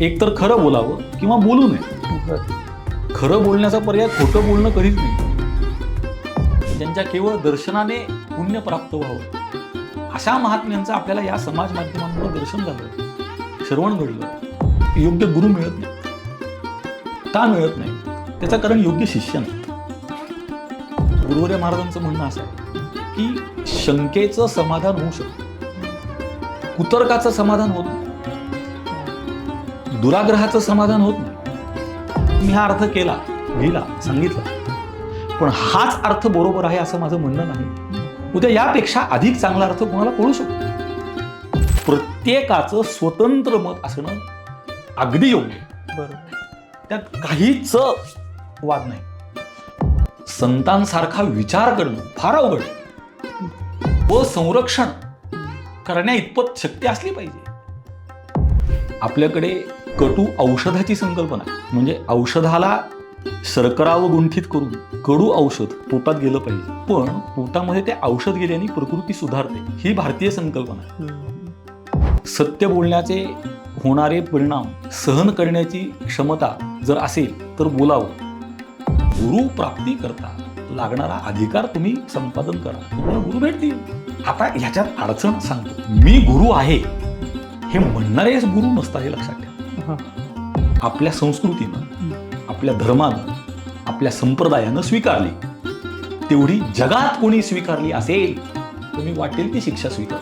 एक तर खरं बोलावं किंवा बोलू नये. खरं बोलण्याचा पर्याय खोटं बोलणं कधीच नाही. ज्यांच्या केवळ दर्शनाने पुण्य प्राप्त व्हावं अशा महात्म्यांचं आपल्याला या समाज माध्यमांमुळे दर्शन झालं, श्रवण घडलं. योग्य गुरु मिळत नाही. का मिळत नाही? त्याचं कारण योग्य शिष्य नाही. गुरुवर्य महाराजांचं म्हणणं असं आहे की शंकेचं समाधान होऊ शकतं, कुतर्काचं समाधान होत नाही, दुराग्रहाचं समाधान होत नाही. मी हा अर्थ केला, लिहिला, सांगितला, पण हाच अर्थ बरोबर आहे असं माझं म्हणणं नाही. उद्या यापेक्षा अधिक चांगला अर्थ कोणाला कळू शकतो. प्रत्येकाचं स्वतंत्र मत असणं अगदी योग्य, बरोबर. त्यात काहीच वाद नाही. संतांसारखा विचार करणं फार अवघड आहे व संरक्षण करण्या इतपत शक्ती असली पाहिजे. आपल्याकडे कटू औषधाची संकल्पना आहे. म्हणजे औषधाला शर्करा व गुंठित करून कडू औषध पोटात गेलं पाहिजे, पण पोटामध्ये ते औषध गेल्याने प्रकृती सुधारते, ही भारतीय संकल्पना आहे. सत्य बोलण्याचे होणारे परिणाम सहन करण्याची क्षमता जर असेल तर बोलावं. गुरु प्राप्ती करता लागणारा अधिकार तुम्ही संपादन करा, तुम्हाला गुरु भेटतील. आता ह्याच्यात अडचण सांगतो. मी गुरु आहे हे म्हणणारे गुरु नसतात, हे लक्षात ठेवा. आपल्या संस्कृतीनं, आपल्या धर्मानं, आपल्या संप्रदायानं स्वीकारली तेवढी जगात कोणी स्वीकारली असेल तर मी वाटेल ती शिक्षा स्वीकार.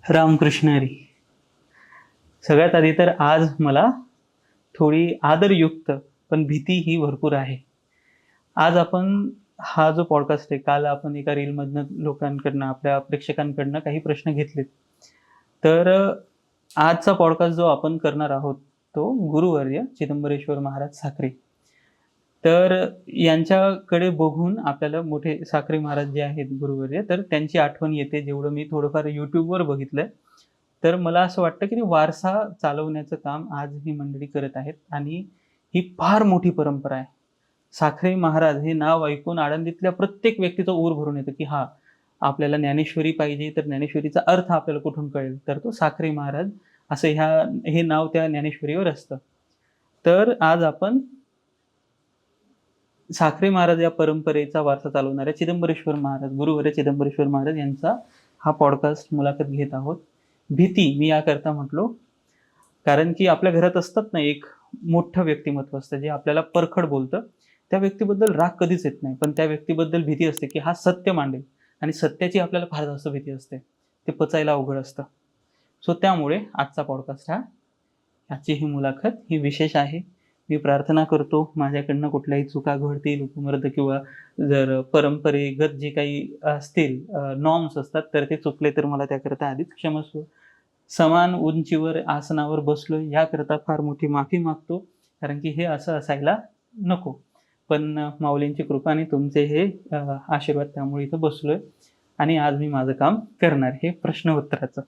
रामकृष्ण हरी. सगळ्यात आधी तर आज मला थोडी आदरयुक्त पण भीती ही भरपूर आहे. आज आपण हा जो पॉडकास्ट आहे, काल आपण एका रीलमधनं लोकांकडनं, आपल्या प्रेक्षकांकडनं काही प्रश्न घेतलेत. तर आजचा पॉडकास्ट जो आपण करणार आहोत तो गुरुवर्य चिदंबरेश्वर महाराज साखरे. तर यांच्याकडे बघून आपल्याला मोठे साखरे महाराज जे आहेत गुरुवर्य, तर त्यांची आठवण येते. जेवढं मी थोडंफार यूट्यूबवर बघितलंय, तर मला असं वाटतं की वारसा चालवण्याचं काम आज ही मंडळी करत आहेत आणि ही फार मोठी परंपरा आहे. साखरे महाराज हे नाव ऐकून आळंदीतल्या प्रत्येक व्यक्तीचं ऊर भरून येतं की हा, आपल्याला ज्ञानेश्वरी पाहिजे, तर ज्ञानेश्वरीचा अर्थ आपल्याला कुठून कळेल, तर तो साखरे महाराज असं हे नाव त्या ज्ञानेश्वरीवर असतं. तर आज आपण साखरे महाराज या परंपरेचा वारसा चालवणाऱ्या चिदंबरेश्वर महाराज, गुरुवर्य चिदंबरेश्वर महाराज यांचा हा पॉडकास्ट मुलाखत घेत आहोत. भीती मी याकरता म्हटलो कारण की आपल्या घरात असतात ना एक मोठं व्यक्तिमत्व असतं जे आपल्याला परखड बोलतं. त्या व्यक्तीबद्दल राग कधीच येत नाही, पण त्या व्यक्तीबद्दल भीती असते की हा सत्य मांडेल, आणि सत्याची आपल्याला फार जास्त भीती असते, ते पचायला अवघड असतं. सो त्यामुळे आजचा पॉडकास्ट याची ही मुलाखत ही विशेष आहे. मी प्रार्थना करतो माझ्याकडनं कुठल्याही चुका घडतील, उपमर्द किंवा जर परंपरेगत जे काही असतील नॉर्म्स असतात तर ते चुकले तर मला त्याकरता आधीच क्षमस्व. समान उंचीवर आसनावर बसलोय याकरता फार मोठी माफी मागतो, कारण की हे असं असायला नको. पण माऊलींची कृपा आणि तुमचे हे आशीर्वाद, त्यामुळे इथं बसलोय आणि आज मी माझं काम करणार हे प्रश्न उत्तराचं.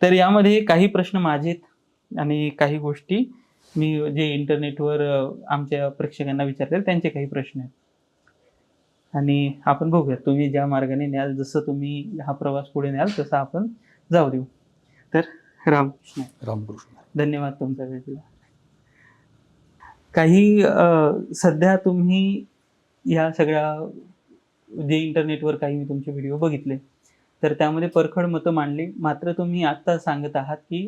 तर यामध्ये काही प्रश्न माझेत आणि काही गोष्टी मी जे इंटरनेटवर आमच्या प्रेक्षकांना विचारले त्यांचे काही प्रश्न आहेत. आणि आपण बघूया तुम्ही ज्या मार्गाने न्याल, जसं तुम्ही हा प्रवास पुढे न्याल तसं आपण जाऊ देऊ. तर रामकृष्ण. रामकृष्ण. धन्यवाद तुमचा वेळ दिला. काही सध्या तुम्ही या सगळ्या जे इंटरनेटवर काही मी तुमचे व्हिडिओ बघितले तर त्यामध्ये परखड मतं मांडली, मात्र तुम्ही आत्ता सांगत आहात की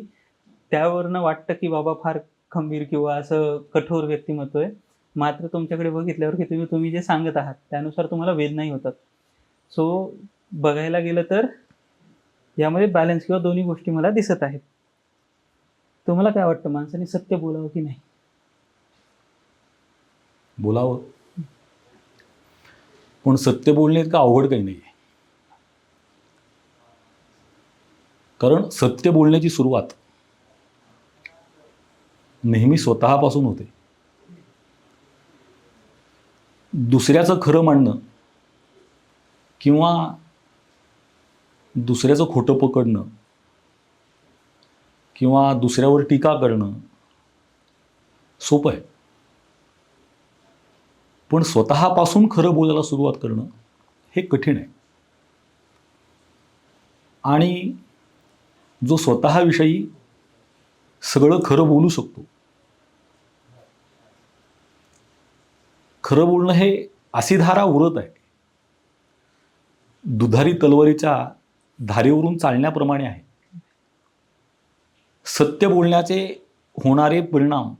त्यावरनं वाटतं की बाबा फार खंबीर किंवा असं कठोर व्यक्तिमत्व आहे, मात्र तुमच्याकडे बघितल्यावर की तुम्ही जे सांगत आहात त्यानुसार तुम्हाला वेदनाही होतात. सो बघायला गेलं तर यामध्ये बॅलन्स किंवा दोन्ही गोष्टी मला दिसत आहेत. तुम्हाला काय वाटतं, माणसाने सत्य बोलावं की नाही? बोलावं, पण सत्य बोलणे इतकं अवघड काही नाही. कारण सत्य बोलण्याची सुरुवात नेहमी स्वतःपासून होते. दुसऱ्याचं खरं मांडणं किंवा दुसऱ्याचं खोटं पकडणं किंवा दुसऱ्यावर टीका करणं सोपं आहे, पण स्वतःपासून खरं बोलायला सुरुवात करणं हे कठीण आहे. आणि जो स्वतःविषयी सगळं खरं बोलू शकतो. खरं बोलणं हे अशी धारा उरत आहे, दुधारी तलवारीच्या धारेवरून चालण्याप्रमाणे आहे. सत्य बोलण्याचे होणारे परिणाम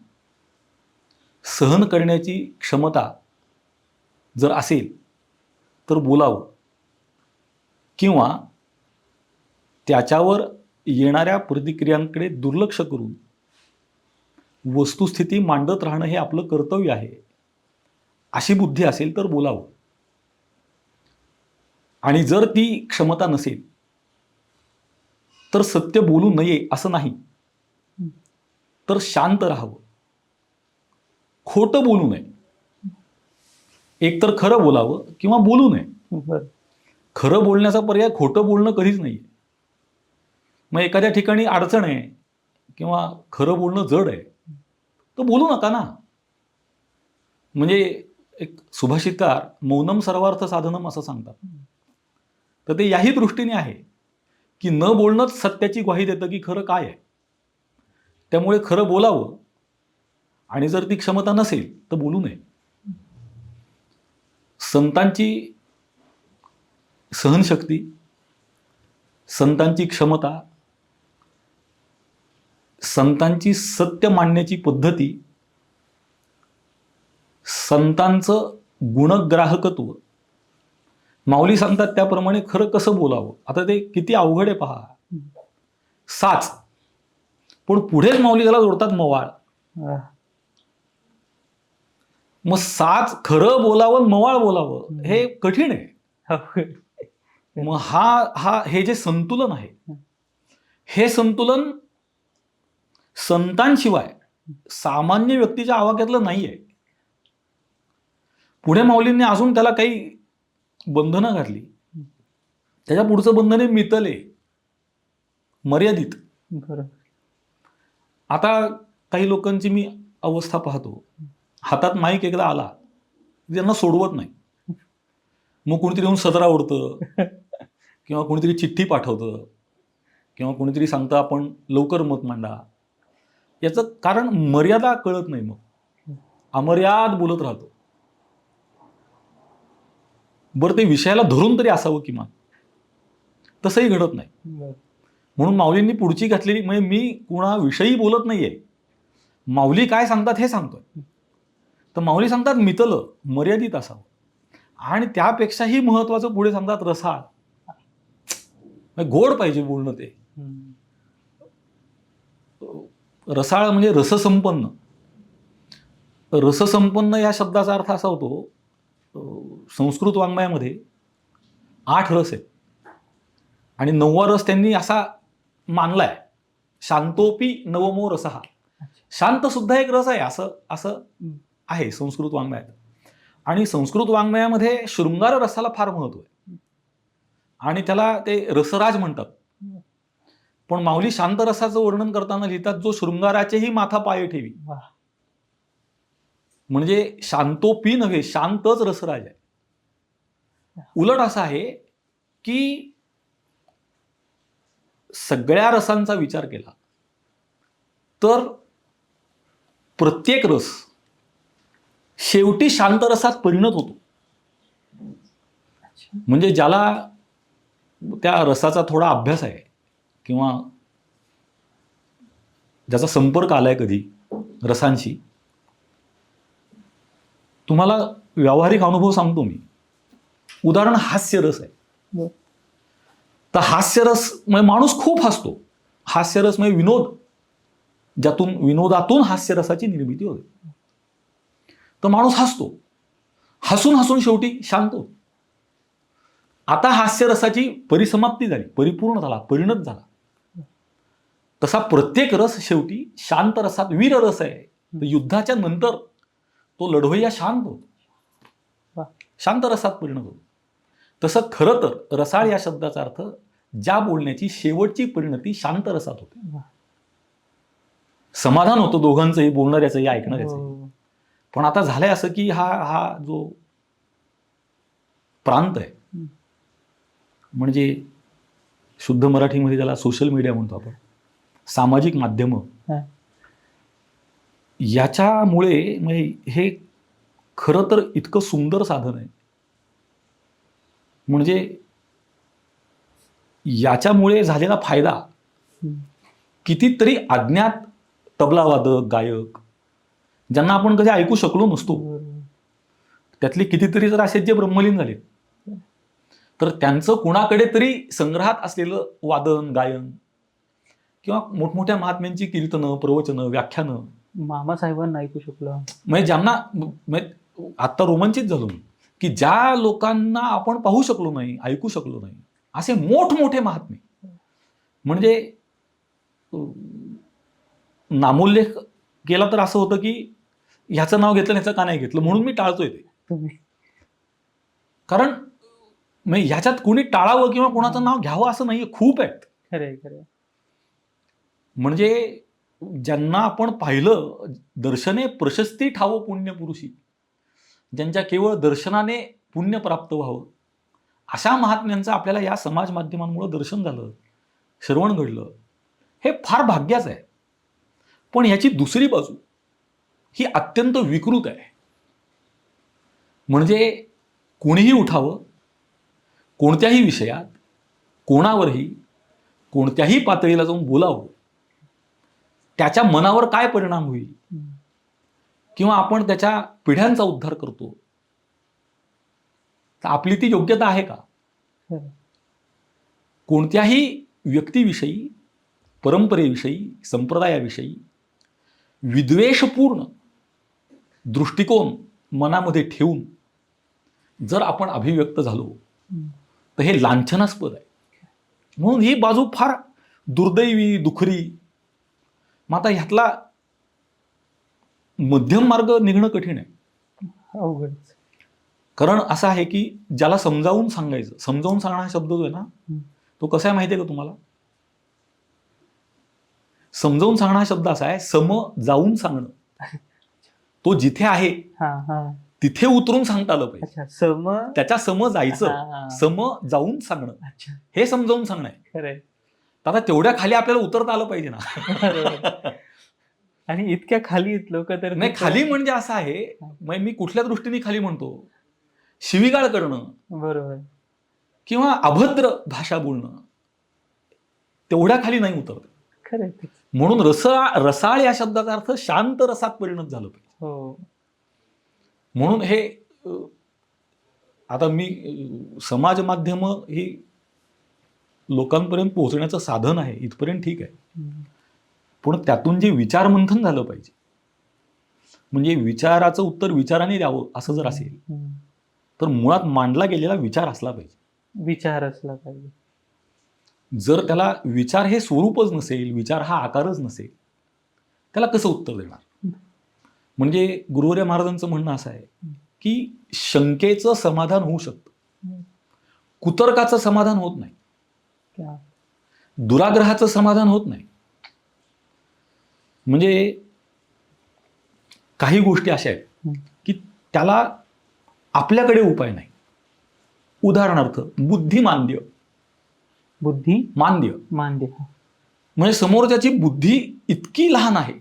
सहन करण्याची क्षमता जर असेल तर बोलावं, किंवा त्याच्यावर येणाऱ्या प्रतिक्रियांकडे दुर्लक्ष करून वस्तुस्थिती मांडत राहणं हे आपलं कर्तव्य आहे, अशी बुद्धी असेल तर बोलावं. आणि जर ती क्षमता नसेल तर सत्य बोलू नये असं नाही, तर शांत राहावं, खोटं बोलू नये. एकतर खरं बोलावं किंवा बोलू नये. बरं. खरं बोलण्याचा पर्याय खोटं बोलणं कधीच नाही. मग एखाद्या ठिकाणी अडचण आहे किंवा खरं बोलणं जड आहे तर बोलू नका ना. म्हणजे एक सुभाषितकार मौनम सर्वार्थ साधनम असं सांगतात. तर ते याही दृष्टीने आहे की न बोलणंच सत्याची ग्वाही देतं की खरं काय आहे. त्यामुळे खरं बोलावं, आणि जर ती क्षमता नसेल तर बोलू नये. संतांची सहनशक्ती, संतांची क्षमता, संतांची सत्य मांडण्याची पद्धती, संतांचं गुणग्राहकत्व, माऊली सांगतात त्याप्रमाणे खरं कसं बोलावं. आता ते किती अवघड आहे पहा. साच, पण पुढेच माऊली त्याला जोडतात मवाळ. मग साच खरं बोलावं, मवाळ बोलावं हे कठीण आहे. मग हे जे संतुलन आहे, हे संतुलन संतांशिवाय सामान्य व्यक्तीच्या आवाक्यातलं नाही आहे. पुढे माऊलींनी अजून त्याला काही बंधनं घातली. त्याच्या पुढचं बंधन आहे मितले, मर्यादित. बरोबर. आता काही लोकांची मी अवस्था पाहतो, हातात माईक एकदा आला त्यांना सोडवत नाही. मग कोणीतरी येऊन सदरा ओढतं किंवा कोणीतरी चिठ्ठी पाठवतं किंवा कोणीतरी सांगतं आपण लवकर मत मांडा. याचं कारण मर्यादा कळत नाही. मग अमर्याद बोलत राहतो. बरं, ते विषयाला धरून तरी असावं किमान. तसंही घडत नाही. म्हणून माऊलींनी पुढची घातलेली, म्हणजे मी कुणाविषयी बोलत नाहीये, माऊली काय सांगतात हे सांगतोय. तर माऊली सांगतात मितलं, मर्यादित असावं. आणि त्यापेक्षाही महत्वाचं पुढे सांगतात रसाळ, गोड पाहिजे बोलणं. ते रसाळ म्हणजे रससंपन्न. रससंपन्न या शब्दाचा अर्थ असा होतो, संस्कृत वाङ्मयामध्ये 8 रस आहेत आणि 9वा रस त्यांनी असा मानलाय, शांतोपी नवमो रसहा. शांत सुद्धा एक रस आहे असं आहे संस्कृत वाङ्मयात. आणि संस्कृत वाङ्मयामध्ये शृंगार रसाला फार महत्व आहे आणि त्याला ते रसराज म्हणतात. पण माऊली शांत रसाचं वर्णन करताना लिहितात, जो शृंगाराचेही माथा पाये ठेवी. म्हणजे शांतोपी नव्हे, शांतच रसराज आहे. उलट असं आहे की सगळ्या रसांचा विचार केला तर प्रत्येक रस शेवटी शांत रसात परिणत होतो. म्हणजे ज्याला त्या रसाचा थोडा अभ्यास आहे किंवा ज्याचा संपर्क आलाय कधी रसांशी, तुम्हाला व्यावहारिक अनुभव सांगतो मी. उदाहरण हास्यरस आहे. तर हास्यरस म्हणजे माणूस खूप हसतो. हास्यरस म्हणजे विनोद, ज्यातून विनोदातून हास्यरसाची निर्मिती होते. तर माणूस हसतो, हसून हसून शेवटी शांत होतो. आता हास्यरसाची परिसमाप्ती झाली, परिपूर्ण झाला, परिणत झाला. तसा प्रत्येक रस शेवटी शांत रसात, वीर रस आहे, तर युद्धाच्या नंतर तो लढवय्या शांत होतो, शांत रसात परिणत होतो. तसं खरं तर रसाळ या शब्दाचा अर्थ ज्या बोलण्याची शेवटची परिणती शांत रसात होते. समाधान होतं दोघांचंही, बोलणाऱ्याचंही ऐकणाऱ्याचंही. पण आता झालंय असं की हा जो प्रांत आहे, म्हणजे शुद्ध मराठीमध्ये ज्याला सोशल मीडिया म्हणतो आपण, सामाजिक माध्यम, हा. याच्यामुळे म्हणजे हे खरं तर इतकं सुंदर साधन आहे. म्हणजे याच्यामुळे झालेला फायदा हम्म. कितीतरी अज्ञात तबलावादक, गायक ज्यांना आपण कधी ऐकू शकलो नसतो, बरोबर. त्यातले कितीतरी जर असे जे ब्रह्मलीन झाले, तर त्यांचं कुणाकडे तरी संग्रहात असलेलं वादन, गायन किंवा मोठमोठ्या महात्म्यांची कीर्तनं, प्रवचनं, व्याख्यानं, मामासाहेबांना ऐकू शकलो. म्हणजे ज्यांना आत्ता रोमांचित झालो मी, की ज्या लोकांना आपण पाहू शकलो नाही, ऐकू शकलो नाही, असे मोठमोठे महात्मे, म्हणजे नामोल्लेख केला तर असं होतं की ह्याचं नाव घेतलं ह्याचं का नाही घेतलं, म्हणून मी टाळतोय ते. तुम्ही कारण म्हणजे ह्याच्यात कोणी टाळावं किंवा कोणाचं नाव घ्यावं असं नाहीये, खूप आहेत. खरंय खरंय. म्हणजे ज्यांना आपण पाहिलं, दर्शने प्रशस्ती ठावो पुण्यपुरुषी, ज्यांच्या केवळ दर्शनाने पुण्य प्राप्त व्हावं, अशा महात्म्यांचं आपल्याला या समाज माध्यमांमुळे दर्शन झालं, श्रवण घडलं, हे फार भाग्याचं आहे. पण याची दुसरी बाजू ही अत्यंत विकृत आहे. म्हणजे कोणीही उठावं, कोणत्याही विषयात कोणावरही कोणत्याही पातळीला जाऊन बोलावं, त्याच्या मनावर काय परिणाम होईल किंवा आपण त्याच्या पिढ्यांचा उद्धार करतो, तर आपली ती योग्यता आहे का? खरंय. कोणत्याही व्यक्तीविषयी, परंपरेविषयी, संप्रदायाविषयी विद्वेषपूर्ण दृष्टिकोन मनामध्ये ठेवून जर आपण अभिव्यक्त झालो, तर हे लांछनास्पद आहे. म्हणून ही बाजू फार दुर्दैवी, दुखरी. मग आता ह्यातला मध्यम मार्ग निघणं कठीण आहे. अवघड. कारण असं आहे की ज्याला समजावून सांगायचं, समजावून सांगणं हा शब्द जो आहे ना, तो कसा आहे माहिती आहे का तुम्हाला? समजावून सांगणं हा शब्द असा आहे, सम जाऊन सांगणं. तो जिथे आहे तिथे उतरून सांगता आलं पाहिजे. अच्छा. सम, त्याच्या सम जायचं, सम जाऊन सांगणं, अच्छा, हे समजावून सांगणं आहे. खरंय. आता तेवढ्या खाली आपल्याला उतरता आलं पाहिजे ना. आणि इतक्या खाली लोक तर नाही, खाली म्हणजे असं आहे, मग मी कुठल्या दृष्टीने खाली म्हणतो, शिवीगाळ करणं, बरोबर, किंवा अभद्र भाषा बोलणं, तेवढ्या खाली नाही उतरत. खरंय. म्हणून रसाळ या शब्दाचा अर्थ शांत रसात परिणत झालं पाहिजे. हो. म्हणून हे आता मी समाज माध्यम ही लोकांपर्यंत पोहोचण्याचं साधन आहे, इथपर्यंत ठीक आहे. पण त्यातून जे विचारमंथन झालं पाहिजे, म्हणजे विचाराचं उत्तर विचाराने द्यावं असं जर असेल, तर मुळात मांडला गेलेला विचार असला पाहिजे. विचार असला पाहिजे. जर त्याला विचार हे स्वरूपच नसेल, विचार हा आकारच नसेल, त्याला कसं उत्तर देणार? म्हणजे गुरुवर्य महाराजांचं म्हणणं असं आहे की शंकेचं समाधान होऊ शकतं, कुतर्काचं समाधान होत नाही, दुराग्रहाचं समाधान होत नाही. म्हणजे काही गोष्टी अशा आहेत की त्याला आपल्याकडे उपाय नाही. उदाहरणार्थ बुद्धिमांद्य. मांद्य म्हणजे समोरच्याची बुद्धी इतकी लहान आहे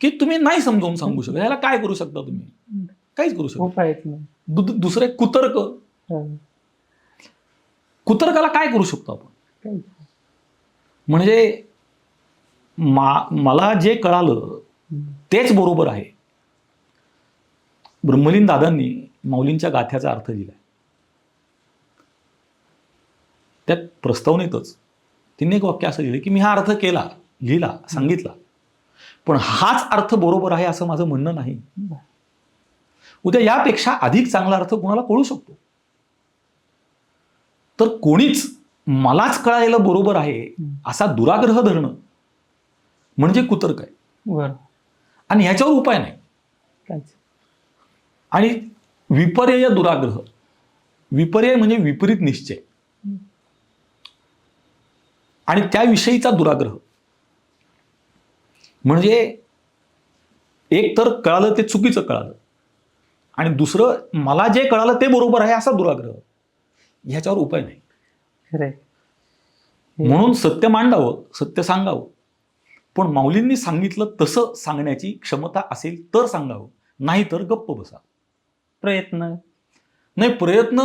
की तुम्ही नाही समजावून सांगू शकता. याला काय करू शकता तुम्ही? काहीच करू शकता. उपायच नाही. दुसरं एक कुतर्क. कुतर्काला काय करू शकतो आपण? म्हणजे मला जे कळालं तेच बरोबर आहे. ब्रह्मलीन दादांनी माऊलींच्या गाथ्याचा अर्थ दिलाय. त्यात प्रस्तावनेतच तिने एक वाक्य असं लिहिलं की मी हा अर्थ केला, लिहिला, सांगितला, पण हाच अर्थ बरोबर आहे असं माझं म्हणणं नाही. उद्या यापेक्षा अधिक चांगला अर्थ कोणाला कळू शकतो. तर कोणीच मलाच कळालेलं बरोबर आहे असा दुराग्रह धरणं म्हणजे कुतर्क आहे. आणि ह्याच्यावर उपाय नाही. आणि विपर्यय दुराग्रह, विपर्यय म्हणजे विपरीत निश्चय, आणि त्याविषयीचा दुराग्रह म्हणजे एक तर कळालं ते चुकीचं कळालं, आणि दुसरं मला जे कळालं ते बरोबर आहे असा दुराग्रह. ह्याच्यावर उपाय नाही. म्हणून सत्य मांडावं, सत्य सांगावं. पण माऊलींनी सांगितलं तसं सांगण्याची क्षमता असेल तर सांगावं, नाही तर गप्प बसा. प्रयत्न. नाही, प्रयत्न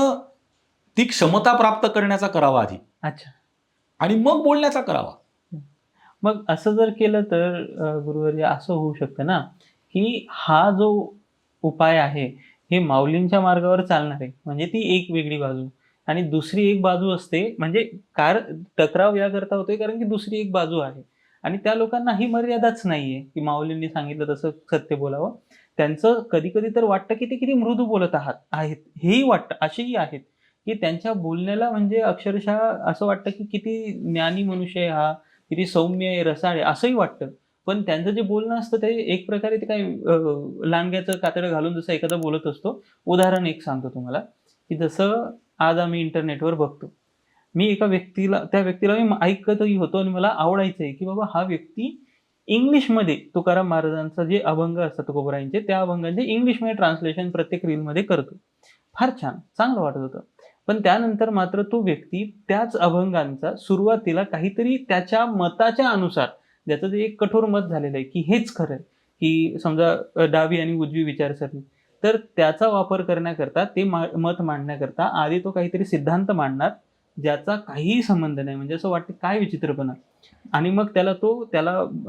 ती क्षमता प्राप्त करण्याचा करावा आधी, अच्छा. आणि मग बोलण्याचा करावा. मग असं जर केलं तर गुरुवर्य असं होऊ शकतं ना, की हा जो उपाय आहे, हे माऊलींच्या मार्गावर चालणार आहे. म्हणजे ती एक वेगळी बाजू आणि दुसरी एक बाजू असते, म्हणजे टकराव याकरता होतोय कारण की दुसरी एक बाजू आहे आणि त्या लोकांना ही मर्यादाच नाहीये, की माऊलींनी सांगितलं तसं सत्य बोलावं. त्यांचं कधी-कधी तर वाटतं, की ते किती मृदू बोलत आहेत. हेही वाटतं, असेही आहेत, की त्यांच्या बोलण्याला म्हणजे अक्षरशः असं वाटतं, की किती ज्ञानी मनुष्य आहे हा, किती सौम्य आहे, रसाळ आहे, असंही वाटतं. पण त्यांचं जे बोलणं असतं ते एक प्रकारे ते काय लांडग्याचं कातडं घालून जसं एखादा बोलत असतो. उदाहरण एक सांगतो तुम्हाला, की जसं आज आम्ही इंटरनेटवर बघतो. मी एका व्यक्तीला त्या व्यक्तीला मी ऐकतही होतो आणि मला आवडायचंय, की बाबा हा व्यक्ती इंग्लिशमध्ये तुकाराम महाराजांचा जे अभंग असतात तुकोबरायांचे, त्या अभंगांचे इंग्लिशमध्ये ट्रान्सलेशन प्रत्येक रीलमध्ये करतो. फार छान, चांगलं वाटत होतं. पण त्यानंतर मात्र तो व्यक्ती त्याच अभंगांचा सुरुवातीला काहीतरी त्याच्या मताच्या अनुसार, ज्याचं जे एक कठोर मत झालेलं आहे, की हेच खरं आहे, की समजा डावी आणि उजवी विचारसरणी. तर त्याचा वापर करण्याकरता ते मत मांडण्याकरता आधी तो काहीतरी सिद्धांत मांडणार, ज्याचा काहीही संबंध नाही. म्हणजे असं वाटतं काय विचित्रपणा. आणि मग त्याला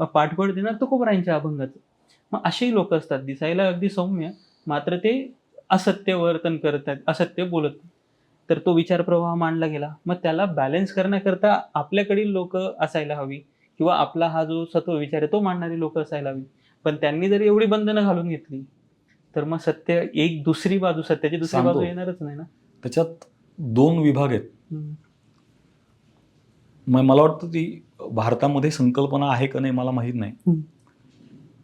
पाठबळ देणार तुकोबरायांच्या अभंगाचं. मग असेही लोकं असतात, दिसायला अगदी सौम्य, मात्र ते असत्य वर्तन करत आहेत, असत्य बोलत आहेत. तर तो विचार प्रवाह मांडला गेला. मग त्याला बॅलन्स करण्याकरता आपल्याकडील लोकं असायला हवी किंवा आपला हा जो सत्व विचार आहे तो मांडणारी लोकं असायला हवी. पण त्यांनी जर एवढी बंधनं घालून घेतली, तर मग सत्याची दुसरी बाजू सांगतो. येणारच नाही ना. त्याच्यात 2 विभाग आहेत. हं. मला वाटतं ती भारतामध्ये संकल्पना आहे का नाही मला माहीत नाही, हं.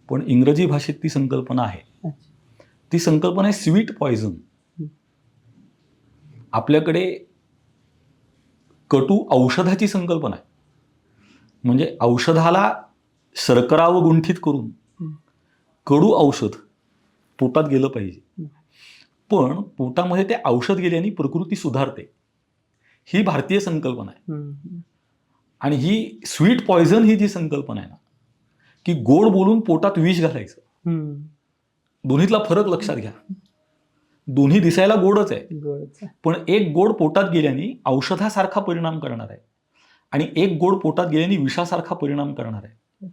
पण इंग्रजी भाषेत ती संकल्पना आहे. अच्छा. ती संकल्पना आहे स्वीट पॉइझन. हं. आपल्याकडे कटू औषधाची संकल्पना आहे. म्हणजे औषधाला शर्करावर गुंठित करून हं. कडू औषध पोटात गेलं पाहिजे. हं. पण पोटामध्ये ते औषध गेल्याने प्रकृती सुधारते. ही भारतीय संकल्पना आहे. हं. आणि ही स्वीट पॉइझन ही जी संकल्पना आहे ना, की गोड बोलून पोटात विष घालायचं. हं. दोन्हीतला फरक लक्षात घ्या. दोन्ही दिसायला गोडच आहे, गोडच आहे. पण एक गोड पोटात गेल्याने औषधासारखा परिणाम करणार आहे आणि एक गोड पोटात गेल्याने विषासारखा परिणाम करणार आहे.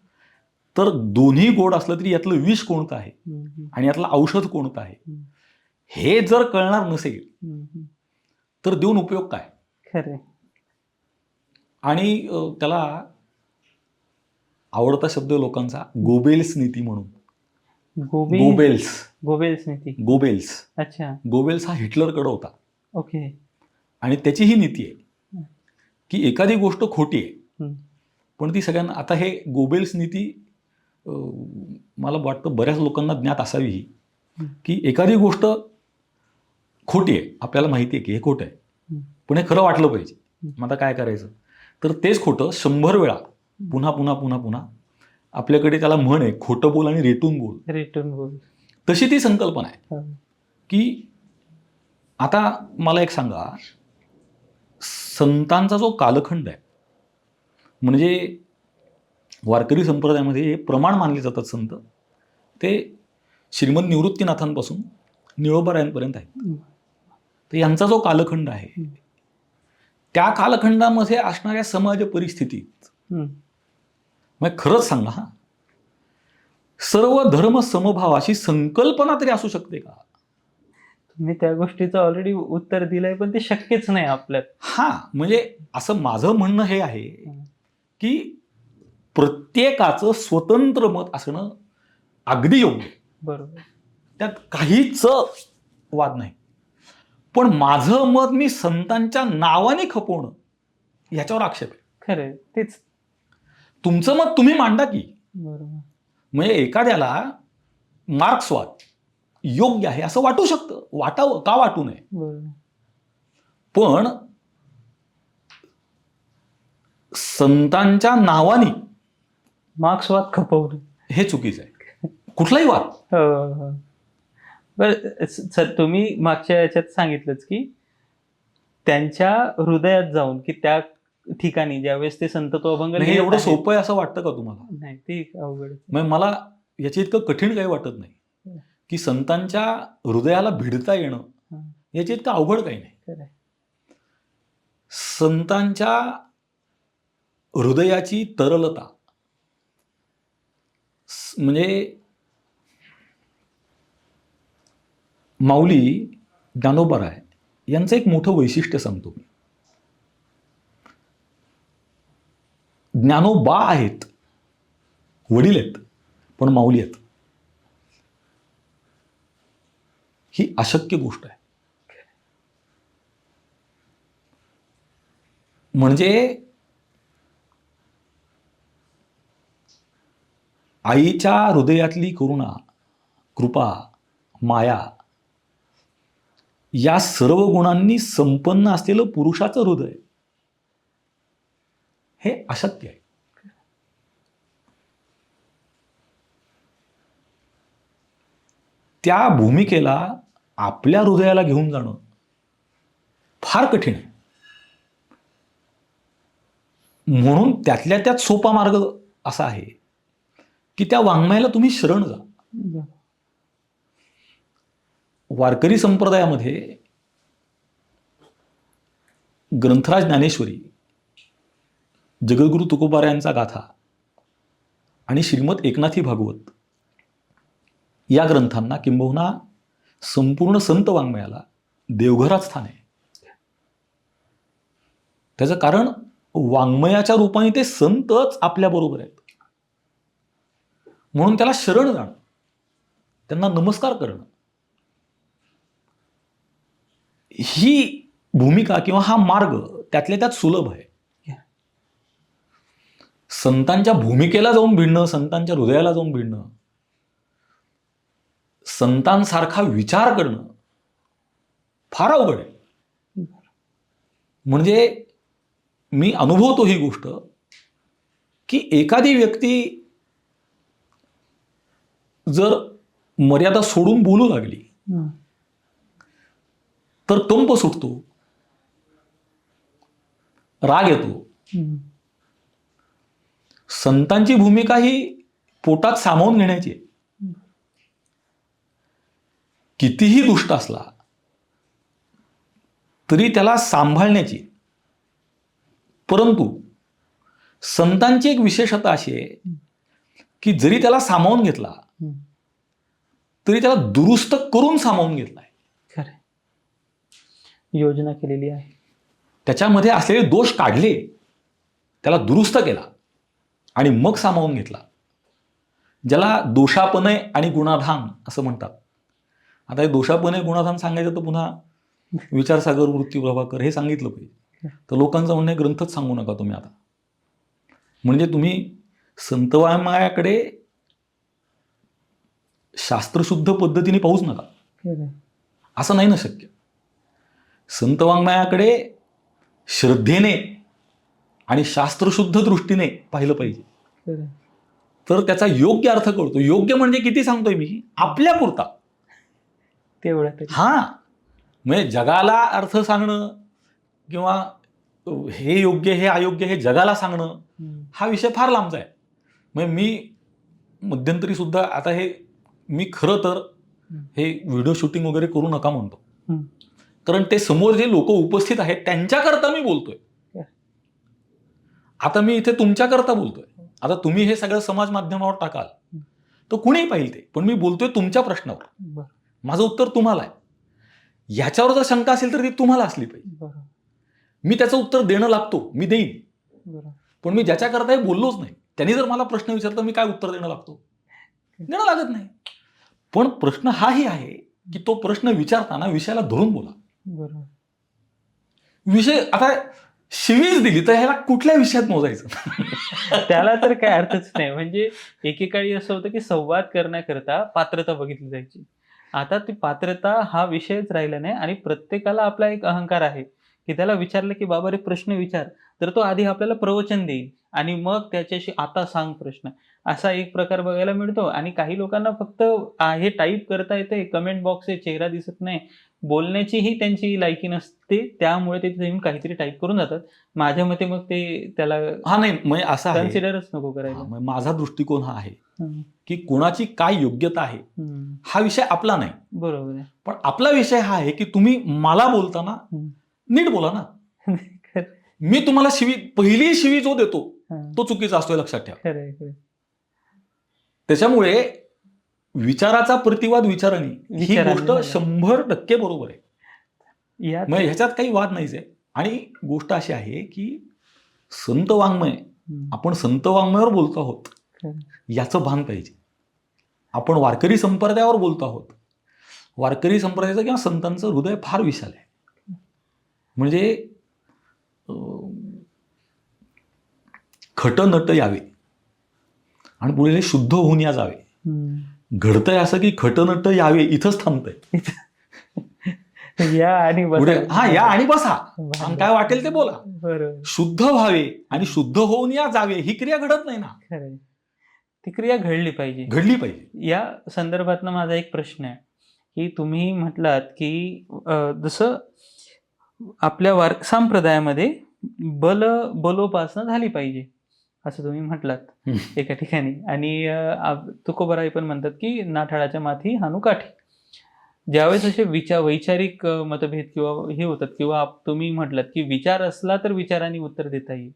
तर दोन्ही गोड असलं तरी यातलं विष कोणतं आहे हं. हं. आणि यातलं औषध कोणतं आहे हं. हे जर कळणार नसेल हं. हं. तर देऊन उपयोग काय. खरं आहे. आणि त्याला आवडता शब्द लोकांचा गोबेल्स नीती म्हणून. गोबेल्स नीती. गोबेल्स अच्छा. गोबेल्स हा हिटलरकडे होता ओके. आणि त्याची ही नीती आहे की एखादी गोष्ट खोटी आहे, हं. पण ती सगळ्यांना, आता हे गोबेल्स नीती मला वाटतं बऱ्याच लोकांना ज्ञात असावी ही, की एखादी गोष्ट खोटी आहे, आपल्याला माहिती आहे की हे खोटं आहे, हं. पण हे खरं वाटलं पाहिजे. मग आता काय करायचं, तर तेच खोटं 100 वेळा पुन्हा पुन्हा पुन्हा पुन्हा, आपल्याकडे त्याला म्हण आहे, खोटं बोल आणि रेटून बोल. रिटर्न बोल. तशी ती संकल्पना आहे हं. की आता मला एक सांगा, संतांचा जो कालखंड आहे, म्हणजे वारकरी संप्रदायामध्ये हे प्रमाण मानले जातात संत, ते श्रीमद निवृत्तीनाथांपासून निळोबारायांपर्यंत आहेत. हं. तर यांचा जो कालखंड आहे, हं. त्या कालखंडामध्ये असणाऱ्या समाज परिस्थितीत, हं. मग खरंच सांगा हा, सर्व धर्म समभावाची संकल्पना तरी असू शकते का? तुम्ही त्या गोष्टीचं ऑलरेडी उत्तर दिलंय, पण ते शक्यच नाही आपल्यात. हा, म्हणजे असं माझं म्हणणं हे आहे हं. की प्रत्येकाचं स्वतंत्र मत असणं अगदी योग्य आहे. बरोबर. त्यात काहीच वाद नाही. पण माझं मत मी संतांच्या नावाने खपवणं याच्यावर आक्षेप आहे. खरंय, तेच. तुमचं मत तुम्ही मांडा की. बरोबर. म्हणजे एखाद्याला मार्क्सवाद योग्य आहे असं वाटू शकतं, वाटावं का वाटू नये, बरोबर. पण संतांच्या नावाने मार्क्सवाद खपवणं हे चुकीचं आहे. कुठलाही वाद. हो, हो. बरं सर, तुम्ही मागच्या याच्यात सांगितलंच की त्यांच्या हृदयात जाऊन, की त्या ठिकाणी ज्यावेळेस ते संत तो अभंग हे लिहित एवढं आहेत. सोपं आहे असं वाटतं का तुम्हाला? नाही, ते अवघड आहे. मग मला याच्या इतकं कठीण काही वाटत नाही की संतांच्या हृदयाला भिडता येणं हं, याच्या इतकं अवघड काही नाही. खरं आहे. संतांच्या हृदयाची तरलता म्हणजे माऊली ज्ञानोबाराय यांचं एक मोठं वैशिष्ट्य सांगतो मी. ज्ञानोबा आहेत, वडील आहेत, पण माऊली आहेत. ही अशक्य गोष्ट आहे. म्हणजे आईच्या हृदयातली करुणा, कृपा, माया या सर्व गुणांनी संपन्न असलेलं पुरुषाचं हृदय हे अशक्य आहे. त्या भूमिकेला आपल्या हृदयाला घेऊन जाणं फार कठीण आहे. म्हणून त्यातल्या त्यात सोपा मार्ग असा आहे की त्या वाङ्मयाला तुम्ही शरण जा. बरं. वारकरी संप्रदायामध्ये ग्रंथराज ज्ञानेश्वरी, जगद्गुरु तुकोबारायांचा गाथा आणि श्रीमद एकनाथी भागवत या ग्रंथांना किंबहुना संपूर्ण संत वाङ्मयाला देवघरात स्थान आहे. त्याचं कारण वाङ्मयाच्या रूपाने ते संतच आपल्याबरोबर आहेत. म्हणून त्याला शरण जाणं, त्यांना नमस्कार करणं, ही भूमिका किंवा हा मार्ग त्यातल्या त्यात सुलभ आहे. संतांच्या भूमिकेला जाऊन भिडणं, संतांच्या हृदयाला जाऊन भिडणं, संतांसारखा विचार करणं फार अवघड आहे. म्हणजे मी अनुभवतो ही गोष्ट की एखादी व्यक्ती जर मर्यादा सोडून बोलू लागली हं, तर कंप सुटतो, राग येतो. हं, संतांची भूमिका ही पोटात सामावून घेण्याची आहे. कितीही दुष्ट असला तरी त्याला सांभाळण्याची. परंतु संतांची एक विशेषता अशी आहे की जरी त्याला सामावून घेतला हं. तरी त्याला दुरुस्त करून सामावून घेतलाय. खरं आहे. योजना केलेली आहे. त्याच्यामध्ये असलेले दोष काढले, त्याला दुरुस्त केला आणि मग सामावून घेतला. ज्याला दोषापनय आणि गुणाधान असं म्हणतात. आता हे दोषापनय गुणाधान सांगायचं तर पुन्हा विचारसागर, वृत्ती प्रभाकर हे सांगितलं पाहिजे. तर लोकांचं म्हणणं आहे ग्रंथच सांगू नका तुम्ही आता. म्हणजे तुम्ही संतवाङ्मयाकडे शास्त्रशुद्ध पद्धतीने पाहूच नका, खरं आहे. असं नाही ना शक्य. संतवाङ्मयाकडे श्रद्धेने आणि शास्त्रशुद्ध दृष्टीने पाहिलं पाहिजे. खरं आहे. तर त्याचा योग्य अर्थ कळतो. योग्य म्हणजे किती सांगतोय मी, आपल्यापुरता. तेवढं तरी. हां, म्हणजे जगाला अर्थ सांगणं किंवा हे योग्य हे अयोग्य हे जगाला सांगणं हं, हा विषय फार लांबचा आहे. म्हणजे मी मध्यंतरी सुद्धा आता हे मी खरं तर हे व्हिडिओ शूटिंग वगैरे करू नका म्हणतो. हं. कारण ते समोर जे लोक उपस्थित आहेत त्यांच्याकरता मी बोलतोय. आता मी इथे तुमच्याकरता बोलतोय. आता तुम्ही हे सगळं समाज माध्यमावर टाकाल तर कुणीही पाहिजे ते, पण मी बोलतोय तुमच्या प्रश्नावर. बरं. माझं उत्तर तुम्हाला आहे. ह्याच्यावर जर शंका असेल तर ती तुम्हाला असली पाहिजे. बरं. मी त्याचं उत्तर देणं लागतो, मी देईन. बरं. पण मी ज्याच्याकरता हे बोललोच नाही त्यांनी जर मला प्रश्न विचारला मी काय उत्तर देणं लागतो? देणं लागत नाही. पण प्रश्न हाही आहे की तो प्रश्न विचारताना विषयाला धरून बोला. बरं. विषय आता शिवीच दिली तर ह्याला कुठल्या विषयात मोजायचं? त्याला तर काय अर्थच नाही. म्हणजे एकेकाळी असं होतं की संवाद करण्याकरता पात्रता बघितली जायची. आता ती पात्रता हा विषयच राहिला नाही आणि प्रत्येकाला आपला एक अहंकार आहे की त्याला विचारलं की बाबा रे प्रश्न विचार, तर तो आधी आपल्याला प्रवचन देईल आणि मग त्याच्याशी आता सांग प्रश्न, असा एक प्रकार बघायला मिळतो. आणि काही लोकांना फक्त हे टाईप करता येते, कमेंट बॉक्स आहे, चेहरा दिसत नाही, बोलण्याचीही त्यांची लायकी नसते, त्यामुळे ते तिथे येऊन काहीतरी टाईप करून जातात. माझ्या मते मग ते त्याला हा नाही म्हणजे असं आहे, कन्सिडरच नको हा, करायला. म्हणजे माझा दृष्टिकोन हा आहे हम्म, की कोणाची काय योग्यता आहे हम्म, हा विषय आपला नाही, बरोबर आहे. पण आपला विषय हा आहे की तुम्ही मला बोलताना हम्म. नीट बोला ना. खरं मी तुम्हाला पहिली शिवी जो देतो हा, तो चुकीचा असतो, हे लक्षात ठेवा. खरं आहे, खरं आहे. त्याच्यामुळे विचाराचा प्रतिवाद विचाराने ही विचाराने गोष्ट झाला. 100% बरोबर आहे. यात म्हणजे ह्याच्यात काही वाद नाहीच आहे. आणि गोष्ट अशी आहे की संत वाङ्मय, हम्म, आपण संत वाङ्मयावर बोलतो आहोत खरं. याचं भान पाहिजे. आपण वारकरी संप्रदायावर बोलतो आहोत. वारकरी संप्रदायाचं किंवा संतांचं हृदय फार विशाल आहे. म्हणजे खट नट यावे आणि पुढे शुद्ध होऊन या जावे. हम्म. घडतंय असं की खट नट यावे इथंच थांबतंय. या आणि पुढे बसा. या आणि बसा आणि काय वाटेल ते बोला. बरोबर, शुद्ध व्हावे आणि शुद्ध होऊन या जावे ही क्रिया घडत नाही ना, खरं आहे. ती क्रिया घडली पाहिजे. घडली पाहिजे. या संदर्भातनं माझा एक प्रश्न आहे की तुम्ही म्हटलात की जसं आपल्या संप्रदायामध्ये बलोपासना झाली पाहिजे असं तुम्ही म्हटलात एका ठिकाणी. आणि तुकोबाराय पण म्हणतात की नाठाळाच्या माथी हानू काठी. ज्यावेळेस असे वैचारिक मतभेद किंवा हे होतात, किंवा तुम्ही म्हटलात की विचार असला तर विचाराने उत्तर देता येईल,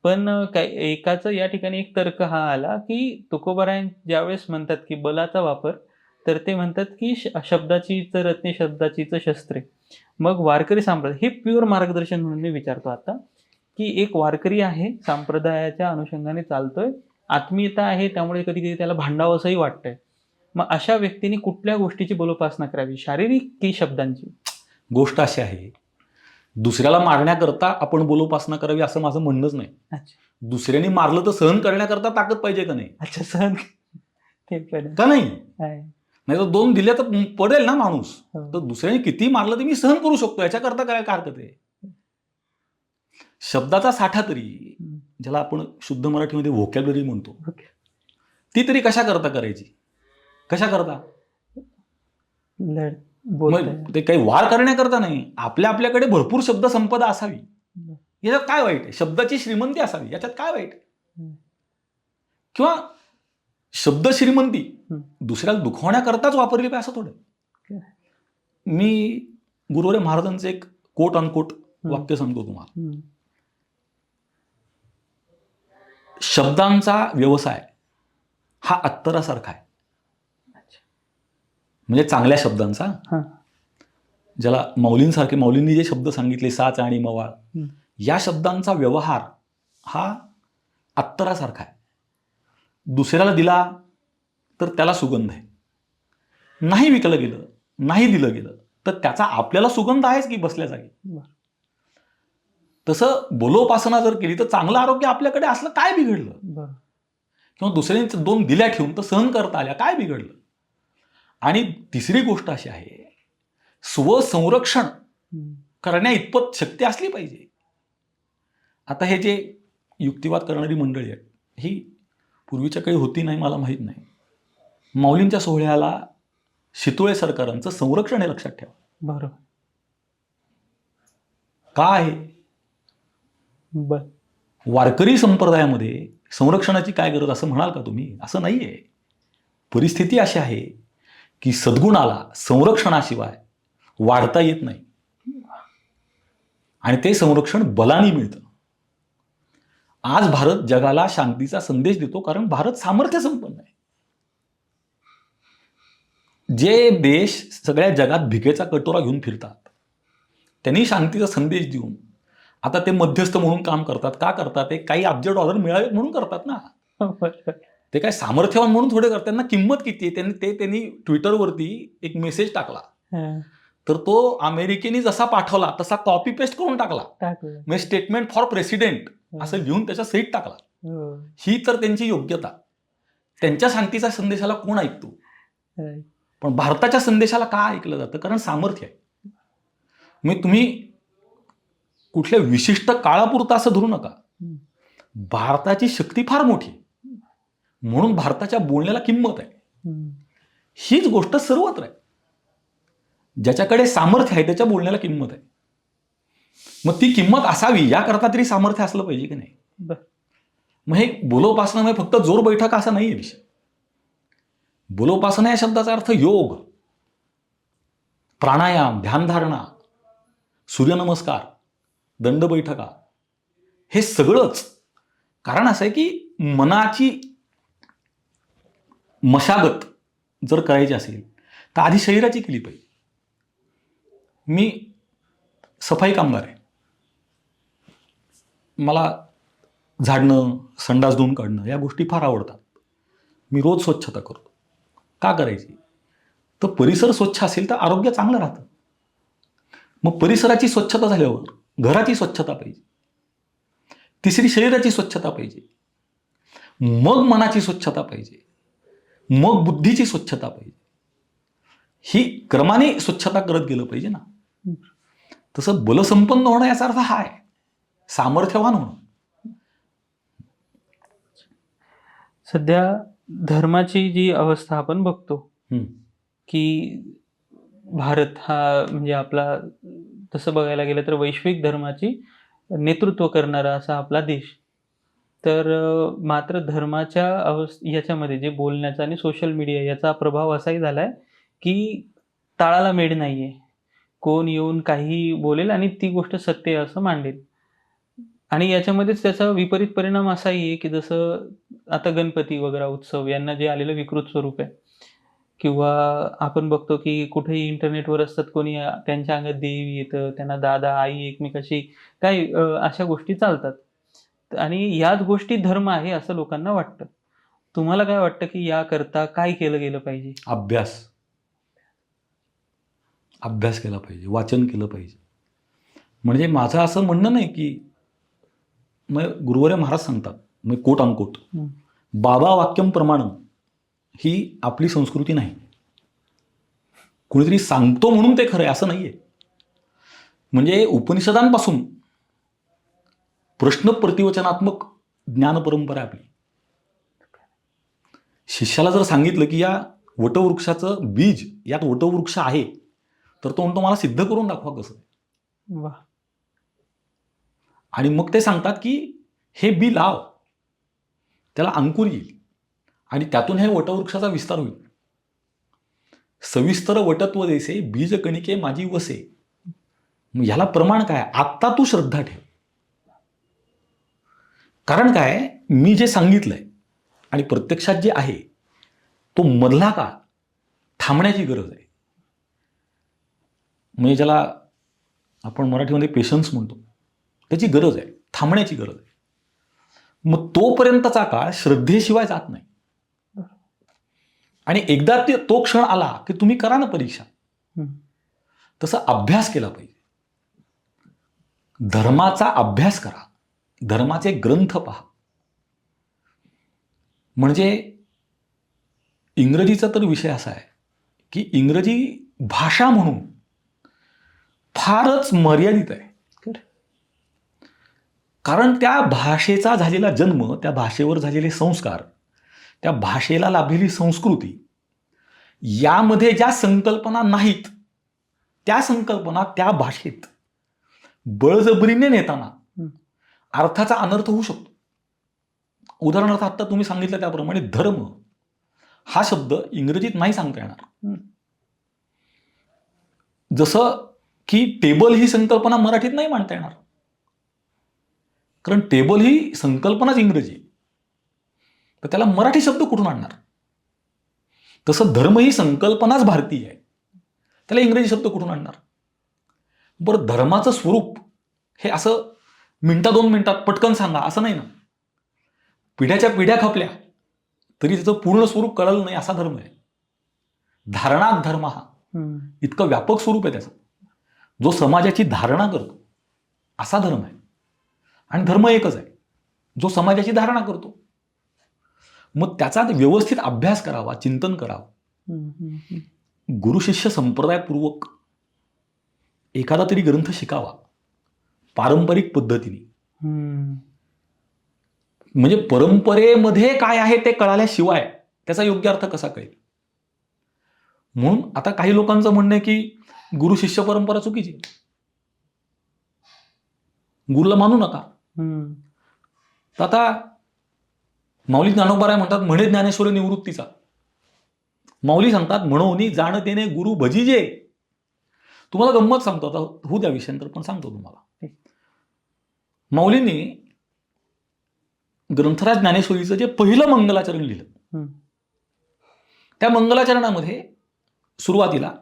पण एकाचं या ठिकाणी एक तर्क हा आला की तुकोबाराय ज्यावेळेस म्हणतात की बलाचा वापर, तर ते म्हणतात की शब्दाचीच रत्ने शब्दाचीच शस्त्रे. मग वारकरी संप्रदाय हे प्युअर मार्गदर्शन म्हणून मी विचारतो आता की एक वारकरी आहे, संप्रदायाच्या अनुषंगाने चालतोय, आत्मीयता आहे, त्यामुळे कधी कधी त्याला भांडावं असंही वाटतंय. मग अशा व्यक्तीने कुठल्या गोष्टीची बलोपासना करावी, शारीरिक की शब्दांची? गोष्ट अशी आहे, दुसऱ्याला मारण्याकरता आपण बलोपासना करावी असं माझं म्हणणंच नाही. अच्छा, दुसऱ्याने मारलं तर सहन करण्याकरता ताकद पाहिजे का नाही? अच्छा, सहन ते पण का नाही? आहे. नाही तर 2 दिले तर पडेल ना माणूस. हो. तर दुसऱ्याने किती मारलं तर मी सहन करू शकतो, याच्याकरता करायला काय हरकत आहे? शब्दाचा साठा तरी, हम्म. ज्याला आपण शुद्ध मराठीमध्ये व्होकॅब्युलरी म्हणतो, ओके. ती तरी कशा करता करायची? कशा करता? बोलताय. मग ते काही वार करण्याकरता नाही, आपल्याकडे भरपूर शब्द संपदा असावी. याच्यात काय वाईट आहे? शब्दाची श्रीमंती असावी, याच्यात काय वाईट आहे? किंवा शब्द श्रीमंती दुसऱ्याला दुखवण्याकरताच वापरली पाहिजे असं थोडं. मी गुरुवरे महाराजांचं एक कोट अनकोट वाक्य सांगतो तुम्हाला. शब्दांचा व्यवसाय हा अत्तरासारखा आहे. म्हणजे चांगल्या शब्दांचा, ज्याला माऊलींनी जे शब्द सांगितले, साच आणि मवाळ, या शब्दांचा व्यवहार हा अत्तरासारखा आहे. दुसऱ्याला दिला तर त्याला सुगंध आहे, नाही विकलं गेलं, नाही दिलं गेलं तर त्याचा आपल्याला सुगंध आहेच की बसल्या जागी. तसं बोलोपासना जर केली तर चांगलं आरोग्य आपल्याकडे असलं काय बिघडलं? किंवा दुसऱ्यांनी 2 दिल्या ठेवून तर सहन करता आल्या काय बिघडलं? आणि तिसरी गोष्ट अशी आहे, स्वसंरक्षण करण्या इतपत शक्ती असली पाहिजे. आता हे जे युक्तिवाद करणारी मंडळी आहेत, ही पूर्वीच्या काही होती नाही मला माहीत नाही. माऊलींच्या सोहळ्याला शितोळे सरकारांचं संरक्षण हे लक्षात ठेवा. बरोबर. काय वारकरी संप्रदायामध्ये संरक्षणाची काय गरज असं म्हणाल का तुम्ही? असं नाहीये. परिस्थिती अशी आहे की सद्गुणाला संरक्षणाशिवाय वाढता येत नाही आणि ते संरक्षण बलाने मिळतं. आज भारत जगाला शांतीचा संदेश देतो कारण भारत सामर्थ्य संपन्न आहे. जे देश सगळ्या जगात भिकेचा कटोरा घेऊन फिरतात, त्यांनी शांतीचा संदेश देऊन आता ते मध्यस्थ म्हणून काम करतात. का करतात? ते काही अब्ज डॉलर मिळावेत म्हणून करतात ना. ते काय सामर्थ्यवान म्हणून थोडे करतात. त्यांना किंमत किती आहे? त्यांनी ट्विटरवरती एक मेसेज टाकला, तर तो अमेरिकेने जसा पाठवला तसा कॉपी पेस्ट करून टाकला. म्हणजे स्टेटमेंट फॉर प्रेसिडेंट असं लिहून त्याच्या सहीत टाकला. ही तर त्यांची योग्यता. त्यांच्या शांतीच्या संदेशाला कोण ऐकतो? पण भारताच्या संदेशाला का ऐकलं जातं? कारण सामर्थ्य आहे. मग तुम्ही कुठल्या विशिष्ट काळापुरतं असं धरू नका. भारताची शक्ती फार मोठी म्हणून भारताच्या बोलण्याला किंमत आहे. हीच गोष्ट सर्वत्र आहे. ज्याच्याकडे सामर्थ्य आहे त्याच्या बोलण्याला किंमत आहे. मग ती किंमत असावी याकरता तरी सामर्थ्य असलं पाहिजे की नाही. बर. मग हे बोलोपासना म्हणजे फक्त जोर बैठक असा नाही आहे विषय. बोलोपासना या शब्दाचा अर्थ योग, प्राणायाम, ध्यानधारणा, सूर्यनमस्कार, दंड बैठका, हे सगळंच. कारण असं आहे की मनाची मशागत जर करायची असेल तर आधी शरीराची केली पाहिजे. मी सफाई कामगार आहे. मला झाडणं, संडास धुवून काढणं या गोष्टी फार आवडतात. मी रोज स्वच्छता करतो. का करायची? तर परिसर स्वच्छ असेल तर आरोग्य चांगलं राहतं. मग परिसराची स्वच्छता झाल्यावर घराची स्वच्छता पाहिजे, तिसरी शरीराची स्वच्छता पाहिजे, मग मनाची स्वच्छता पाहिजे, मग बुद्धीची स्वच्छता पाहिजे. ही क्रमाने स्वच्छता करत गेलं पाहिजे ना. तसं बलसंपन्न होणं याचा अर्थ हा आहे, सामर्थ्यवान होणं. सध्या धर्माची जी अवस्था आपण बघतो की भारत हा म्हणजे आपला तसं बघायला गेलं तर वैश्विक धर्माची नेतृत्व करणारा असा आपला देश. तर मात्र धर्माच्या याच्यामध्ये जे बोलण्याचा आणि सोशल मीडिया याचा प्रभाव असाही झालाय की टाळाला मेढ नाहीये. कोण येऊन काही बोलेल आणि ती गोष्ट सत्य आहे असं मांडेल. आणि याच्यामध्येच त्याचा विपरीत परिणाम असाही आहे की जसं आता गणपती वगैरे उत्सव यांना जे आलेलं विकृत स्वरूप आहे, किंवा आपण बघतो की कुठेही इंटरनेटवर असतात कोणी त्यांच्या अंगात देवी येतं, त्यांना दादा आई एकमेकाशी काही अशा गोष्टी चालतात. आणि याच गोष्टी धर्म आहे असं लोकांना वाटतं. तुम्हाला काय वाटतं की याकरता काय केलं गेलं पाहिजे? अभ्यास केला पाहिजे, वाचन केलं पाहिजे. म्हणजे माझं असं म्हणणं नाही की मग गुरुवर्य महाराज सांगतात, मग कोट अनकोट, बाबा वाक्यम प्रमाणम ही आपली संस्कृती नाही. कुणीतरी सांगतो म्हणून ते खरं आहे असं नाहीये. म्हणजे उपनिषदांपासून प्रश्न प्रतिवचनात्मक ज्ञान परंपरा आहे आपली. शिष्याला जर सांगितलं की या वटवृक्षाचं बीज यात वटवृक्ष आहे, तर तो म्हणतो मला सिद्ध करून दाखवा कसं. वाह. आणि मग ते सांगतात की हे बी लाव, त्याला अंकुर येईल आणि त्यातून हे वटवृक्षाचा विस्तार होईल. सविस्तर वटत्व देसे बीज कणिके माझी वसे. मग ह्याला प्रमाण काय? आत्ता तू श्रद्धा ठेव. कारण काय, मी जे सांगितलंय आणि प्रत्यक्षात जे आहे तो मधला काळ थांबण्याची गरज आहे. म्हणजे ज्याला आपण मराठीमध्ये पेशन्स म्हणतो, त्याची गरज आहे, थांबण्याची गरज आहे. मग तोपर्यंतचा काळ श्रद्धेशिवाय जात नाही. आणि एकदा तो क्षण आला की तुम्ही करा ना परीक्षा. तसं अभ्यास केला पाहिजे. धर्माचा अभ्यास करा, धर्माचे ग्रंथ पहा. म्हणजे इंग्रजीचा तर विषय असा आहे की इंग्रजी भाषा म्हणून फारच मर्यादित आहे. कारण त्या भाषेचा झालेला जन्म, त्या भाषेवर झालेले संस्कार, त्या भाषेला लाभलेली संस्कृती, यामध्ये ज्या संकल्पना नाहीत त्या संकल्पना त्या भाषेत बळजबरीने नेताना अर्थाचा अनर्थ होऊ शकतो. उदाहरणार्थ आता तुम्ही सांगितलं त्याप्रमाणे धर्म हा शब्द इंग्रजीत नाही सांगता येणार. जसं की टेबल ही संकल्पना मराठीत नाही मांडता येणार, कारण टेबल ही संकल्पनाच इंग्रजी, तर त्याला मराठी शब्द कुठून आणणार. तसं धर्म ही संकल्पनाच भारतीय आहे, त्याला इंग्रजी शब्द कुठून आणणार. बरं, धर्माचं स्वरूप हे असं मिनिटा 2 मिनिटात पटकन सांगा असं नाही ना. पिढ्याच्या पिढ्या खपल्या तरी त्याचं पूर्ण स्वरूप कळलं नाही असा धर्म आहे. धारणात धर्म हा इतकं व्यापक स्वरूप आहे त्याचं, जो समाजाची धारणा करतो असा धर्म आहे. आणि धर्म एकच आहे जो समाजाची धारणा करतो. मग त्याचा व्यवस्थित अभ्यास करावा, चिंतन करावं. गुरु शिष्य संप्रदायपूर्वक एखादा तरी ग्रंथ शिकावा पारंपरिक पद्धतीने. म्हणजे परंपरेमध्ये काय आहे ते कळाल्याशिवाय त्याचा योग्य अर्थ कसा कळेल. म्हणून आता काही लोकांचं म्हणणं आहे की गुरु शिष्य परंपरा चुकीची. गुरुला मानू नका. तर आता माऊली ज्ञानोबा म्हणतात म्हणे ज्ञानेश्वर निवृत्तीचा. माऊली सांगतात म्हणून जाणतेने गुरु भजीजे. तुम्हाला गंमत सांगतो, आता होऊ द्या विषयांतर पण सांगतो तुम्हाला. माऊलींनी ग्रंथराज ज्ञानेश्वरीचं जे पहिलं मंगलाचरण लिहिलं, त्या मंगलाचरणामध्ये सुरुवातीला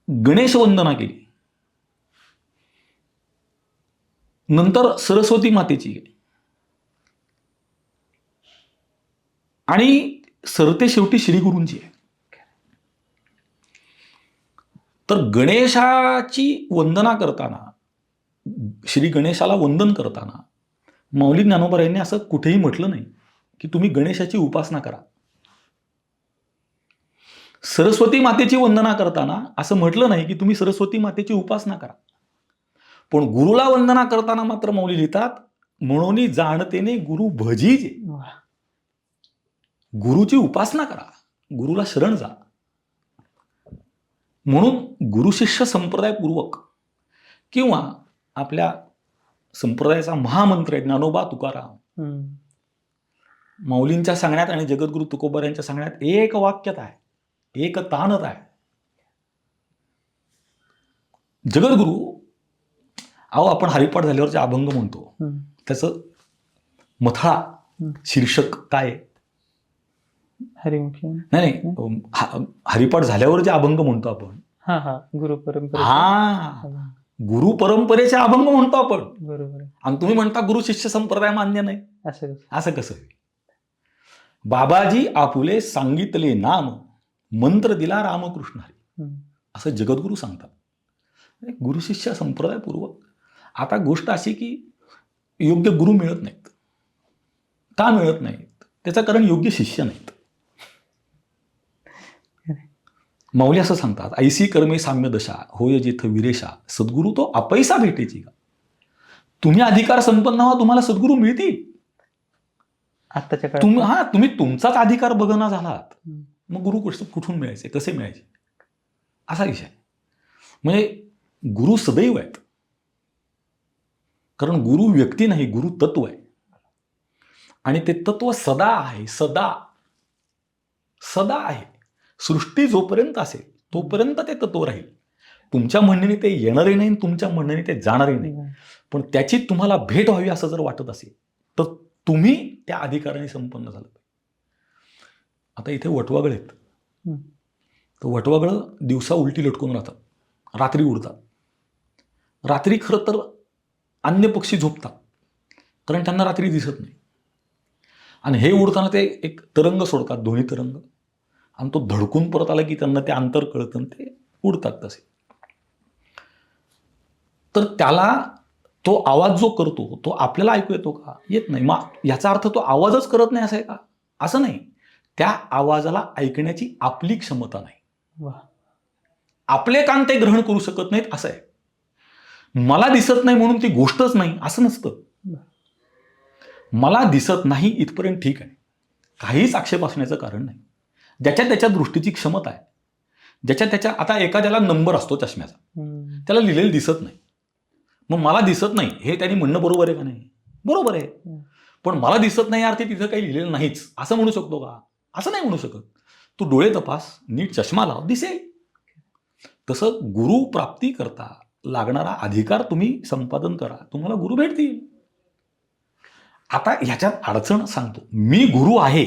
गणेश वंदना केली, नंतर सरस्वती मातेची केली, आणि सरते शेवटी श्रीगुरूंची आहे. तर गणेशाची वंदना करताना, श्री गणेशाला वंदन करताना माऊली ज्ञानोबा यांनी असं कुठेही म्हटलं नाही की तुम्ही गणेशाची उपासना करा. सरस्वती मातेची वंदना करताना असं म्हटलं नाही की तुम्ही सरस्वती मातेची उपासना करा. पण गुरुला वंदना करताना मात्र माऊली लिहितात म्हणून जाणतेने गुरु भजीजे. गुरुची उपासना करा, गुरुला शरण जा. म्हणून गुरुशिष्य संप्रदायपूर्वक किंवा आपल्या संप्रदायाचा महामंत्र आहे ज्ञानोबा तुकाराम, माऊलींच्या सांगण्यात आणि जगद्गुरु तुकोबा यांच्या सांगण्यात एक वाक्यता आहे, एक ताणत आहे. जगद्गुरु आपण हरिपाठ झाल्यावर जे अभंग म्हणतो त्याचं मथळा शीर्षक काय आहे? हरिमुखी. नाही, हरिपाठ झाल्यावर जे अभंग म्हणतो आपण, गुरु परंपरा. गुरु परंपरेचे अभंग म्हणतो आपण. बरोबर. आणि तुम्ही म्हणता गुरु शिष्य संप्रदाय मान्य नाही. असं कसं? बाबाजी आपुले सांगितले नाम, मंत्र दिला रामकृष्ण हरी, असं जगद्गुरु सांगतात. गुरु शिष्य संप्रदायपूर्वक. आता गोष्ट अशी की योग्य गुरु मिळत नाहीत. का मिळत नाहीत? त्याचं कारण योग्य शिष्य नाहीत. माऊली असं सांगतात ऐसी कर्मे साम्य दशा होय जेथ विरेशा, सद्गुरु तो अपैसा भेटेची का. तुम्ही अधिकार संपन्न व्हा, तुम्हाला सद्गुरु मिळतील. आत्ताच्या काळात तुम्ही तुमचाच अधिकार बघना झालात, मग गुरु कुठून मिळायचे, कसे मिळायचे, असा विषय. म्हणजे गुरु सदैव आहेत, कारण गुरु व्यक्ती नाही, गुरु तत्व आहे. आणि ते तत्व सदा आहे, सदा सदा आहे. सृष्टी जोपर्यंत असेल तोपर्यंत ते तत्व राहील. तुमच्या म्हणण्याने ते येणारे नाही, तुमच्या म्हणण्याने ते जाणारे नाही. पण त्याची तुम्हाला भेट व्हावी असं जर वाटत असेल तर तुम्ही त्या अधिकाराने संपन्न झालं. आता इथे वटवागळ आहेत, तर वटवागळ दिवसा उलटी लटकून राहतात, रात्री उडतात. रात्री खरं तर अन्य पक्षी झोपतात, कारण त्यांना रात्री दिसत नाही. आणि हे उडताना ते एक तरंग सोडतात, ध्वनी तरंग, आणि तो धडकून परत आला की त्यांना ते अंतर कळतं, ते उडतात तसे. तर त्याला तो आवाज जो करतो तो आपल्याला ऐकू येतो का? येत नाही. मग याचा अर्थ तो आवाजच करत नाही असं आहे का? असं नाही. त्या आवाजाला ऐकण्याची आपली क्षमता नाही. आपले कान ते ग्रहण करू शकत नाहीत असं आहे. मला दिसत नाही म्हणून ती गोष्टच नाही असं नसतं. मला दिसत नाही इथपर्यंत ठीक आहे, काहीच आक्षेप असण्याचं कारण नाही. ज्याच्या त्याच्या दृष्टीची क्षमता आहे, ज्याच्या त्याच्या. आता एखाद्याला नंबर असतो चष्म्याचा, त्याला लिहिलेलं दिसत नाही. मग मला दिसत नाही हे त्यांनी म्हणणं बरोबर आहे का नाही? बरोबर आहे. पण मला दिसत नाही अर्थी तिथं काही लिहिलेलं नाहीच असं म्हणू शकतो का? असं नाही म्हणू शकत. तू डोळे तपास, नीट चष्मा लाव, दिसेल. तसं गुरु प्राप्ती करता लागणारा अधिकार तुम्ही संपादन करा, तुम्हाला गुरु भेटतील. आता ह्याच्यात अडचण सांगतो, मी गुरु आहे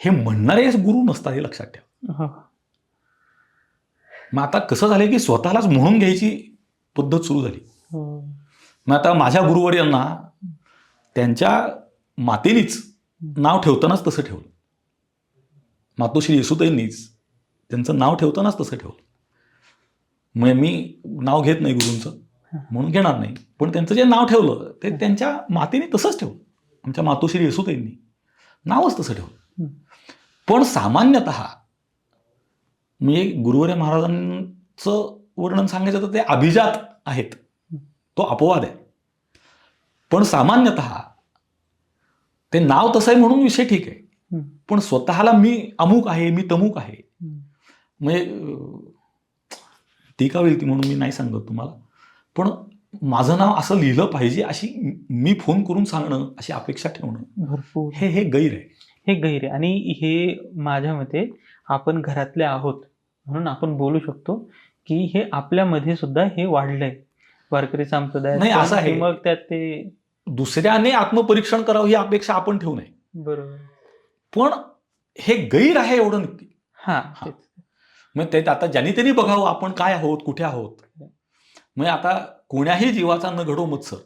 हे म्हणणारे गुरु नसतात, हे लक्षात ठेवा. मग आता कसं झालं की स्वतःलाच म्हणून घ्यायची पद्धत सुरू झाली. मग आता माझ्या गुरुवर्यांना त्यांच्या मातेनीच नाव ठेवतानाच तसं ठेवलं. मातोश्री येसुताईंनीच त्यांचं नाव ठेवतानाच तसं ठेवलं. मग मी नाव घेत नाही गुरूंचं म्हणून घेणार नाही, पण त्यांचं जे नाव ठेवलं ते त्यांच्या मातेने तसंच ठेवलं. आमच्या मातोश्री येसुताईंनी नावच तसं ठेवलं. पण सामान्यतः म्हणजे गुरुवर्य महाराजांचं वर्णन सांगायचं तर ते अभिजात आहेत, तो अपवाद आहे. पण सामान्यतः ते नाव तसं आहे म्हणून विषय ठीक आहे, पण स्वतःला मी अमुक आहे, मी तमुक आहे, म्हणजे टीका होईल ती म्हणून मी नाही सांगत तुम्हाला, पण माझं नाव असं लिहिलं पाहिजे अशी मी फोन करून सांगणं, अशी अपेक्षा ठेवणं, भरपूर हे गैर आहे. हे गैर आहे. आणि हे माझ्या मते आपण घरातले आहोत म्हणून आपण बोलू शकतो की हे आपल्यामध्ये सुद्धा हे वाढलंय वारकरी संप्रदायात. नाही, असं आहे. मग त्यात ते दुसऱ्याने आत्मपरीक्षण करावं ही अपेक्षा आपण ठेवू नये, बरोबर. पण हे गैर आहे एवढं नक्की. हा हा. मग ते आता ज्यांनी त्यांनी बघावं आपण काय आहोत, कुठे आहोत. म्हणजे आता कोण्याही जीवाचा न घडो मत्सर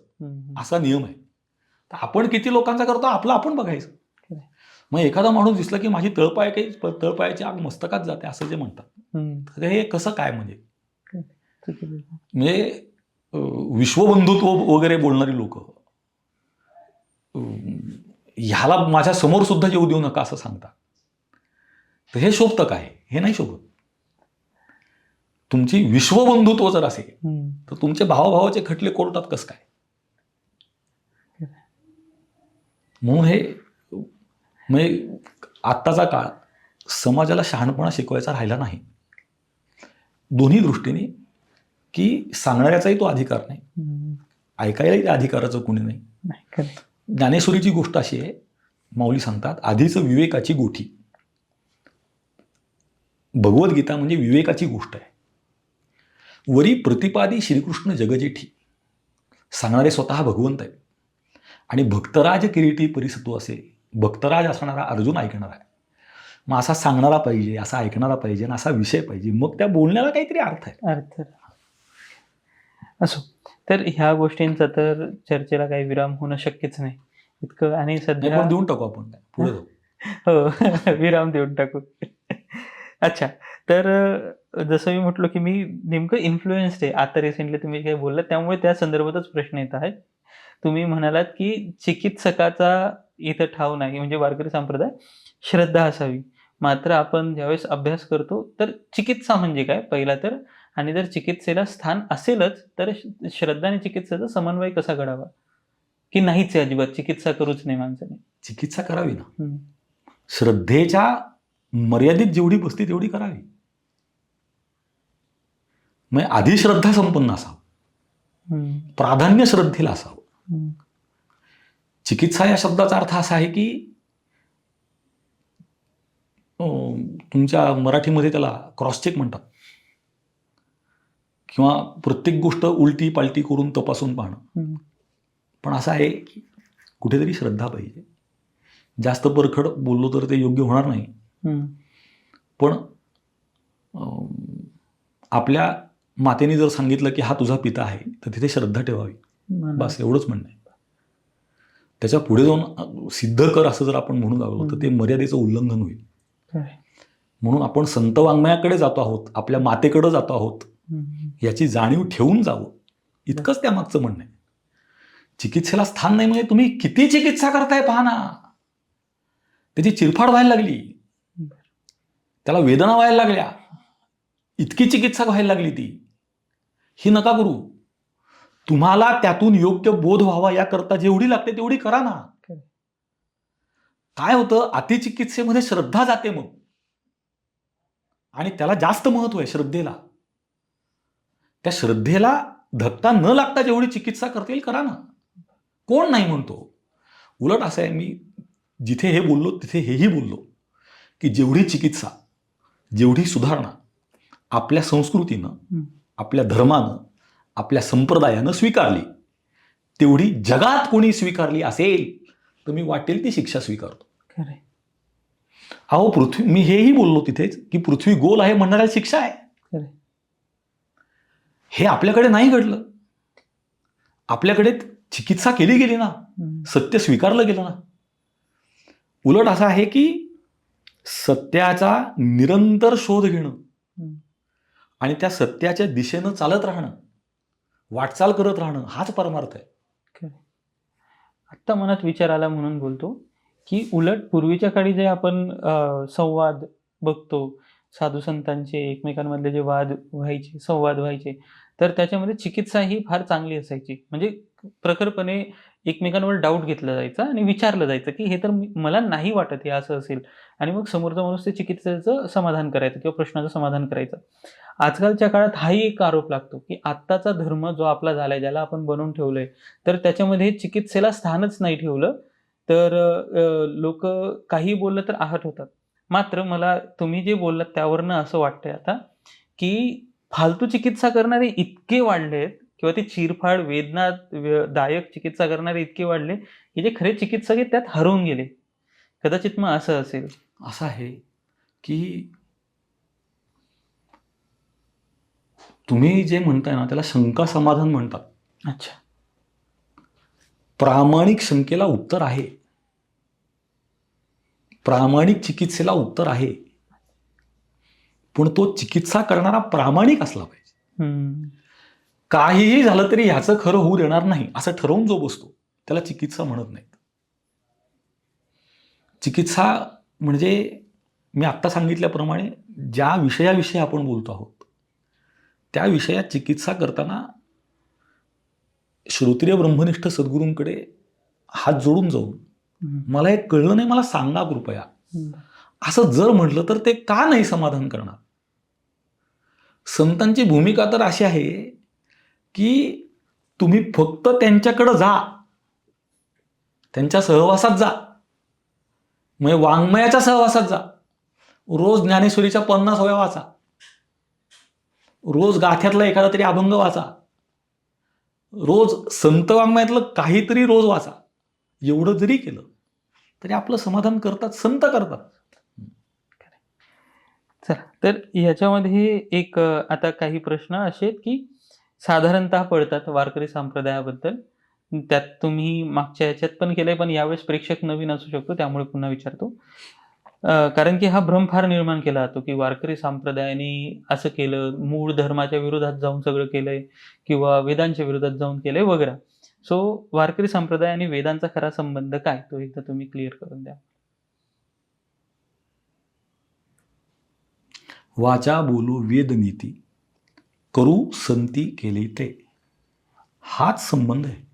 असा नियम आहे. तर आपण किती लोकांचा करतो आपलं आपण बघायचं. मग एखादा माणूस दिसला की माझी तळपायाची आग मस्तकात जाते असं जे म्हणतात, तर हे कसं काय म्हणजे विश्वबंधुत्व वगैरे बोलणारी लोक ह्याला माझ्या समोर सुद्धा येऊ देऊ नका असं सांगतात. तर हे शोभतं काय? हे नाही शोभत. तुमची विश्वबंधुत्व जर असेल तर तुमचे भावाभावाचे खटले कोर्टात कसं काय? म्हणून हे म्हणजे आत्ताचा काळ समाजाला शहाणपणा शिकवायचा राहिला नाही दोन्ही दृष्टीने, की सांगणाऱ्याचाही तो अधिकार नाही, ऐकायलाही त्या अधिकाराचं कुणी नाही. ज्ञानेश्वरीची गोष्ट अशी आहे, माऊली सांगतात आधीच विवेकाची गोठी. भगवद्गीता म्हणजे विवेकाची गोष्ट आहे. वरी प्रतिपादी श्रीकृष्ण जगजेठी. सांगणारे स्वतः भगवंत आहेत आणि भक्तराज किरीटी परिसत्व असे भक्तराज असणारा अर्जुन ऐकणार आहे. मग असा सांगणारा पाहिजे, असा ऐकणारा पाहिजे आणि असा विषय पाहिजे, मग त्या बोलण्याला काहीतरी अर्थ आहे. असो, तर ह्या गोष्टींचा तर चर्चेला काही विराम होणं शक्यच नाही इतकं. आणि सध्या देऊन टाकू आपण, पुढे जाऊ. हो, विराम देऊन टाकू. अच्छा, तर जसं मी म्हटलो की मी नेमकं इन्फ्लुएन्स्ड आहे आता रिसेंटली तुम्ही काही बोललात, त्यामुळे त्या संदर्भातच प्रश्न येत आहेत. तुम्ही म्हणालात की चिकित्सकाचा इथं ठाव नाही, म्हणजे वारकरी संप्रदाय श्रद्धा असावी. मात्र आपण ज्यावेळेस अभ्यास करतो तर चिकित्सा म्हणजे काय पहिला तर, आणि जर चिकित्सेला स्थान असेलच तर श्रद्धा आणि चिकित्सेचा समन्वय कसा घडावा, की नाहीच आहे अजिबात, चिकित्सा करूच नाही माणसाने? चिकित्सा करावी ना, श्रद्धेच्या मर्यादित जेवढी बसती तेवढी करावी. मग आधी श्रद्धा संपन्न असावं, प्राधान्य श्रद्धेला असावं. चिकित्सा या शब्दाचा अर्थ असा आहे की तुमच्या मराठीमध्ये त्याला क्रॉस चेक म्हणतात, किंवा प्रत्येक गोष्ट उलटी पालटी करून तपासून पाहणं. पण असं आहे की कुठेतरी श्रद्धा पाहिजे. जास्त परखड बोललो तर ते योग्य होणार नाही, पण आपल्या मातेने जर सांगितलं की हा तुझा पिता आहे तर तिथे श्रद्धा ठेवावी, बस एवढंच म्हणणं आहे. त्याच्या पुढे जाऊन सिद्ध कर असं जर आपण म्हणून लागलो तर ते मर्यादेचं उल्लंघन होईल. म्हणून आपण संत वाङ्मयाकडे जातो आहोत, आपल्या मातेकडे जातो आहोत, याची जाणीव ठेवून जावं, इतकंच त्या मागचं म्हणणं आहे. चिकित्सेला स्थान नाही म्हणजे तुम्ही किती चिकित्सा करताय पहा ना. त्याची चिरफाड व्हायला लागली, त्याला वेदना व्हायला लागल्या, इतकी चिकित्सा व्हायला लागली ती. ही नका करू. तुम्हाला त्यातून योग्य बोध व्हावा याकरता जेवढी लागते तेवढी करा ना. काय होतं, अतिचिकित्सेमध्ये श्रद्धा जाते मग, आणि त्याला जास्त महत्व आहे श्रद्धेला. त्या श्रद्धेला धक्का न लागता जेवढी चिकित्सा करता येईल करा ना, कोण नाही म्हणतो. उलट असं आहे, मी जिथे हे बोललो तिथे हेही बोललो की जेवढी चिकित्सा, जेवढी सुधारणा आपल्या संस्कृतीनं, आपल्या धर्मानं, आपल्या संप्रदायानं स्वीकारली, तेवढी जगात कोणी स्वीकारली असेल तर मी वाटेल ती शिक्षा स्वीकारतो. अहो पृथ्वी, मी हेही बोललो तिथेच की पृथ्वी गोल आहे म्हणणाऱ्याला शिक्षा आहे. हे आपल्याकडे नाही घडलं. आपल्याकडे चिकित्सा केली गेली ना, सत्य स्वीकारलं गेलं ना. उलट असं आहे की सत्याचा निरंतर शोध घेणं आणि त्या सत्याच्या दिशेनं चालत राहणं, वाटचाल करत राहणं, हाच परमार्थ आहे. आत्ता मनात विचार आला म्हणून बोलतो की उलट पूर्वीच्या काळी जे आपण संवाद बघतो, साधू संतांचे एकमेकांमधले जे वाद व्हायचे, संवाद व्हायचे, तर त्याच्यामध्ये चिकित्सा ही फार चांगली असायची. म्हणजे प्रखरपणे एकमेकांवर डाऊट घेतला जायचा आणि विचारलं जायचं, की हे तर मला नाही वाटत हे असं असेल. आणि मग समोरचा माणूस ते चिकित्सेचं समाधान करायचं किंवा प्रश्नाचं समाधान करायचं. आजकालच्या काळात हाही एक आरोप लागतो, की आत्ताचा धर्म जो आपला झालाय, ज्याला आपण बनवून ठेवलंय, तर त्याच्यामध्ये चिकित्सेला स्थानच नाही ठेवलं. तर काहीही बोललं तर आहट होतात. मात्र मला तुम्ही जे बोललात त्यावरनं असं वाटतंय आता, की फालतू चिकित्सा करणारे इतके वाढलेत किंवा ते चिरफाड दायक चिकित्सा करणारे इतके वाढले, की जे खरे चिकित्सक आहेत त्यात हरवून गेले. कदाचित मग असं असेल. असं आहे की तुम्ही जे म्हणताय ना त्याला शंका समाधान म्हणतात. अच्छा. प्रामाणिक शंकेला उत्तर आहे. प्रामाणिक चिकित्सेला उत्तर आहे. पण तो चिकित्सा करणारा प्रामाणिक असला पाहिजे. हं. काहीही झालं तरी ह्याचं खरं होऊ देणार नाही असं ठरवून जो बसतो त्याला चिकित्सा म्हणत नाहीत. चिकित्सा म्हणजे मी आत्ता सांगितल्याप्रमाणे ज्या विषयाविषयी आपण बोलतो आहोत त्या विषयात चिकित्सा करताना श्रोत्रिय ब्रह्मनिष्ठ सद्गुरूंकडे हात जोडून जाऊन मला हे कळलं नाही, मला सांगा कृपया, असं जर म्हटलं तर ते का नाही समाधान करणार? संतांची भूमिका तर अशी आहे की तुम्ही फक्त त्यांच्याकडे जा, त्यांच्या सहवासात जा, म्हणजे वाङ्मयाच्या सहवासात जा. रोज ज्ञानेश्वरीच्या 50 ओव्या वाचा, रोज गाथ्यातला एखादा तरी अभंग वाचा, रोज संत वाङ्मयातलं काहीतरी रोज वाचा. एवढं जरी केलं तरी आपलं समाधान करतात, संत करतात. चला, तर ह्याच्यामध्ये एक आता काही प्रश्न असे आहेत की साधारणतः पडतात वारकरी संप्रदायाबद्दल. त्यात तुम्ही मागच्या ह्याच्यात पण केलंय, पण यावेळेस प्रेक्षक नवीन असू शकतो, त्यामुळे पुन्हा विचारतो. कारण की हा भ्रम फार निर्माण केला जातो, की वारकरी संप्रदायाने असं केलं, मूळ धर्माच्या विरोधात जाऊन सगळं केलंय किंवा वेदांच्या विरोधात जाऊन केलंय वगैरे. सो वारकरी संप्रदाय आणि वेदांचा खरा संबंध काय, तो एकदा तुम्ही क्लिअर करून द्या. वाचा बोलू वेद नीती, करू संती केली ते, हाच संबंध आहे.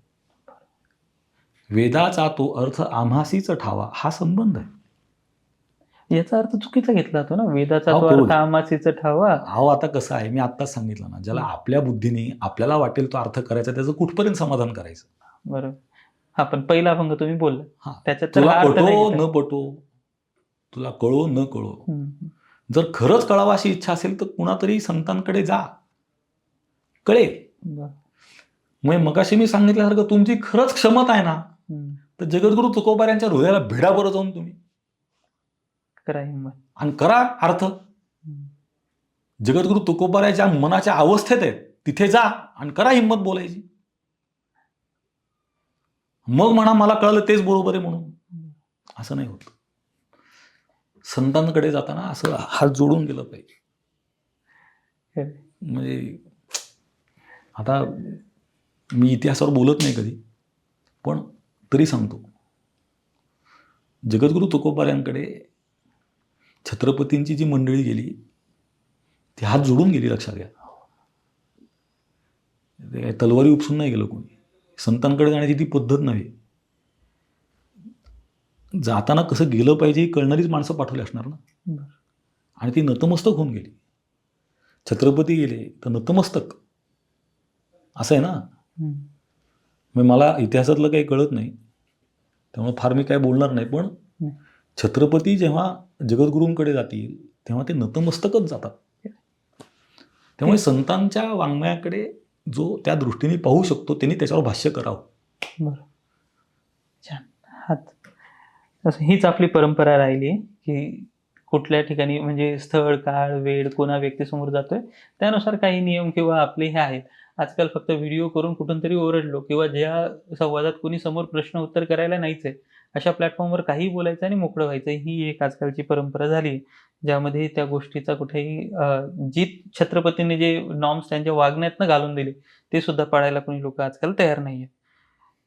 वेदाचा तो अर्थ आम्हासीच ठावा, हा संबंध आहे. याचा अर्थ चुकीचा घेतला जातो ना, वेदाचा अहो, तो करू अर्थ दे. आमासीचं ठावा. अहो आता कसं आहे, मी आत्ताच सांगितलं ना, ज्याला आपल्या बुद्धीने आपल्याला वाटेल तो अर्थ करायचा त्याचं कुठपर्यंत समाधान करायचं. बरोबर. हा, पण पहिला अभंग तुम्ही बोलला, हा, त्याच्यात तर तुला हा अर्थ नाही पटो घेतला. न पटो, तुला कळो न कळो, हम्म. जर खरंच कळावं अशी इच्छा असेल तर कुणातरी संतांकडे जा, कळेल. बरं. मग मगाशी मी सांगितल्यासारखं तुमची खरंच क्षमता आहे ना, हम्म. तर जगद्गुरु तुकोबार यांच्या हृदयाला भिडा बरं जाऊन तुम्ही करा हिंमत. आणि करा अर्थ. जगद्गुरु तुकोबार ज्या मनाच्या अवस्थेत आहेत तिथे जा आणि करा हिंमत बोलायची. मग म्हणा मला कळलं तेच बरोबर आहे म्हणून. असं नाही होत. संतांकडे जाताना असं हात जोडून गेलं पाहिजे. म्हणजे आता मी इतिहासावर बोलत नाही कधी, पण तरी सांगतो, जगद्गुरु तुकोबार यांकडे छत्रपतींची जी मंडळी गेली ती हात जोडून गेली, लक्षात घ्या. ते तलवारी उपसून नाही गेलं कोणी. संतांकडे जाण्याची ती पद्धत नव्हे. जाताना कसं गेलं पाहिजे ही कळणारीच माणसं पाठवली असणार ना. आणि ती नतमस्तक होऊन गेली. छत्रपती गेले तर नतमस्तक, असं आहे ना. मग मला इतिहासातलं काही कळत नाही त्यामुळे फार मी काय बोलणार नाही, पण छत्रपती जेव्हा जगद्गुरूंकडे जातील तेव्हा ते नतमस्तकच जातात. त्यामुळे संतांच्या वाङ्मयाकडे जो त्या दृष्टीने पाहू शकतो त्यांनी त्याच्यावर भाष्य करावं. बरं, छान. हाच हीच आपली परंपरा राहिली आहे की कुठल्या ठिकाणी म्हणजे स्थळ, काळ, वेळ, कोणा व्यक्तीसमोर जातोय त्यानुसार काही नियम किंवा आपले हे आहेत. आजकाल फक्त व्हिडिओ करून कुठून तरी ओरडलो किंवा ज्या संवादात कोणी समोर प्रश्न उत्तर करायला नाहीच आहे अशा प्लॅटफॉर्मवर काही बोलायचं आणि मोकळं व्हायचं, ही एक आजकालची परंपरा झाली, ज्यामध्ये त्या गोष्टीचा कुठेही जी छत्रपतींनी जे नॉर्म्स त्यांच्या वागण्यातनं घालून दिले ते सुद्धा पाळायला कोणी लोक आजकाल तयार नाही आहेत.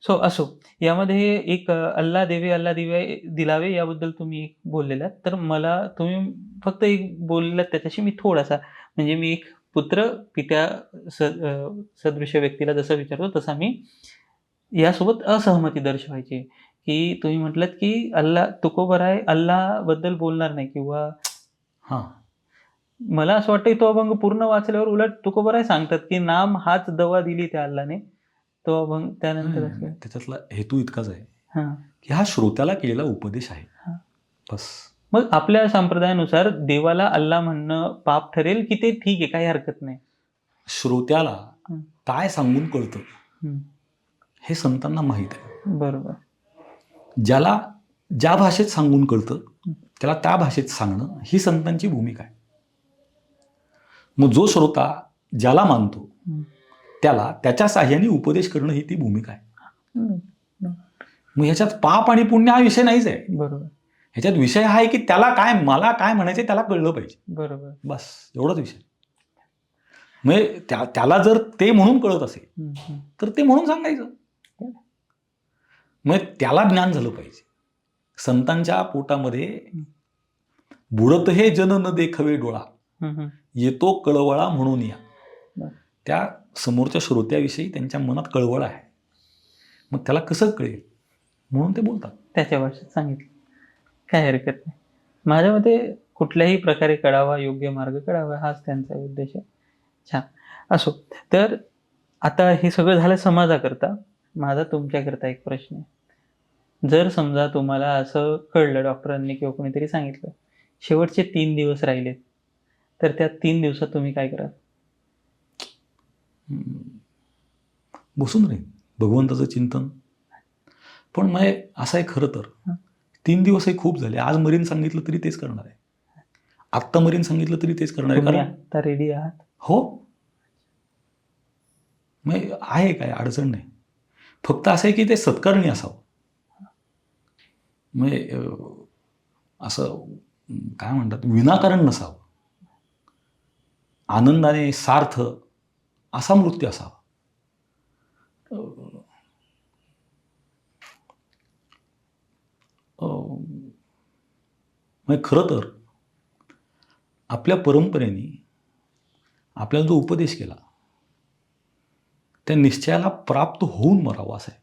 सो असो, यामध्ये एक अल्ला देवे अल्ला दिलावे याबद्दल तुम्ही एक बोललेलात, तर मला तुम्ही फक्त एक बोललेलात त्याच्याशी मी थोडासा म्हणजे मी एक पुत्र पित्या सदृश व्यक्तीला जसं विचारतो तसा मी यासोबत असहमती दर्शवायची, की तुम्ही म्हटलात की अल्लाह तुकोबराय अल्लाहबद्दल बोलणार नाही किंवा हां मला असं वाटतं तो अभंग पूर्ण वाचल्यावर उलट तुकोबराय सांगतात, की नाम हाच दवा दिली त्या अल्लाने. तो अभंग त्यानंतर असं त्याच्यातला हेतू इतकाच आहे हां, की हा श्रोत्याला केलेला उपदेश आहे. हां. बस. मग आपल्या संप्रदायानुसार देवाला अल्लाह म्हणणं पाप ठरेल, की ते ठीक आहे, काही हरकत नाही? श्रोत्याला हं, काय सांगून कळतं हं. हे संतांना माहीत आहे. बरोबर. ज्याला ज्या भाषेत सांगून कळतं त्याला त्या भाषेत सांगणं ही संतांची भूमिका आहे. मग जो श्रोता ज्याला मानतो हं. त्याला त्याच्या साह्याने उपदेश करणं ही ती भूमिका आहे. हं. मग ह्याच्यात पाप आणि पुण्य हा विषय नाहीच आहे. बरोबर, ह्याच्यात विषय हा आहे की त्याला काय, मला काय म्हणायचं त्याला कळलं पाहिजे. बरोबर. बस एवढाच विषय. म्हणजे त्याला जर ते म्हणून कळत असेल हं, हं. तर ते म्हणून सांगायचं. मग त्याला ज्ञान झालं पाहिजे. संतांच्या पोटामध्ये बुडत हे जन न देखवे डोळा, हं, हं. येतो कळवळा म्हणून या. बरं. त्या समोरच्या श्रोत्याविषयी त्यांच्या मनात कळवळ आहे. मग त्याला कसं कळेल म्हणून ते बोलतात. त्याच्या भाषेत सांगितलं. काही हरकत नाही. माझ्या मते कुठल्याही प्रकारे कळावा, योग्य मार्ग कळावा हाच त्यांचा उद्देश आहे. छान. असो. तर आता हे सगळं झालं समाजाकरता. माझा तुमच्याकरता एक प्रश्न आहे. जर समजा तुम्हाला असं कळलं डॉक्टरांनी किंवा कोणीतरी सांगितलं, शेवटचे 3 दिवस राहिलेत, तर त्या 3 दिवसात तुम्ही काय कराल? बसून राहील भगवंताचं चिंतन. पण मग असं आहे खरं तर 3 दिवसही खूप झाले. आज मरीन सांगितलं तरी तेच करणार आहे. आत्ता मरीन सांगितलं तरी तेच करणार आहे. तुम्ही कारण आता रेडी आहात? हो, मग आहे काय अडचण नाही. फक्त असं आहे की ते सत्कारणी असावं. म्हणजे असं काय म्हणतात विनाकारण नसावं. आनंदाने सार्थ असा मृत्यू असावा. म्हणजे खरं तर आपल्या परंपरेने आपल्याला जो उपदेश केला त्या निश्चयाला प्राप्त होऊन मरावं असं आहे.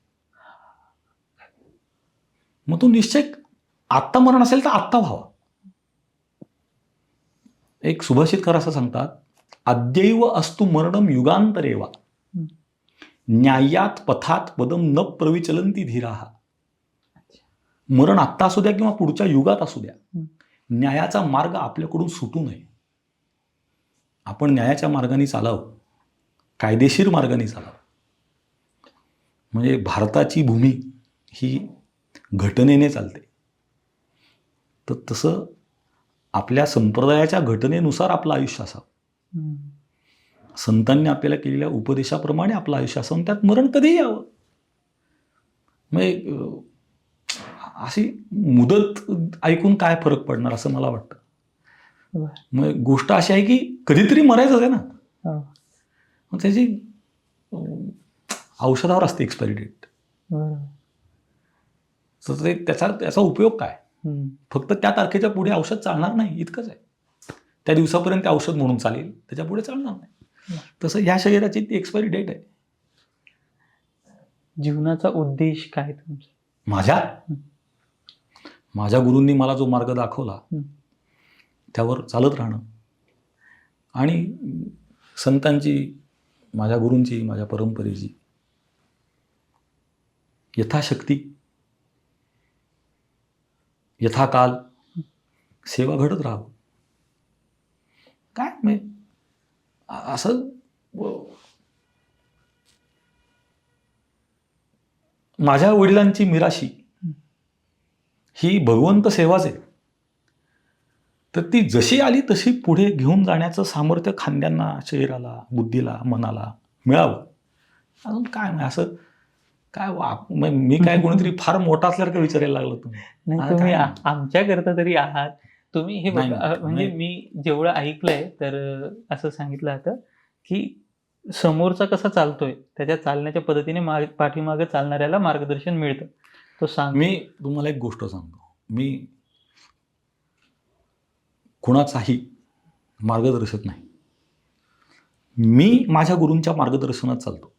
मग तो निश्चय आत्ता मरण असेल तर आत्ता व्हावा. एक सुभाषितकार असं सांगतात, अद्यैव अस्तु मरणम युगांतरेवा न्यायात पथात पदम न प्रविचलंती धीराहा. मरण आत्ता असू द्या किंवा पुढच्या युगात असू द्या, न्यायाचा मार्ग आपल्याकडून सुटू नये. आपण न्यायाच्या मार्गाने चालावं, कायदेशीर मार्गाने चालावं. म्हणजे भारताची भूमी ही घटनेने चालते. तर तसं आपल्या संप्रदायाच्या घटनेनुसार आपलं आयुष्य असावं. संतांनी आपल्याला केलेल्या उपदेशाप्रमाणे आपलं आयुष्य असावं. त्यात मरण कधीही यावं. म्हणजे अशी मुदत ऐकून काय फरक पडणार असं मला वाटतं. मग गोष्ट अशी आहे की कधीतरी मरायचंच आहे ना. मग त्याची औषधावर असते एक्सपायरी डेट. तर ते त्याचा उपयोग काय? फक्त त्या तारखेच्या पुढे औषध चालणार नाही इतकंच आहे. त्या दिवसापर्यंत औषध म्हणून चालेल, त्याच्या पुढे चालणार नाही. तसं ह्या शरीराची ती एक्सपायरी डेट आहे. जीवनाचा उद्देश काय तुमचा? माझ्या गुरूंनी मला जो मार्ग दाखवला त्यावर चालत राहणं आणि संतांची, माझ्या गुरूंची, माझ्या परंपरेची यथाशक्ती यथाकाल सेवा घडत राहावं. काय म्हणजे असं माझ्या वडिलांची मिराशी ही भगवंत सेवाच आहे. तर ती जशी आली तशी पुढे घेऊन जाण्याचं सामर्थ्य खांद्यांना, शरीराला, बुद्धीला, मनाला मिळावं. अजून काय नाही असं काय मी काय कोणीतरी फार मोठा असल्यासारखं विचारायला लागलो तुम्ही. नाही, तुम्ही आमच्याकरता तरी आहात. तुम्ही हे बघा, म्हणजे मी जेवढं ऐकलंय तर असं सांगितलं जातं की समोरचा कसा चालतोय त्याच्या चालण्याच्या पद्धतीने पाठीमागे चालणाऱ्याला मार्गदर्शन मिळतं. तो सांग. मी तुम्हाला एक गोष्ट सांगतो. मी कुणाचाही मार्गदर्शक नाही. मी माझ्या गुरूंच्या मार्गदर्शनात चालतो.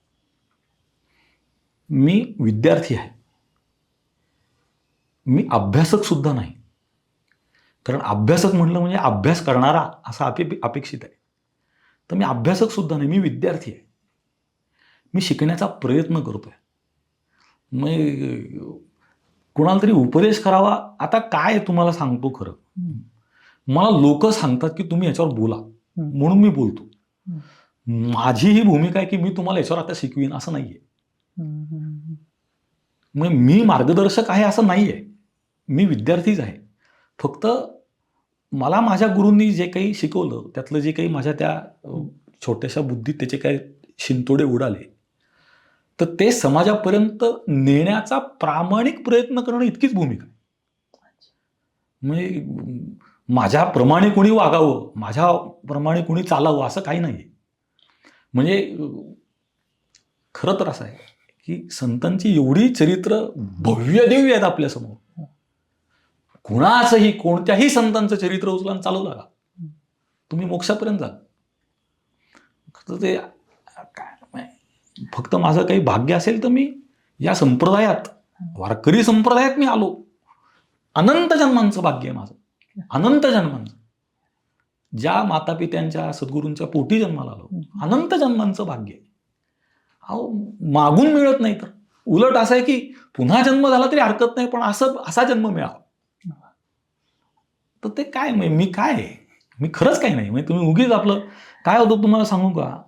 मी विद्यार्थी आहे. मी अभ्यासक सुद्धा नाही. कारण अभ्यासक म्हणलं म्हणजे अभ्यास करणारा असा अपेक्षित आहे. तर मी अभ्यासक सुद्धा नाही, मी विद्यार्थी आहे. मी शिकण्याचा प्रयत्न करतोय. मग कुणाला तरी उपदेश करावा, आता काय तुम्हाला सांगतो खरं, मला लोक सांगतात की तुम्ही याच्यावर बोला, म्हणून मी बोलतो. माझी ही भूमिका आहे की मी तुम्हाला याच्यावर आता शिकवीन असं नाहीये. मग मी मार्गदर्शक आहे असं नाहीये, मी विद्यार्थीच आहे. फक्त मला माझ्या गुरूंनी जे काही शिकवलं त्यातलं जे काही माझ्या त्या छोट्याशा बुद्धीत त्याचे काही शिंतोडे उडाले, तर ते समाजापर्यंत नेण्याचा प्रामाणिक प्रयत्न करणं इतकीच भूमिका आहे. म्हणजे माझ्याप्रमाणे कोणी वागावं, माझ्याप्रमाणे कोणी चालावं असं काही नाही. म्हणजे खरं तर असं आहे की संतांची एवढी चरित्र भव्य दिव्य आहेत आपल्यासमोर. कुणाचंही कोणत्याही संतांचं चरित्र उचला आणि चालू लागा, तुम्ही मोक्षापर्यंत जा. ते फक्त माझं काही भाग्य असेल तर मी या संप्रदायात, वारकरी संप्रदायात मी आलो. अनंत जन्मांचं भाग्य आहे माझं, अनंत जन्मांचं. ज्या मातापित्यांच्या सद्गुरूंच्या पोटी जन्माला आलो, अनंत जन्मांचं भाग्य आहे. अहो, मागून मिळत नाही. तर उलट असं आहे की पुन्हा जन्म झाला तरी हरकत नाही, पण असा जन्म मिळावा. तर ते काय, मी काय आहे, मी खरंच काही नाही. म्हणजे तुम्ही उगीच आपलं काय होतं तुम्हाला सांगू का,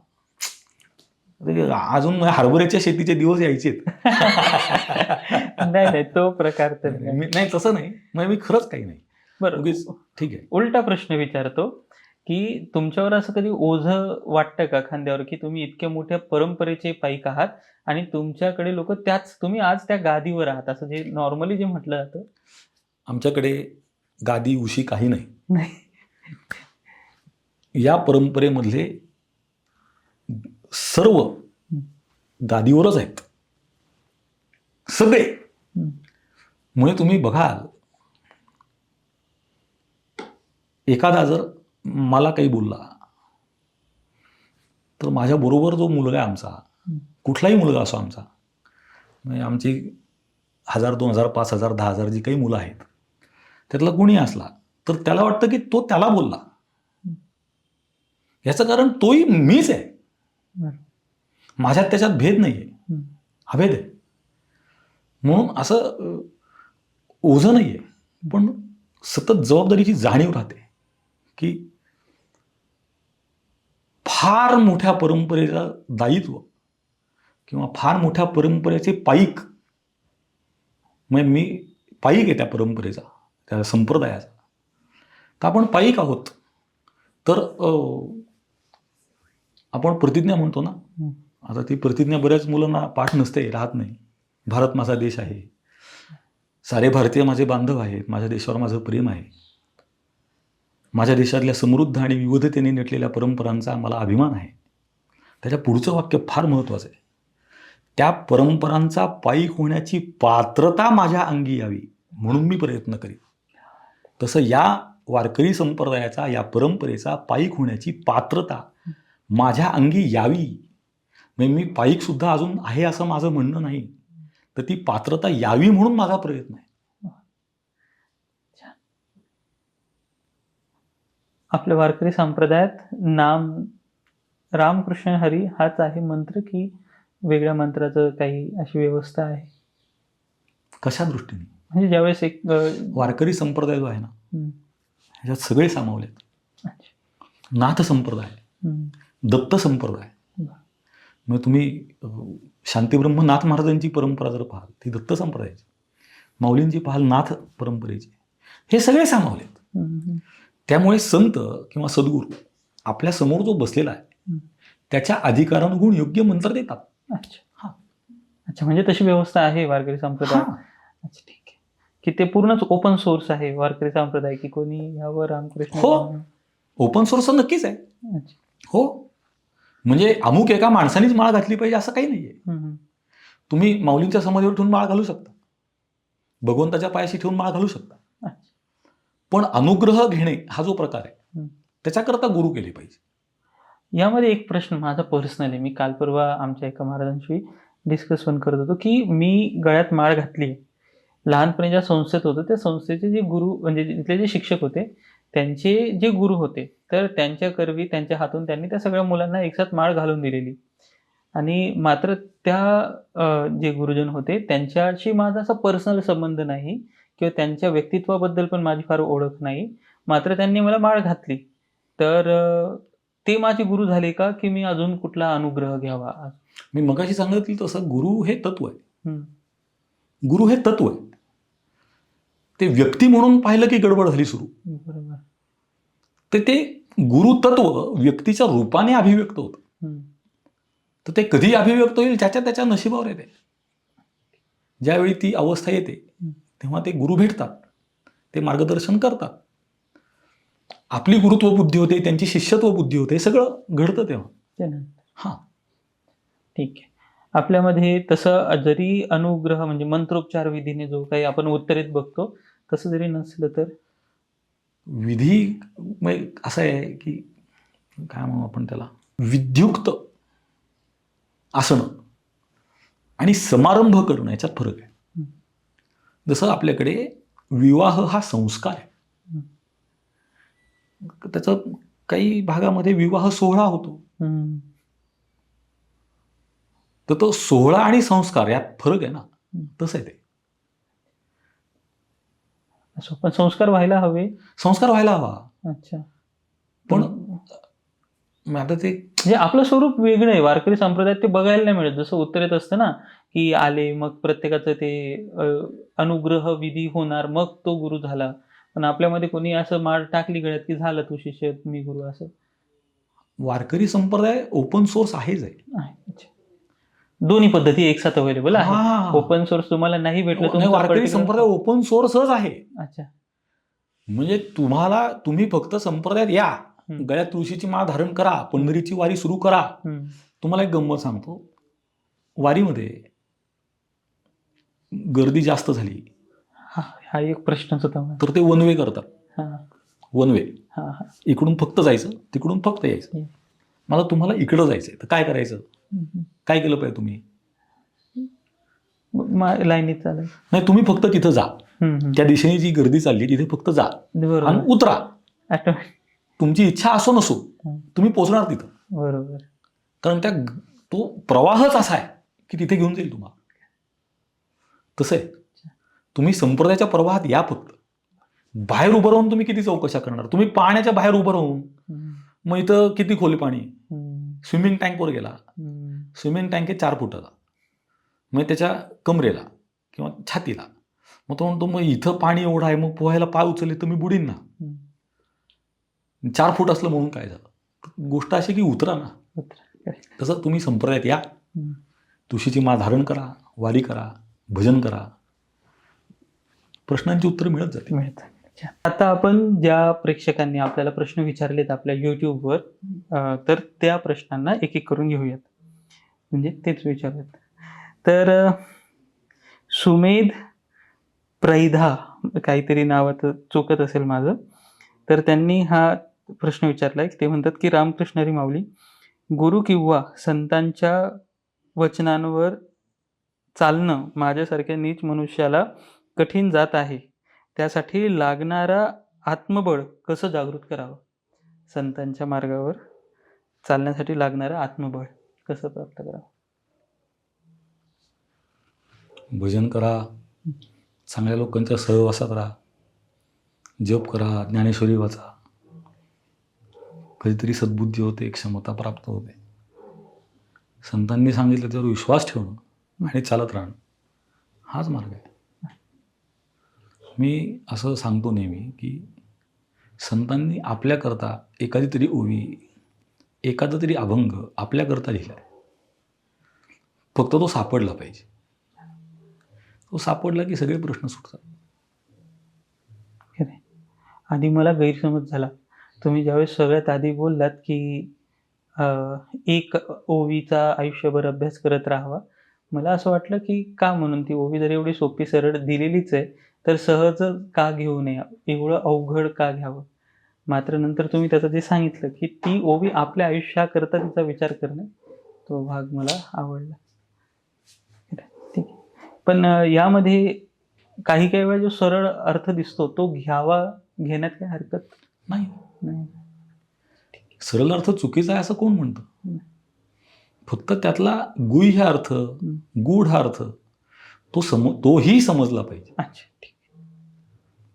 अजून हरभऱ्याच्या शेतीचे दिवस यायचेत. नाही तो प्रकार तर नाही, तसं नाही. म्हणजे मी खरंच काही नाही. बरं, उगीच ठीक आहे. उलटा प्रश्न विचारतो की तुमच्यावर असं कधी ओझं वाटतं का खांद्यावर की तुम्ही इतक्या मोठ्या परंपरेचे पाईक आहात आणि तुमच्याकडे लोक तुम्ही आज त्या गादीवर आहात, असं जे नॉर्मली जे म्हटलं जातं? आमच्याकडे गादी उशी काही नाही. नाही. या परंपरेमधले सर्व गादीवरच आहेत सगळे. म्हणजे तुम्ही बघाल, एखादा जर मला काही बोलला तर माझ्या बरोबर जो मुलगा आहे आमचा, कुठलाही मुलगा असो आमचा, म्हणजे आमची 1000, 2000, 5000, 10000 जी काही मुलं आहेत, त्यातला कोणी असला तर त्याला वाटतं की तो त्याला बोलला. याचं कारण तोही मीच आहे. माझ्यात त्याच्यात भेद नाही आहे, अभेद आहे. म्हणून असं ओझं नाही आहे, पण सतत जबाबदारीची जाणीव राहते की फार मोठ्या परंपरेचं दायित्व किंवा फार मोठ्या परंपरेचे पाईक, म्हणजे मी पाईक आहे त्या परंपरेचा, त्या संप्रदायाचा. तर आपण पाईक आहोत. तर आपण प्रतिज्ञा म्हणतो ना, आता ती प्रतिज्ञा बऱ्याच मुलांना पाठ नसते, राहत नाही. भारत माझा देश आहे, सारे भारतीय माझे बांधव आहेत, माझ्या देशावर माझं प्रेम आहे, माझ्या देशातल्या समृद्ध आणि विविधतेने नटलेल्या परंपरांचा मला अभिमान आहे. त्याच्या पुढचं वाक्य फार महत्त्वाचं आहे. त्या परंपरांचा पाईक होण्याची पात्रता माझ्या अंगी यावी म्हणून मी प्रयत्न करीन. तसं या वारकरी संप्रदायाचा, या परंपरेचा पाईक होण्याची पात्रता माझ्या अंगी यावी. म्हणजे मी पाईक सुद्धा अजून आहे असं माझं म्हणणं नाही, तर ती पात्रता यावी म्हणून माझा प्रयत्न आहे. आपल्या वारकरी संप्रदायात नाम रामकृष्ण हरी हाच आहे मंत्र की वेगळ्या मंत्राचं काही अशी व्यवस्था आहे? कशा दृष्टीने? म्हणजे ज्यावेळेस एक वारकरी संप्रदाय जो आहे ना, ह्याच्यात सगळे सामावलेत. नाथ संप्रदाय, दत्त संप्रदाय, मग तुम्ही शांतीब्रह्म नाथ महाराजांची परंपरा जर पाहाल, ती दत्त संप्रदायाची. माऊलींची पाहाल, नाथ परंपरेची. हे सगळे सामावलेत. त्यामुळे संत किंवा सद्गुरू आपल्या समोर जो बसलेला आहे त्याच्या अधिकारानुगुण योग्य मंत्र देतात. अच्छा, म्हणजे तशी व्यवस्था आहे वारकरी संप्रदाय. अच्छा, ठीक आहे. की ते पूर्णच ओपन सोर्स आहे वारकरी संप्रदाय, की कोणी यावर रामकृष्ण? हो, ओपन सोर्स नक्कीच आहे. हो, म्हणजे अमुक एका माणसानेच माळ घातली पाहिजे असं काही नाहीये. तुम्ही माऊलींच्या समाधीवर ठेवून माळ घालू शकता, भगवंताच्या पायाशी ठेवून माळ घालू शकता, पण अनुग्रह घेणे हा जो प्रकार आहे त्याच्याकरता गुरु केले पाहिजे. यामध्ये एक प्रश्न माझा पर्सनल आहे. मी काल परवा आमच्या एका महाराजांशी डिस्कस पण करत होतो, की मी गळ्यात माळ घातली आहे. लहानपणी ज्या संस्थेत होतो, त्या संस्थेचे जे गुरु म्हणजे तिथले जे शिक्षक होते, त्यांचे जे गुरु होते, तर त्यांच्या करवी त्यांच्या हातून त्यांनी त्या सगळ्या मुलांना एकसाथ माळ घालून दिलेली. आणि मात्र त्या जे गुरुजन होते, त्यांच्याशी माझा असा पर्सनल संबंध नाही किंवा त्यांच्या व्यक्तित्वाबद्दल पण माझी फार ओळख नाही. मात्र त्यांनी मला माळ घातली. तर ते माझे गुरु झाले का, की मी अजून कुठला अनुग्रह घ्यावा? मी मगाशी सांगितलं तसं गुरु हे तत्व आहे. हं. गुरु हे तत्व आहे. ते व्यक्ती म्हणून पाहिलं की गडबड झाली सुरू. बरोबर. तर ते गुरु तत्व व्यक्तीच्या रूपाने अभिव्यक्त होतं. हं. तर ते कधी अभिव्यक्त होईल ज्याच्या त्याच्या नशिबावर येते. ज्यावेळी ती अवस्था येते तेव्हा ते गुरु भेटतात, ते मार्गदर्शन करतात. आपली गुरुत्व बुद्धी होते, त्यांची शिष्यत्व बुद्धी होते, सगळं घडतं तेव्हा. त्यानंतर हां, ठीक आहे. आपल्यामध्ये तसं जरी अनुग्रह म्हणजे मंत्रोच्चार विधीने जो काही आपण उत्तरेत बघतो, तसं जरी नसलं तर विधी म्हणजे असं आहे की काय म्हणू आपण त्याला, विद्युक्त आसनं आणि समारंभ करणं याच्यात फरक आहे. हं. जसं आपल्याकडे विवाह हा संस्कार आहे. हं. त्याचं काही भागामध्ये विवाह सोहळा होतो. हं. तर तो सोहळा आणि संस्कार यात फरक आहे ना. तसं आहे ते. असं पण संस्कार व्हायला हवे. संस्कार व्हायला हवा. अच्छा. पण म्हणजे आता ते आपलं स्वरूप वेगळं आहे. वारकरी संप्रदायात ते बघायला नाही मिळत. जसं उत्तरेत असतं ना, की आले मग प्रत्येकाचं ते अनुग्रह विधी होणार, मग तो गुरु झाला. पण आपल्यामध्ये कोणी असं माळ टाकली गळ्यात, की झालं तू शिष्य, मी गुरु असं वारकरी संप्रदाय ओपन सोर्स आहेच आहे. आहे. अच्छा. दोन्ही पद्धती एकसाथ अवेलेबल आहे. हां. ओपन सोर्स तुम्हाला नाही भेटलं नाही, तुमचं वारकरी particular- संप्रदाय ओपन सोर्सच आहे. अच्छा. म्हणजे तुम्ही फक्त संप्रदायात या, हं. गळ्यात तुळशीची माळ धारण करा, पंढरीची वारी सुरू करा. हं. तुम्हाला एक गंमत सांगतो. वारीमध्ये गर्दी जास्त झाली हा एक प्रश्नच होता माझा. तर ते वन वे करतात. हां. वन वे, हां, हां. इकडून फक्त जायचं, तिकडून फक्त यायचं. मला तुम्हाला इकडं जायचंय तर काय करायचं? हं. काय केलं पाहिजे तुम्ही? लाईनीत चालायचं. नाही, तुम्ही फक्त तिथं जा. हं, हं. त्या दिशेने जी गर्दी चालली तिथे फक्त जा आणि बरोबर. उतरा. Automatic. तुमची इच्छा असो नसो हं. तुम्ही पोहोचणार तिथं. बरोबर. कारण तो प्रवाहच असा आहे की तिथे घेऊन जाईल तुम्हाला. तसं आहे. तुम्ही संप्रदायाच्या प्रवाहात या फक्त. बाहेर उभं राहून तुम्ही किती चौकशा करणार? तुम्ही पाण्याच्या बाहेर उभं राहून हं. मग इथं किती खोली पाणी, हं. स्विमिंग टँकवर गेला. हं. स्विमिंग टँक आहे 4 फुटाचा. मग त्याच्या कमरेला किंवा छातीला. मग तो म्हणतो मग इथं पाणी एवढं आहे, मग पोहायला पाय उचलले तर मी बुडीन ना. हं. 4 फूट असलं म्हणून काय झालं? गोष्ट अशी की उतरा ना. उतरा. तसं तुम्ही संप्रदायात या, हं. तुळशीची माळ धारण करा, वारी करा, भजन करा. प्रश्नांची उत्तरं मिळत जाते. मिळतं. अच्छा. आता आपण ज्या प्रेक्षकांनी आपल्याला प्रश्न विचारलेत आपल्या YouTubeवर, तर त्या प्रश्नांना एक एक करून घेऊयात. म्हणजे तेच विचारूयात. तर सुमेध प्रैधा काहीतरी नावात चुकत असेल माझं, तर त्यांनी हा प्रश्न विचारलाय. ते म्हणतात की रामकृष्ण हरी माऊली, गुरु किंवा संतांच्या वचनांवर चालणं माझ्यासारख्या नीच मनुष्याला कठीण जात आहे. त्यासाठी लागणारा आत्मबळ कसं जागृत करावं? संतांच्या मार्गावर चालण्यासाठी लागणारं आत्मबळ कसं प्राप्त करावं? भजन करा, चांगल्या लोकांच्या सहवासात राहा, जप करा, ज्ञानेश्वरी वाचा. कधीतरी सद्बुद्धी होते, क्षमता प्राप्त होते. संतांनी सांगितलं त्यावर विश्वास ठेवणं आणि चालत राहणं हाच मार्ग आहे. मी असं सांगतो नेहमी की संतांनी आपल्याकरता एखादी तरी ओवी, एखादा तरी अभंग आपल्याकरता लिहिला आहे. फक्त तो सापडला पाहिजे. तो सापडला की सगळे प्रश्न सुटतात. खरं आहे. आधी मला गैरसमज झाला. तुम्ही ज्यावेळेस सगळ्यात आधी बोललात की एक ओवीचा आयुष्यभर अभ्यास करत राहावा. मला असं वाटलं की का म्हणून ती ओवी जर एवढी सोपी सरळ दिलेलीच आहे, तर सहज का घेऊ नये? एवढं अवघड का घ्यावं? मात्र नंतर तुम्ही त्याचं जे सांगितलं की ती ओवी आपल्या आयुष्याकरता तिचा विचार करणे, तो भाग मला आवडला. ठीक आहे. पण यामध्ये काही काही वेळा जो सरळ अर्थ दिसतो तो घेण्यात काही हरकत नाही. नाही. सरळ अर्थ चुकीचा आहे असं कोण म्हणतं? हम्म. फक्त त्यातला गुह्य अर्थ, गूढ अर्थ तोही समजला पाहिजे. अच्छा, ठीक आहे.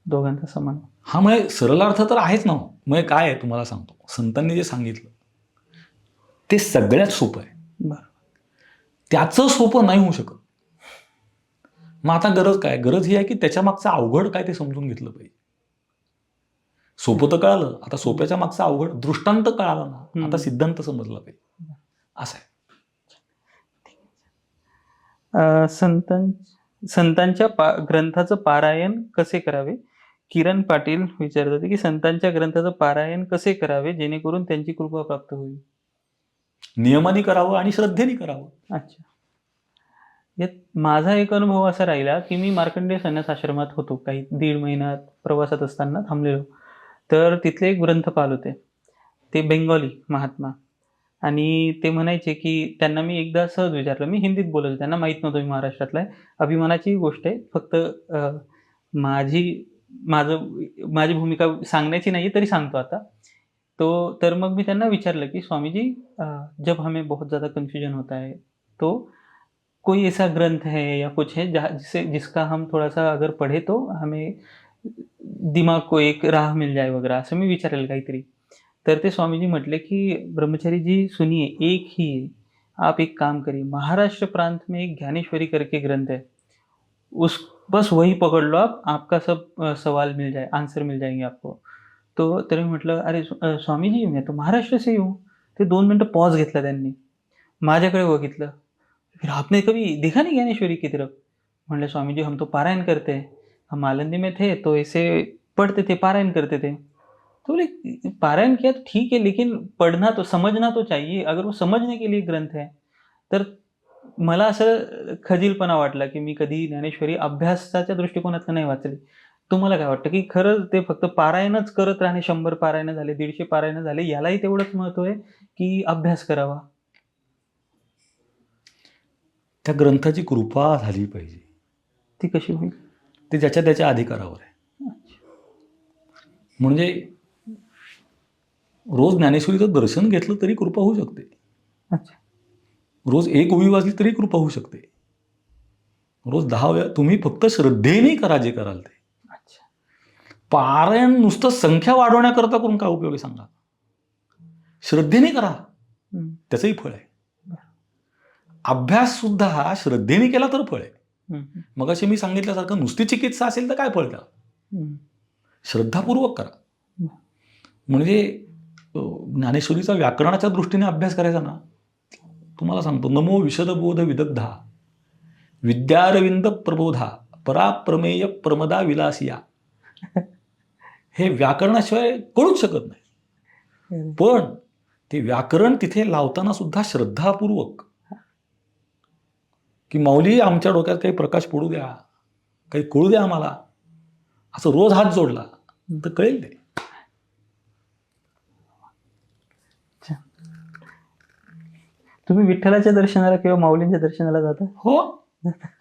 दोघांचा समान. हा म्हणजे सरळ अर्थ तर आहेच ना. म्हणजे काय आहे तुम्हाला सांगतो, संतांनी जे सांगितलं ते सगळ्यात सोपं आहे. बरं. त्याचं सोपं नाही होऊ शकत. मग आता गरज काय? गरज ही आहे की त्याच्या मागचं अवघड काय ते समजून घेतलं पाहिजे. सोपं तर कळालं, आता सोप्याच्या मागचा अवघड दृष्टांत कळाला ना, आता सिद्धांत समजला पाहिजे. असं आहे. संतांच्या ग्रंथाचं पारायण कसे करावे? किरण पाटील विचारत होते की संतांच्या ग्रंथाचं पारायण कसे करावे जेणेकरून त्यांची कृपा प्राप्त होईल? नियमाने करावं आणि श्रद्धेने करावं. अच्छा. यात माझा एक अनुभव असा राहिला की मी मार्कंडेय संन्यास आश्रमात होतो, काही 1.5 महिन्यात प्रवासात असताना थांबलेलो. तर तिथले एक ग्रंथपाल होते, ते बेंगॉली महात्मा, आणि ते म्हणायचे की त्यांना मी एकदा सहज विचारलं, मी हिंदीत बोलत होतो, त्यांना माहीत नव्हतं मी महाराष्ट्रातला आहे. अभिमानाची गोष्ट आहे, फक्त माझी भूमिका सांगण्याची नाही तरी सांगतो आता. तर मग मी त्यांना विचारलं की स्वामीजी, जब हमें बहुत ज़्यादा कन्फ्यूजन होता है तो कोई ऐसा ग्रंथ है या कुछ है जिसका हम थोड़ा सा अगर पढ़े तो हमें दिमाग को एक राह मिल जाए वगैरह, असं मी विचारलेलं काहीतरी. तर ते स्वामीजी म्हटले की ब्रह्मचारी जी सुनिए, एक ही है, आप एक काम करिए, महाराष्ट्र प्रांत में एक ज्ञानेश्वरी करके ग्रंथ है, बस वही पकड़ लो आप, आपका सब सवाल मिल जाए, आंसर मिल जाएंगे आपको. तर मी म्हटलं, अरे स्वामीजी मैं तो महाराष्ट्र से ही हूँ. ते 2 मिनिटं पॉज घेतला त्यांनी, माझ्याकडे बघितलं, फिर आपने कभी देखा नहीं ज्ञानेश्वरी की तरफ? म्हटलं, स्वामीजी हम तो पारायण करते हैं, हम आलंदी में थे तो ऐसे पढ़ते थे, पारायण करते थे. तो बोले, पारायण किया तो ठीक है, लेकिन पढ़ना तो, समझना तो चाहिए. अगर वो समझने के लिए ग्रंथ है, तर मला असं खजीलपणा वाटला की मी कधी ज्ञानेश्वरी अभ्यासाच्या दृष्टिकोनातून नाही वाचली. तुम्हाला काय वाटतं की खरंच ते फक्त पारायणच करत राहणे, 100 पारायण झाले, 150 पारायण झाले, यालाही तेवढंच महत्व आहे की अभ्यास करावा? त्या ग्रंथाची कृपा झाली पाहिजे. ती कशी होईल? ते ज्याच्या त्याच्या अधिकारावर आहे. म्हणजे रोज ज्ञानेश्वरीचं दर्शन घेतलं तरी कृपा होऊ शकते. अच्छा. रोज 1 ओवी वाचली तरी कृपा होऊ शकते. रोज 10 वेळा तुम्ही फक्त श्रद्धेने करा जे कराल ते. अच्छा. पारायण नुसतं संख्या वाढवण्याकरता करून काय उपयोग आहे सांगा? श्रद्धेने करा, त्याचंही फळ आहे. अभ्यास सुद्धा हा श्रद्धेने केला तर फळ आहे. मग असे मी सांगितल्यासारखं नुसती चिकित्सा असेल तर काय फळ त्याला? श्रद्धापूर्वक करा. म्हणजे ज्ञानेश्वरीचा व्याकरणाच्या दृष्टीने अभ्यास करायचा ना, तुम्हाला सांगतो, नमो विशदबोध विदग्धा विद्यारविंद प्रबोधा पराप्रमेय प्रमदा विलासिया, हे व्याकरणाशिवाय कळूच शकत नाही. पण ते व्याकरण तिथे लावताना सुद्धा श्रद्धापूर्वक, की माऊली आमच्या डोक्यात काही प्रकाश पडू द्या, काही कळू द्या आम्हाला, असं रोज हात जोडला तर कळेल ते. तुम्ही विठ्ठलाच्या दर्शनाला किंवा माऊलींच्या दर्शनाला जाता? हो,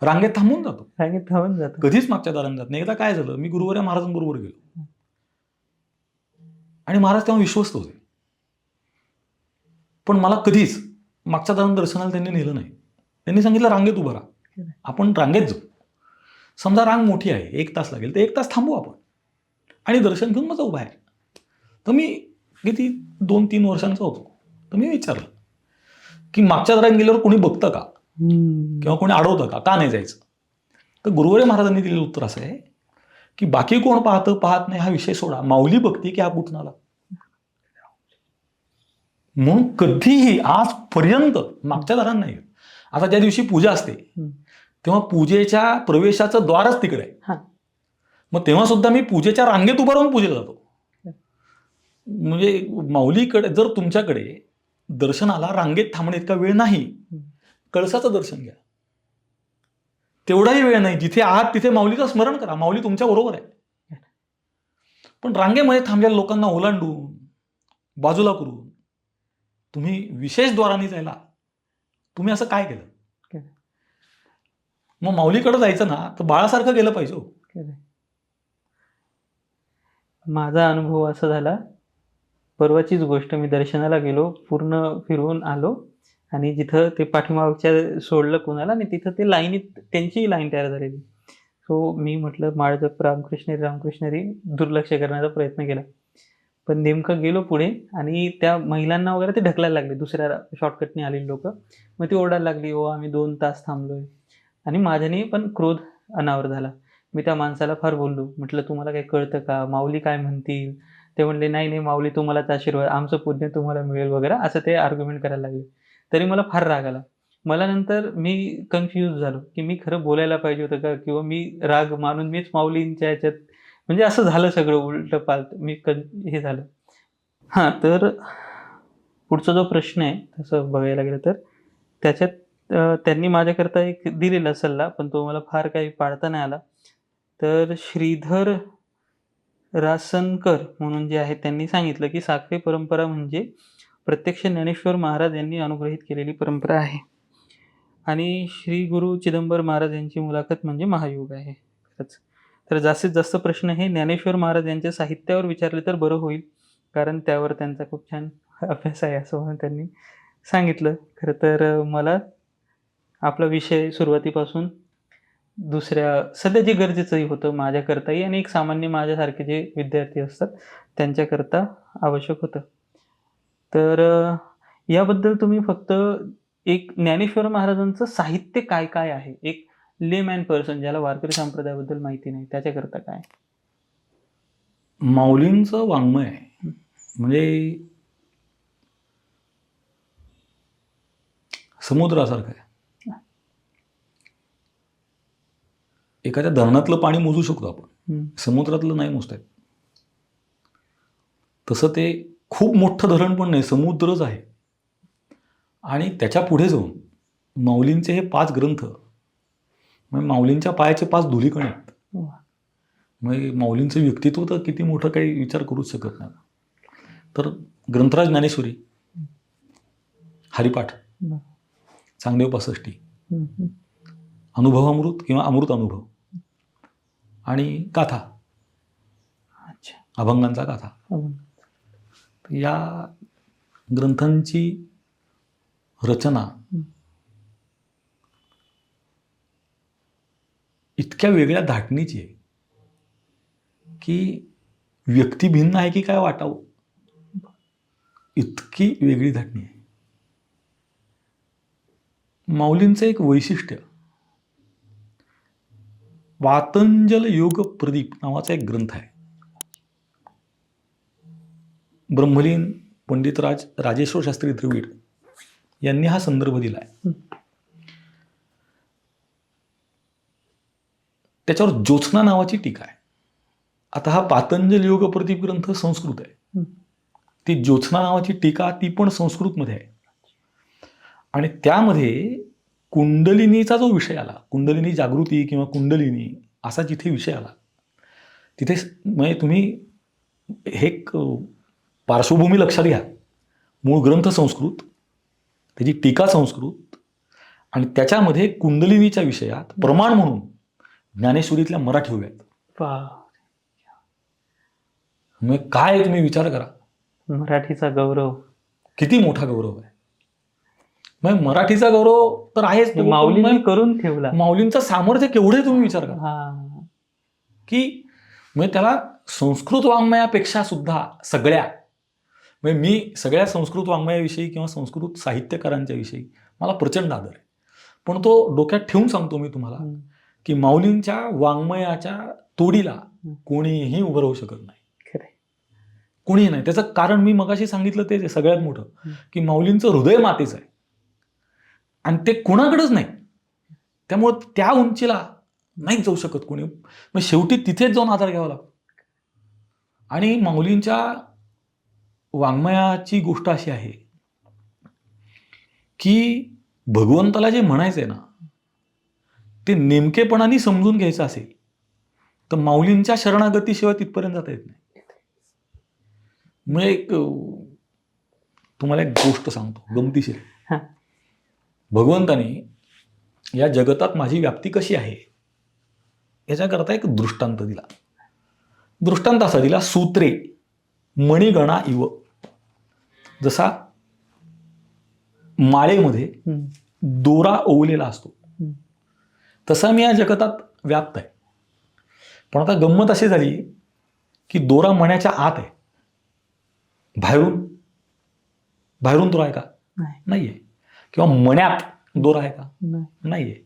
रांगेत थांबून जातो. रांगेत थांबून जातो. कधीच मागच्या दारात जात नाही. एकदा काय झालं, मी गुरुवर्या महाराजांबरोबर गेलो आणि महाराज तेव्हा विश्वस्त होते, पण मला कधीच मागच्या दारात दर्शनाला त्यांनी नेलं नाही. त्यांनी सांगितलं रांगेत उभं राहा, आपण रांगेत जाऊ. समजा रांग मोठी आहे, 1 तास लागेल, तर 1 तास थांबू आपण आणि दर्शन घेऊन मग जाऊ बाहेर. तर मी किती 2-3 वर्षांचा होतो. तर मी विचारलं की मागच्या दारात गेल्यावर कोणी बघतं का, किंवा कोणी अडवतं का नाही जायचं? तर गुरुवर्य महाराजांनी दिलेलं उत्तर असं आहे की बाकी कोण पाहतं पाहत नाही हा विषय सोडा, माऊली बघती की हा कुठून आला. म्हणून कधीही आजपर्यंत मागच्या दारात नाही. आता ज्या दिवशी पूजा असते तेव्हा पूजेच्या प्रवेशाचं द्वारच तिकडे आहे. मग तेव्हा सुद्धा मी पूजेच्या रांगेत उभं राहून पूजेला जातो. म्हणजे माऊलीकडे, जर तुमच्याकडे दर्शनाला रांगेत थांबणे इतका वेळ नाही, कळसाचं दर्शन घ्या. तेवढाही वेळ नाही, जिथे आहात तिथे माऊलीचं स्मरण करा, माऊली तुमच्या बरोबर आहे. पण रांगेमध्ये थांबलेल्या लोकांना ओलांडून बाजूला करून तुम्ही विशेष द्वारांनी जायला तुम्ही असं काय केलं? केलं. मग माऊलीकडे जायचं ना तर बाळासारखं गेलं पाहिजे हो. केलंय. माझा अनुभव असा झाला, परवाचीच गोष्ट, मी दर्शनाला गेलो, पूर्ण फिरून आलो आणि जिथं ते पाठीमागच्या सोडलं कोणाला आणि तिथं ते लाईनीत त्यांची लाईन तयार झालेली. सो मी म्हटलं माळ जप रामकृष्ण हरी रामकृष्ण हरी, दुर्लक्ष करण्याचा प्रयत्न केला. पण नेमकं गेलो पुढे आणि त्या महिलांना वगैरे ते ढकलायला लागले, दुसऱ्या शॉर्टकटने आलेली लोकं. मग ती ओरडायला लागली, "ओ आम्ही 2 तास थांबलोय." आणि माझ्याने पण क्रोध अनावर झाला. मी त्या माणसाला फार बोललो. म्हटलं, "तुम्हाला काही कळतं का? माऊली काय म्हणतील?" ते म्हणले, "नाही, नाही माऊली तुम्हालाच आशीर्वाद, आमचं पुण्य तुम्हाला मिळेल" वगैरे असं ते आर्ग्युमेंट करायला लागले. तरी मला फार राग आला. मला नंतर मी कन्फ्यूज झालो, की मी खरं बोलायला पाहिजे होतं का? किंवा मी राग मानून मीच माऊलींच्या ह्याच्यात, म्हणजे असं झालं सगळं उलटं-पालट. मी हे झालं. हां, तर पुढचा जो प्रश्न आहे तसं बघायला गेलं तर त्याच्यात त्यांनी माझ्याकरता एक दिलेला सल्ला, पण तो मला फार काही पाळता नाही आला. तर श्रीधर रासनकर म्हणून जे आहेत त्यांनी सांगितलं, की साखरे परंपरा म्हणजे प्रत्यक्ष ज्ञानेश्वर महाराज यांनी अनुग्रहित केलेली परंपरा आहे आणि श्री गुरु चिदंबर महाराज यांची मुलाखत म्हणजे महायोग आहे. खरंच. तर जास्तीत जास्त प्रश्न हे ज्ञानेश्वर महाराज यांच्या साहित्यावर विचारले तर बरं होईल, कारण त्यावर त्यांचा खूप छान अभ्यास आहे असं म्हणून त्यांनी सांगितलं. खरं तर मला आपला विषय सुरुवातीपासून दुसऱ्या सध्या जे गरजेचंही होतं माझ्याकरताही आणि एक सामान्य माझ्यासारखे जे विद्यार्थी असतात त्यांच्याकरता आवश्यक होतं. तर याबद्दल तुम्ही फक्त एक ज्ञानेश्वर महाराजांचं साहित्य काय काय आहे, एक लेमॅन पर्सन ज्याला वारकरी संप्रदायाबद्दल माहिती नाही त्याच्याकरता काय? माऊलींचं वाङ्मय म्हणजे समुद्रासारखं आहे. एखाद्या धरणातलं पाणी मोजू शकतो आपण, समुद्रातलं नाही मोजता येत. तसं ते खूप मोठं धरण पण नाही, समुद्रच आहे. आणि त्याच्या पुढे जाऊन माऊलींचे हे 5 ग्रंथ म्हणजे माऊलींच्या पायाचे 5 धुलीकणे आहेत. म्हणजे माऊलींचं व्यक्तित्व तर किती मोठं काही विचार करूच शकत नाही. तर ग्रंथराज ज्ञानेश्वरी, हरिपाठ, चांगदेव पासष्टी, अनुभवामृत किंवा अमृत अनुभव आणि गाथा, अभंगांचा गाथा. या ग्रंथांची रचना इतक्या वेगळ्या धाटणीची आहे की व्यक्ती भिन्न आहे की काय वाटावं, इतकी वेगळी धाटणी आहे. माऊलींचं एक वैशिष्ट्य, पातंजल योग प्रदीप नावाचा एक ग्रंथ आहे. ब्रह्मलीन पंडितराज राजेश्वर शास्त्री द्रविड यांनी हा संदर्भ दिला आहे. त्याच्यावर ज्योत्स्ना नावाची टीका आहे. आता हा पातंजल योग प्रदीप ग्रंथ संस्कृत आहे, ती ज्योत्स्ना नावाची टीका ती पण संस्कृतमध्ये आहे. आणि त्यामध्ये कुंडलिनीचा जो विषय आला, कुंडलिनी जागृती किंवा कुंडलिनी असा जिथे विषय आला, तिथे म्हणजे तुम्ही हे पार्श्वभूमी लक्षात घ्या. मूळ ग्रंथ संस्कृत, त्याची टीका संस्कृत आणि त्याच्यामध्ये कुंडलिनीच्या विषयात प्रमाण म्हणून ज्ञानेश्वरीतल्या मराठी ओव्या आहेत. मग काय तुम्ही विचार करा, मराठीचा गौरव किती मोठा गौरव आहे. मग मराठीचा गौरव तर आहेच, माऊलींनी करून ठेवला. माऊलींचं सामर्थ्य केवढे तुम्ही विचार करा की म्हणजे त्याला संस्कृत वाङ्मयापेक्षा सुद्धा सगळ्या, म्हणजे मी सगळ्या संस्कृत वाङ्मयाविषयी किंवा संस्कृत साहित्यकारांच्या विषयी मला प्रचंड आदर आहे, पण तो डोक्यात ठेवून सांगतो मी तुम्हाला की माऊलींच्या वाङ्मयाच्या तोडीला कोणीही उभं राहू शकत नाही. कोणीही नाही. त्याचं कारण मी मगाशी सांगितलं ते सगळ्यात मोठं की माऊलींचं हृदय मातेचं आहे आणि ते कोणाकडेच नाही. त्यामुळं त्या उंचीला नाही जाऊ शकत कोणी. मग शेवटी तिथेच जाऊन आधार घ्यावा लागतो. आणि माऊलींच्या वाङ्मयाची गोष्ट अशी आहे की भगवंताला जे म्हणायचंय ना ते नेमकेपणाने समजून घ्यायचं असेल तर माऊलींच्या शरणागतीशिवाय तिथपर्यंत जाता येत नाही. म्हणजे एक तुम्हाला एक गोष्ट सांगतो गमतीशीर. हा. भगवंताने या जगतात माझी व्याप्ती कशी आहे याच्याकरता एक दृष्टांत दिला. दृष्टांत असा दिला, सूत्रे मणिगणा इव. जसा माळेमध्ये हम्म. दोरा ओवलेला असतो हम्म. तसा मी या जगतात व्याप्त आहे. पण आता गंमत अशी झाली की दोरा मण्याच्या आत आहे. बाहेरून बाहेरून दोरा आहे का? नाही. नाहीये. किंवा मण्यात दोरा आहे का? नाही. नाहीये.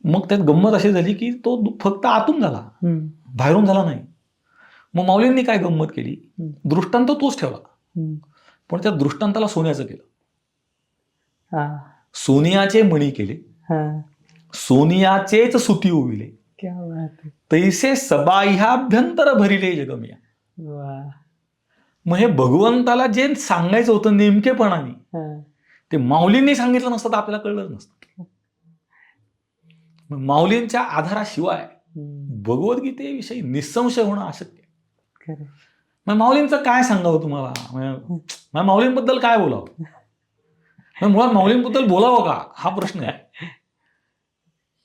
मग त्यात गंमत अशी झाली की तो फक्त आतून झाला, हम्म. बाहेरून झाला नाही. मग माऊलींनी काय गंमत केली, हम्म. दृष्टांत तोच ठेवला हम्म. पण त्या दृष्टांताला सोन्याचं केलं. हा. सोनियाचे मणी केले, हा. सोनियाचेच सुती ओविले, क्या बात आहे. तैसे सबाह्याभ्यंतर भरिले जगमिया. वा. मग हे भगवंताला जे सांगायचं होतं नेमकेपणाने हा. ते माऊलींनी सांगितलं नसतं तर आपल्याला कळलं नसतं. मग माऊलींच्या आधाराशिवाय हम्म. भगवद्गीतेविषयी निसंशय होणं अशक्य. खरं. मग माऊलींचं काय सांगावं तुम्हाला, मग माऊलींबद्दल काय बोलावं, मग मुळात माऊलींबद्दल बोलावं का हा प्रश्न आहे.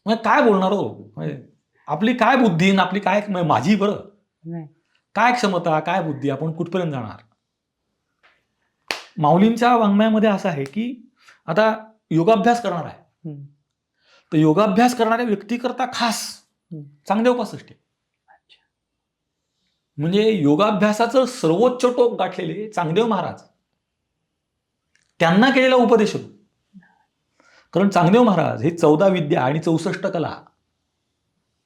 मग काय बोलणार हो, म्हणजे आपली काय बुद्धी आणि आपली काय माझी बरं नाही. काय क्षमता काय बुद्धी, आपण कुठपर्यंत जाणार. माऊलींच्या वाङ्मयामध्ये असं आहे की आता योगाभ्यास करणार आहे हम्म. तर योगाभ्यास करणाऱ्या व्यक्तीकरता खास चांगदेव पासष्टी. अच्छा. म्हणजे योगाभ्यासाचं सर्वोच्च टोक गाठलेले चांगदेव महाराज त्यांना केलेला उपदेश होतो. कारण चांगदेव महाराज हे 14 विद्या आणि 64 कला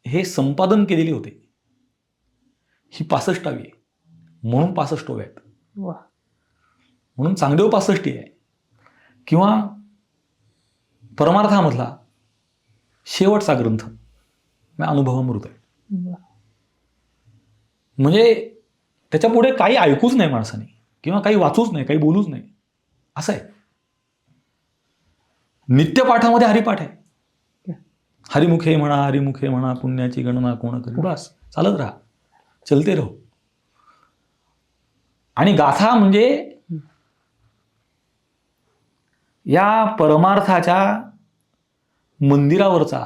हे संपादन केलेले होते. ही 65वी आहे म्हणून 65 आहेत. वा. म्हणून चांगदेव 65 आहे. किंवा परमार्थामधला शेवटचा ग्रंथ अनुभवामृत आहे. वा. म्हणजे त्याच्या पुढे काही ऐकूच नाही माणसाने किंवा काही वाचूच नाही, काही बोलूच नाही असं आहे. नित्यपाठामध्ये हरिपाठ आहे. हरिमुखे म्हणा पुण्याची गणना कोण करी, बस चालत राहा, चलते राहो. आणि गाथा म्हणजे या परमार्थाच्या मंदिरावरचा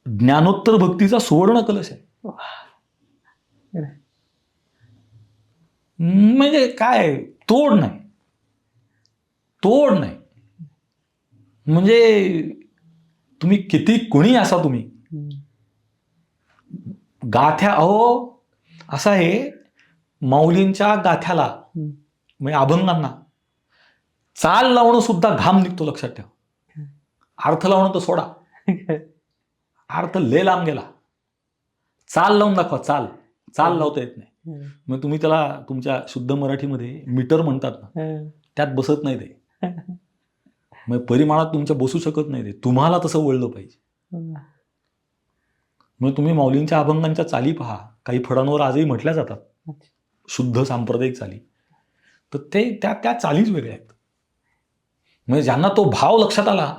ज्ञानोत्तर भक्तीचा सुवर्ण कलश आहे. खरं. म्हणजे काय तोड नाही, तोड नाही. म्हणजे तुम्ही किती कुणी असा तुम्ही हम्म. गाथ्या असं आहे. माऊलींच्या गाथ्याला हम्म. म्हणजे अभंगांना चाल लावणं सुद्धा घाम निघतो, लक्षात ठेवा. अर्थ लावणं तर सोडा, अर्थ लय लांब गेला. चाल लावून दाखवा, चाल लावता येत नाही. मग तुम्ही त्याला तुमच्या शुद्ध मराठीमध्ये मीटर म्हणतात ना, त्यात बसत नाही ते. मग परिमाणात तुमच्या बसू शकत नाही ते. तुम्हाला तसं वळलं पाहिजे. मग तुम्ही माऊलींच्या अभंगांच्या चाली पहा, काही फळांवर आजही म्हटल्या जातात शुद्ध सांप्रदायिक चाली, तर ते त्या चालीच वेगळ्या आहेत. म्हणजे ज्यांना तो भाव लक्षात आला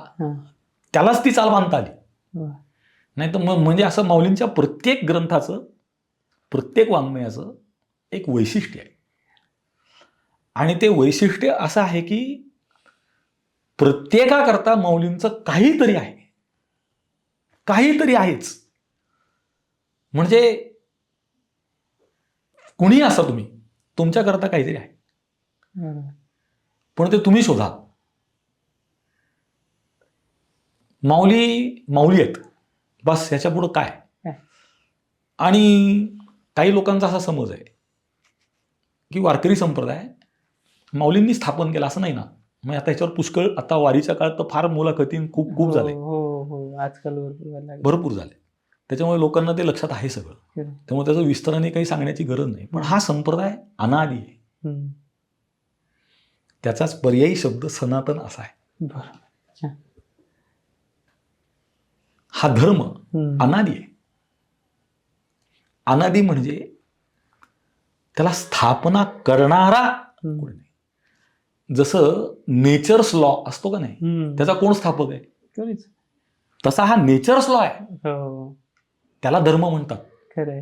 त्यालाच ती चाल बांधता आली. नाही तर मग म्हणजे असं माऊलींच्या प्रत्येक ग्रंथाचं प्रत्येक वाङ्मयाचं एक वैशिष्ट्य आहे. आणि ते वैशिष्ट्य असं आहे की प्रत्येकाकरता माऊलींचं काहीतरी आहे, काहीतरी आहेच. म्हणजे कुणी असा तुम्ही, तुमच्याकरता काहीतरी आहे, पण ते तुम्ही शोधा. माऊली आहेत बस, याच्या पुढं काय. आणि काही लोकांचा असा समज आहे की वारकरी संप्रदाय माऊलींनी स्थापन केला असं नाही ना. मग आता ह्याच्यावर पुष्कळ, आता वारीच्या काळात तर फार मुलाखती खूप झाले, आजकाल भरपूर झाले. त्याच्यामुळे लोकांना ते लक्षात आहे सगळं. त्यामुळे त्याचं विस्ताराने काही सांगण्याची गरज नाही. पण हा संप्रदाय अनादी आहे. त्याचाच पर्यायी शब्द सनातन असा आहे. हा धर्म अनादी आहे. अनादी म्हणजे त्याला स्थापना करणारा कोणी नाही. जसं नेचर्स लॉ असतो का नाही, त्याचा कोण स्थापक आहे, तसा हा नेचर्स लॉ आहे. त्याला धर्म म्हणतात. खरंय.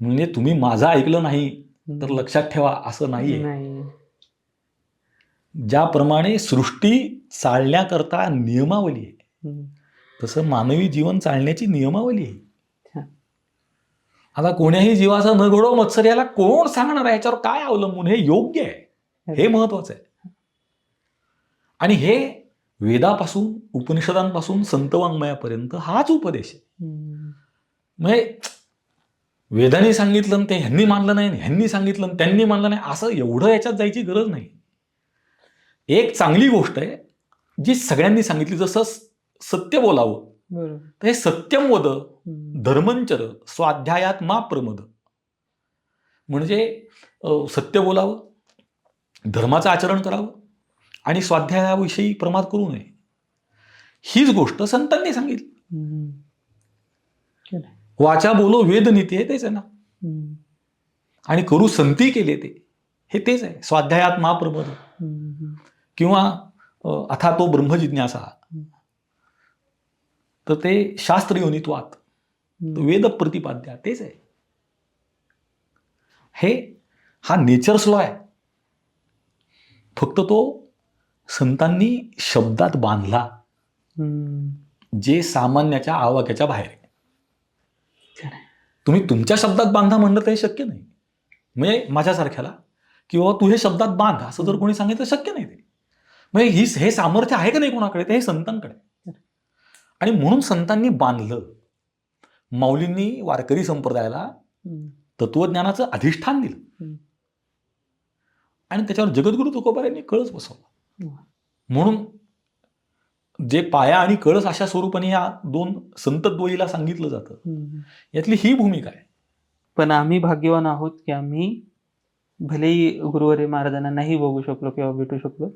म्हणजे तुम्ही माझं ऐकलं नाही तर लक्षात ठेवा असं नाहीये. नाही. ज्याप्रमाणे सृष्टी चालण्याकरता नियमावली आहे, हम्म. तसं मानवी जीवन चालण्याची नियमावली आहे. छान. आता कोण्याही जीवाचा न घडो मत्सर याला कोण सांगणार आहे, याच्यावर काय अवलंबून, हे योग्य आहे, हे महत्वाचं आहे. आणि हे वेदापासून उपनिषदांपासून संतवाङ्मयापर्यंत हाच उपदेश आहे. हम्म. म्हणजे वेदांनी सांगितलं आणि ते ह्यांनी मानलं नाही, ह्यांनी सांगितलं आणि त्यांनी मानलं नाही, असं एवढं याच्यात जायची गरज नाही. एक चांगली गोष्ट आहे जी सगळ्यांनी सांगितली, जसं सत्य बोलावं, बरोबर. तर हे सत्यम वद हम्म. धर्मंचर स्वाध्यायात मा प्रमद. म्हणजे सत्य बोलावं, धर्माचं आचरण करावं आणि स्वाध्यायाविषयी प्रमाद करू नये. हीच गोष्ट संतांनी सांगितली. हम्म. छान. वाचा बोलो वेद नीती आहे, तेच आहे ना. हम्म. आणि करू संती केले ते, हे तेच आहे. स्वाध्यायात मा प्रमद हम्म. किंवा अथा तो ब्रह्मजिज्ञासा, तर ते शास्त्र योनित्वात वेद प्रतिपाद्या, तेच आहे. हा नेचर्स लॉ आहे. फक्त तो संतांनी शब्दात बांधला, हम्म. जे सामान्याच्या आवाक्याच्या बाहेर आहे. छान आहे. तुम्ही तुमच्या शब्दात बांधा म्हणलं तर हे शक्य नाही. म्हणजे माझ्यासारख्याला किंवा तू हे शब्दात बांध असं जर कोणी सांगितलं शक्य नाही. ते म्हणजे हे सामर्थ्य आहे का नाही कोणाकडे, ते हे संतांकडे. आणि म्हणून संतांनी बांधलं. माऊलींनी वारकरी संप्रदायाला हम्म. तत्वज्ञानाचं अधिष्ठान दिलं हम्म. आणि त्याच्यावर जगद्गुरु तुकोबारायांनी कळस बसवला. वा. म्हणून जे पाया आणि कळस अशा स्वरूपाने या दोन संतद्वयीला सांगितलं जातं, हम्म. यातली ही भूमिका आहे. पण आम्ही भाग्यवान आहोत की आम्ही भलेही गुरुवारी महाराजांना नाही बघू शकलो किंवा भेटू शकलो,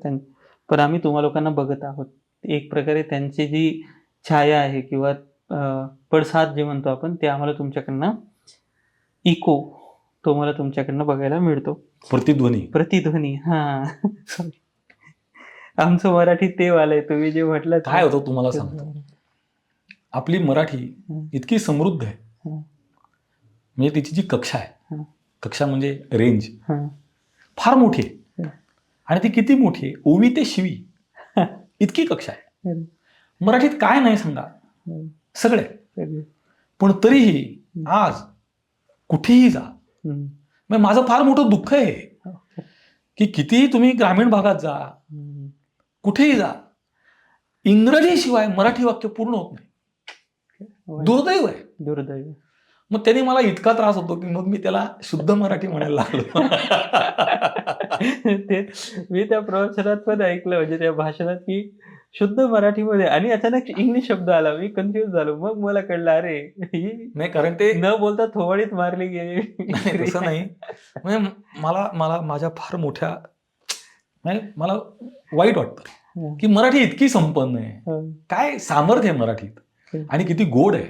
पण आम्ही तुम्हा लोकांना बघत आहोत. एक प्रकारे त्यांची जी छाया आहे किंवा पडसाद जे म्हणतो आपण, ते आम्हाला तुमच्याकडनं इको, तो मला तुमच्याकडनं बघायला मिळतो. प्रतिध्वनी. हा, आमचं मराठी ते वालंय. तुम्ही जे म्हटलं काय होतं तुम्हाला सांगतो, आपली मराठी इतकी समृद्ध आहे. म्हणजे तिची जी कक्षा आहे, कक्षा म्हणजे रेंज फार मोठी आहे. आणि ती किती मोठी आहे, ओवी ते शिवी इतकी कक्षा आहे. मराठीत काय नाही सांगा, सगळे. पण तरीही आज कुठेही जा, म्हणजे माझं फार मोठं दुःख आहे की कितीही तुम्ही ग्रामीण भागात जा, कुठेही जा, इंग्रजीशिवाय मराठी वाक्य पूर्ण होत नाही. दुर्दैव आहे. दुर्दैव. मग त्यांनी मला इतका त्रास होतो की मग मी त्याला शुद्ध मराठी म्हणायला लागलो. ते मी त्या प्रवचनात पण ऐकलं, म्हणजे त्या भाषणात, की शुद्ध मराठीमध्ये आणि अचानक इंग्लिश शब्द आला. मी कन्फ्युज झालो. मग मला कळलं, अरे ही नाही, कारण ते न बोलता थोबाडीत मारली गेली. तसं नाही. म्हणजे मला माझ्या फार मोठ्या, मला वाईट वाटतं की मराठी इतकी संपन्न आहे, काय सामर्थ्य आहे मराठीत आणि किती गोड आहे.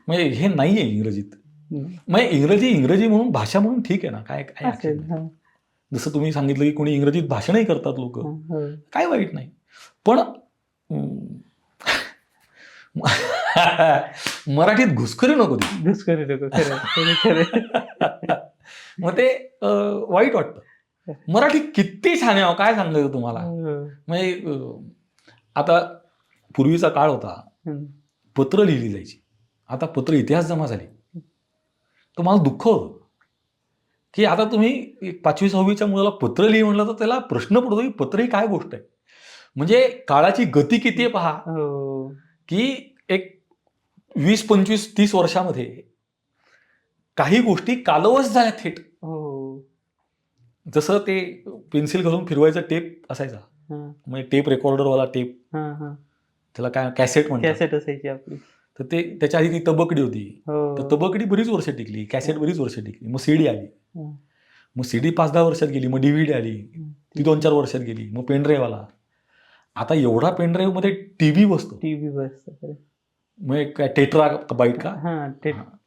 म्हणजे हे नाहीये इंग्रजीत. म्हणजे इंग्रजी म्हणून भाषा म्हणून ठीक आहे ना, काय काय जसं तुम्ही सांगितलं की कोणी इंग्रजीत भाषणही करतात लोक, काय वाईट नाही. पण मराठीत घुसखोरी नको ती. घुसखोरी नको. मग ते वाईट वाटतं. मराठी किती छान आहे, काय सांगायचं तुम्हाला. म्हणजे आता पूर्वीचा काळ होता, पत्र लिहिली जायची. आता पत्र इतिहास जमा झाली. तर मला दुःख होतं की आता तुम्ही 5वी-6वीच्या मुलाला पत्र लिहि म्हणलं तर त्याला प्रश्न पडतो की पत्र ही काय गोष्ट आहे. म्हणजे काळाची गती किती आहे पहा, की एक 20-25-30 वर्षामध्ये काही गोष्टी कालवश झाल्या थेट. जसं ते पेन्सिल घालून फिरवायचा टेप असायचा, म्हणजे टेप रेकॉर्डरवाला टेप, त्याला काय कॅसेट म्हणतात, कॅसेट असायची आपली. तर ते त्याच्या आधी ती तबकडी होती. तर तबकडी बरीच वर्ष टिकली, कॅसेट बरीच वर्ष टिकली. मग सीडी आली, मग सीडी 5-10 वर्षात गेली. मग डीव्हीडी आली, ती 2-4 वर्षात गेली. मग पेनड्राईव्ह आला. आता एवढा पेनड्राईव्ह मध्ये टीव्ही बसतो. मग काय टेट्राबाईट का,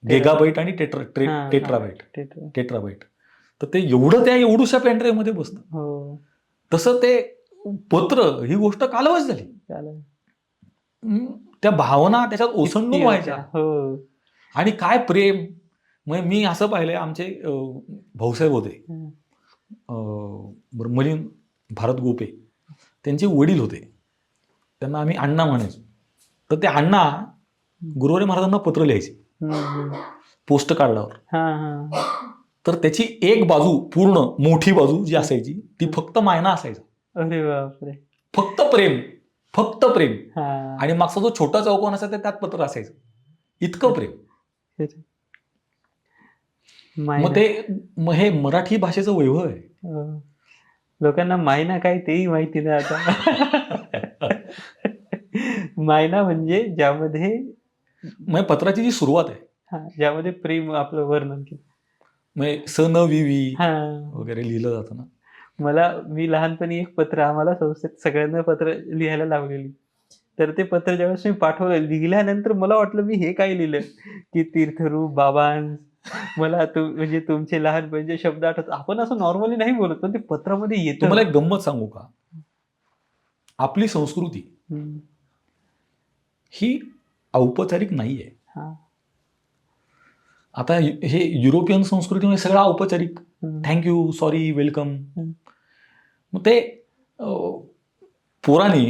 गिगाबाईट आणि टेट्राबाईट. तर ते एवढं त्या एवढूशा पेनड्राईव्ह मध्ये बसतं. तसं ते पत्र ही गोष्ट कालवश झाली. त्या भावना त्याच्यात ओसंडून व्हायच्या. आणि काय प्रेम, मग मी असं पाहिलंय, आमचे भाऊसाहेब होते, हं. मलिन भारत गोपे, त्यांचे वडील होते, त्यांना आम्ही अण्णा म्हणायचो. तर ते अण्णा गुरुवारी महाराजांना पत्र लिहायचे पोस्ट कार्डावर. तर त्याची एक बाजू, पूर्ण मोठी बाजू जी असायची ती फक्त मायना असायचा. अरे बापरे. फक्त प्रेम, फक्त प्रेम. हा. आणि मागचा जो छोटा चौकोन असायचा त्यात पत्र असायचं. इतकं प्रेम. मग हे मराठी भाषेचं वैभव आहे. लोकांना मायना काय तेही माहिती नाही आता. मायना म्हणजे ज्यामध्ये पत्राची जी सुरुवात आहे, ज्यामध्ये प्रेम आपलं वर्णन केलं, म्हणजे स न वि वगैरे लिहिलं जातं ना. मी लहानपणी एक पत्र, आम्हाला संस्थेत सगळ्यांना पत्र लिहायला लावलेली. तर ते पत्र ज्यावेळेस मी पाठवलं, लिहिल्यानंतर मला वाटलं मी हे काय लिहिलं, की तीर्थरूप बाबांस मला म्हणजे तुमचे लहानपणीचे शब्द आठवत. आपण असं नॉर्मली नाही बोलत, पण ते पत्रामध्ये येतं. तुम्हाला एक गंमत सांगू का? आपली संस्कृती ही औपचारिक नाहीये. आता हे युरोपियन संस्कृतीमध्ये सगळं औपचारिक, थँक्यू, सॉरी, वेलकम. मग ते पोराने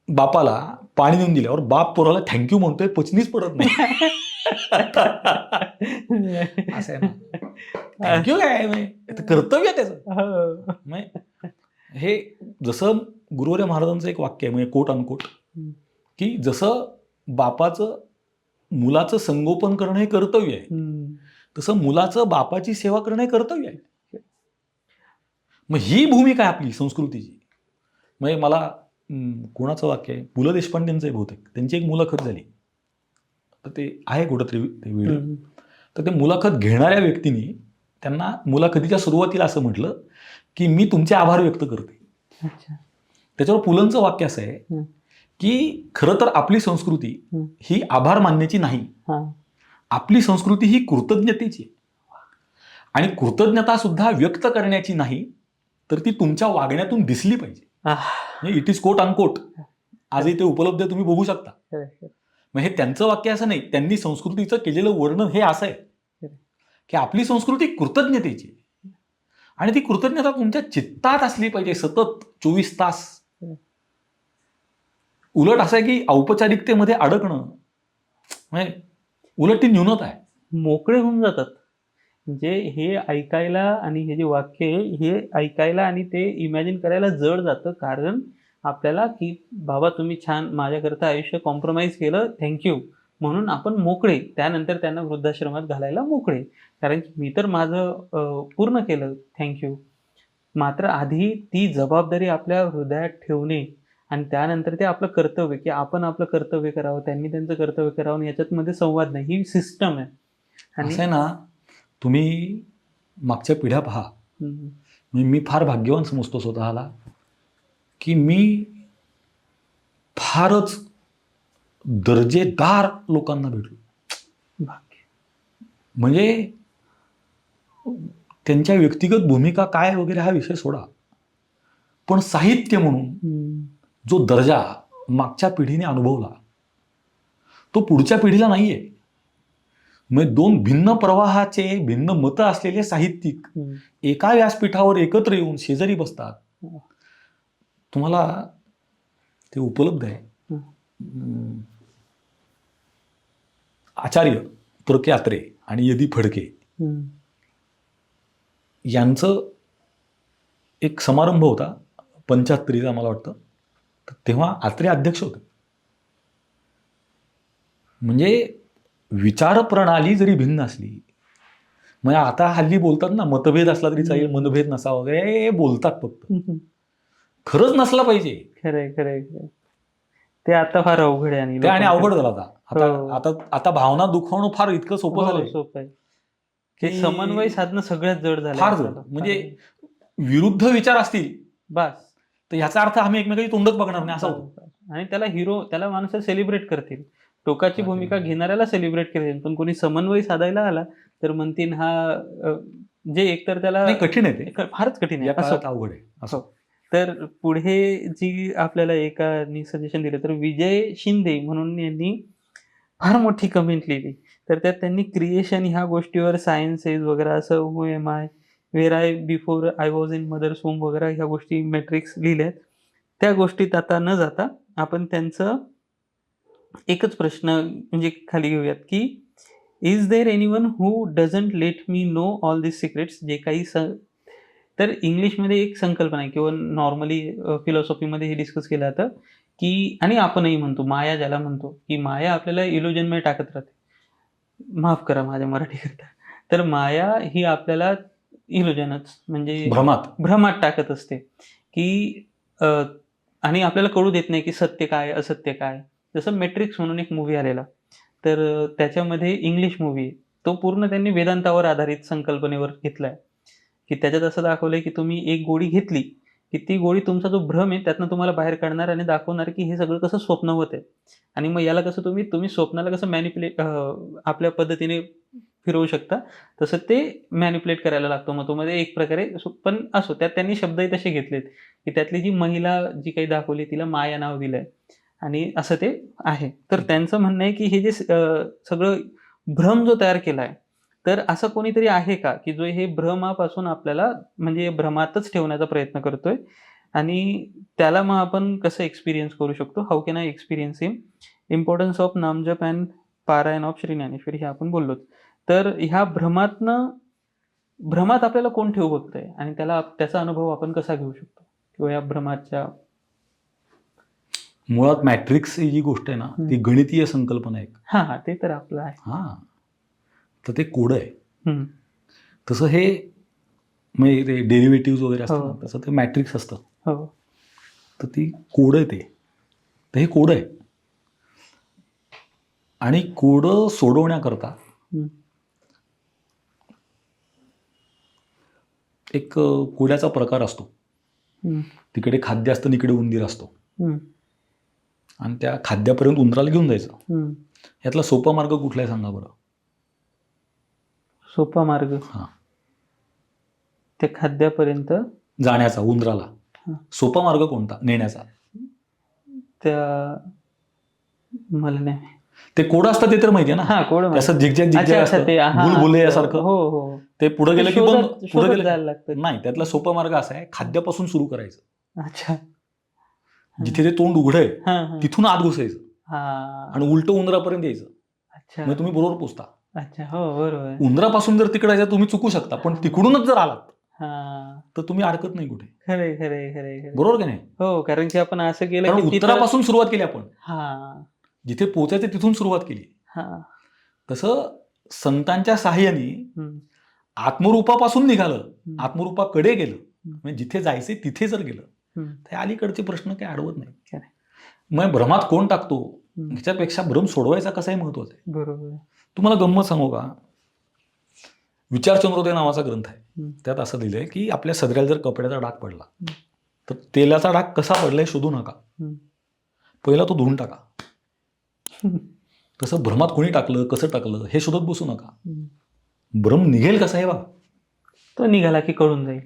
बापाला पाणी देऊन दिल्यावर बाप पोराला थँक्यू म्हणतोय, पचनीच पडत नाही. असं आहे ना. थँक्यू काय कर्तव्य त्याचं. हे जसं गुरुवर्य महाराजांचं एक वाक्य आहे, म्हणजे कोट अनकोट, की जसं बापाचं मुलाचं संगोपन करणं हे कर्तव्य आहे, तसं मुलाचं बापाची सेवा करणं हे कर्तव्य आहे. मग ही भूमिका आहे आपली संस्कृतीची. म्हणजे मला कोणाचं वाक्य आहे, पु ल देशपांडेंचं आहे बहुतेक, त्यांची एक मुलाखत झाली, तर ते आहे कुठंतरी ते व्हिडिओ. तर ते मुलाखत घेणाऱ्या व्यक्तीने त्यांना मुलाखतीच्या सुरुवातीला असं म्हटलं की मी तुमचे आभार व्यक्त करते. त्याच्यावर पुलंचं वाक्य असं आहे की खरं तर आपली संस्कृती ही आभार मानण्याची नाही, आपली संस्कृती ही कृतज्ञतेची, आणि कृतज्ञता सुद्धा व्यक्त करण्याची नाही, तर ती तुमच्या वागण्यातून दिसली पाहिजे. It is quote unquote. आजही ते उपलब्ध आहे, तुम्ही बघू शकता. मग हे त्यांचं वाक्य असं नाही, त्यांनी संस्कृतीचं केलेलं वर्णन हे असं आहे की आपली संस्कृती कृतज्ञतेची, आणि ती कृतज्ञता तुमच्या चित्तात असली पाहिजे सतत 24 तास. उलट असं आहे की औपचारिकतेमध्ये अडकणं म्हणजे उलट ती न्यूनता आहे. मोकळे होऊन जातात. म्हणजे हे ऐकायला, आणि हे जे वाक्य आहे हे ऐकायला आणि ते इमॅजिन करायला जड जातं. कारण आपल्याला की बाबा तुम्ही छान माझ्याकरता आयुष्य कॉम्प्रोमाइज केलं, थँक्यू, म्हणून आपण मोकळे. त्यानंतर त्यांना वृद्धाश्रमात घालायला मोकळे, कारण की मी तर माझं पूर्ण केलं, थँक्यू. मात्र आधी ती जबाबदारी आपल्या हृदयात ठेवणे, आणि त्यानंतर ते आपलं कर्तव्य, की आपण आपलं कर्तव्य करावं, त्यांनी त्यांचं कर्तव्य करावं, याच्यात मध्ये संवाद नाही. ही सिस्टम आहे. असं आहे ना, तुम्ही मागच्या पिढ्या पहा. मी फार भाग्यवान समजतो स्वतःला की मी फारच दर्जेदार लोकांना भेटलो. म्हणजे त्यांच्या व्यक्तिगत भूमिका काय वगैरे हा विषय सोडा, पण साहित्य म्हणून जो दर्जा मागच्या पिढीने अनुभवला तो पुढच्या पिढीला नाहीये. म्हणजे दोन भिन्न प्रवाहाचे, भिन्न मतं असलेले साहित्यिक एका व्यासपीठावर एकत्र येऊन शेजारी बसतात. तुम्हाला ते उपलब्ध आहे. आचार्य तर्क यात्रे आणि यदी फडके यांचं एक समारंभ होता 75चा मला वाटतं. तेव्हा आत्रे अध्यक्ष होते. म्हणजे विचारप्रणाली जरी भिन्न असली, म्हणजे आता हल्ली बोलतात ना, मतभेद असला तरी चालेल, मनभेद नसा वगैरे, बोलतात फक्त. खरंच नसला पाहिजे. खरंय खरंय. ते आता फार अवघड आहे, आणि अवघड झालं आता. आता भावना दुखवणं फार इतकं सोपं झालं, सोपं आहे की समन्वय साधणं सगळ्यात जड झालं. फार जड. म्हणजे विरुद्ध विचार असतील बस, तर ह्याचा अर्थ आम्ही एकमेकांची तोंडच बघणार नाही असं होतं. आणि त्याला माणसं सेलिब्रेट करतील, टोकाची भूमिका घेणाऱ्याला सेलिब्रेट करतील, पण कोणी समन्वय साधायला आला तर म्हणतील हा, जे एकतर त्याला कठीण आहे, ते फारच कठीण आहे, अवघड आहे असं. तर पुढे जी आपल्याला एकानी सजेशन दिलं, तर विजय शिंदे म्हणून यांनी फार मोठी कमेंट लिहिली. तर त्यात त्यांनी क्रिएशन ह्या गोष्टीवर सायन्स इज वगैरे असं who am I, where I before I was in mother's home वगैरे ह्या गोष्टी मॅट्रिक्स लिहिल्यात. त्या गोष्टीत आता न जाता आपण त्यांचं एकच प्रश्न म्हणजे खाली घेऊयात, की is there anyone who doesn't let me know all this secrets, जे काही तर इंग्लिशमध्ये एक संकल्पना आहे किंवा नॉर्मली फिलॉसॉफीमध्ये हे डिस्कस केलं जातं, की आणि आपणही म्हणतो, माया ज्याला म्हणतो, की माया आपल्याला इल्युजनमध्ये टाकत राहते. माफ करा माझ्या मराठीकरता. तर माया ही आपल्याला इल्युजनच म्हणजे भ्रमात टाकत असते, की आणि आपल्याला कळू देत नाही, की सत्य काय, असत्य काय. जसं मॅट्रिक्स म्हणून एक मूव्ही आलेला. तर त्याच्यामध्ये इंग्लिश मूव्ही आहे. तो पूर्ण त्यांनी वेदांतावर आधारित संकल्पनेवर घेतलाय, की त्याच्यात असं दाखवलंय, की तुम्ही एक गोळी घेतली, की ती गोळी तुमचा जो भ्रम आहे त्यातनं तुम्हाला बाहेर काढणार आणि दाखवणार, की हे सगळं कसं स्वप्नवत आहे. आणि मग याला कसं तुम्ही स्वप्नाला कसं आपल्या पद्धतीने फिरवू शकता, तसं ते मॅनिप्युलेट करायला लागतो. मग तो मध्ये एक प्रकारे पण असो त्यात त्यांनी शब्दही तसे घेतलेत, की त्यातली जी महिला जी काही दाखवली तिला माया नाव दिलंय आणि असं ते आहे. तर त्यांचं म्हणणं आहे, की हे जे सगळं भ्रम जो तयार केलाय, तर असं कोणीतरी आहे का, की जो हे भ्रमापासून आपल्याला म्हणजे भ्रमातच ठेवण्याचा प्रयत्न करतोय आणि त्याला मग आपण कसं एक्सपिरियन्स करू शकतो? How can I experience him? Importance of नामजप अँड पारायण ऑफ श्री ज्ञानेश्वरी हे आपण बोललोच. तर ह्या भ्रमात आपल्याला कोण ठेवू बघतंय आणि त्याचा अनुभव आपण कसा घेऊ शकतो? किंवा या भ्रमाच्या मुळात मॅट्रिक्स ही जी गोष्ट आहे ना, ती गणितीय संकल्पना आहे. हां, ते तर आपलं आहे. हां. तर ते कोड आहे. हं. तसं हे म्हणजे ते डेरिव्हेटिव्ह वगैरे असतं हो. ना, तसं ते मॅट्रिक्स असतं. हो. तर ती कोड आहे ते. तर हे कोड आहे. आणि कोड सोडवण्याकरता एक कोड्याचा प्रकार असतो. तिकडे खाद्य असतं, इकडे उंदीर असतो. आणि त्या खाद्यापर्यंत उंदराला घेऊन जायचं. यातला सोपा मार्ग कुठला आहे सांगा बरं? सोपा मार्ग हां, त्या खाद्यापर्यंत जाण्याचा उंदराला सोपा मार्ग कोणता नेण्याचा? त्या मला नाही. ते कोड असतं ते तर माहिती आहे ना. हां, कोड असं झिगझॅग असतं, बुलबुले यासारखं. हो, हो. ते पुढे गेलं की पण पुढे गेलं जायला लागतं. नाही. त्यातला सोपा मार्ग असा आहे, खाद्यापासून सुरू करायचं. अच्छा. जिथे ते तोंड उघड आहे तिथून आत घुसायचं आणि उलट उंदरापर्यंत यायचं. अच्छा. मग तुम्ही बरोबर पोचता. अच्छा, हो बरोबर. उंदरापासून जर तिकडे तुम्ही चुकू शकता, पण तिकडूनच जर आलात तर तुम्ही अडकत नाही कुठे. खरे बरोबर की नाही? हो, कारण की आपण असं केलं कारण उत्तरापासून सुरुवात केली आपण. हां. जिथे पोचायचं तिथून सुरुवात केली. हां. तसं संतांच्या साहाय्याने आत्मरूपापासून निघालं, आत्मरूपाकडे गेलं, म्हणजे जिथे जायचंय तिथे जर गेलं तर अलीकडचे प्रश्न काही अडवत नाही. मग भ्रमात कोण टाकतो ह्याच्यापेक्षा भ्रम सोडवायचा कसाही महत्वाचा आहे. बरोबर. तुम्हाला गंमत सांगू का? विचारचंद्रोदय नावाचा ग्रंथ आहे. त्यात असं लिहिलंय की आपल्या सदऱ्याला जर कपड्याचा डाग पडला तर तेलाचा डाग कसा पडलाय शोधू नका, पहिला तो धुवून टाका. तसं भ्रमात कोणी टाकलं, कसं टाकलं हे शोधत बसू नका. भ्रम निघेल कसा आहे बा, तो निघाला की कळून जाईल.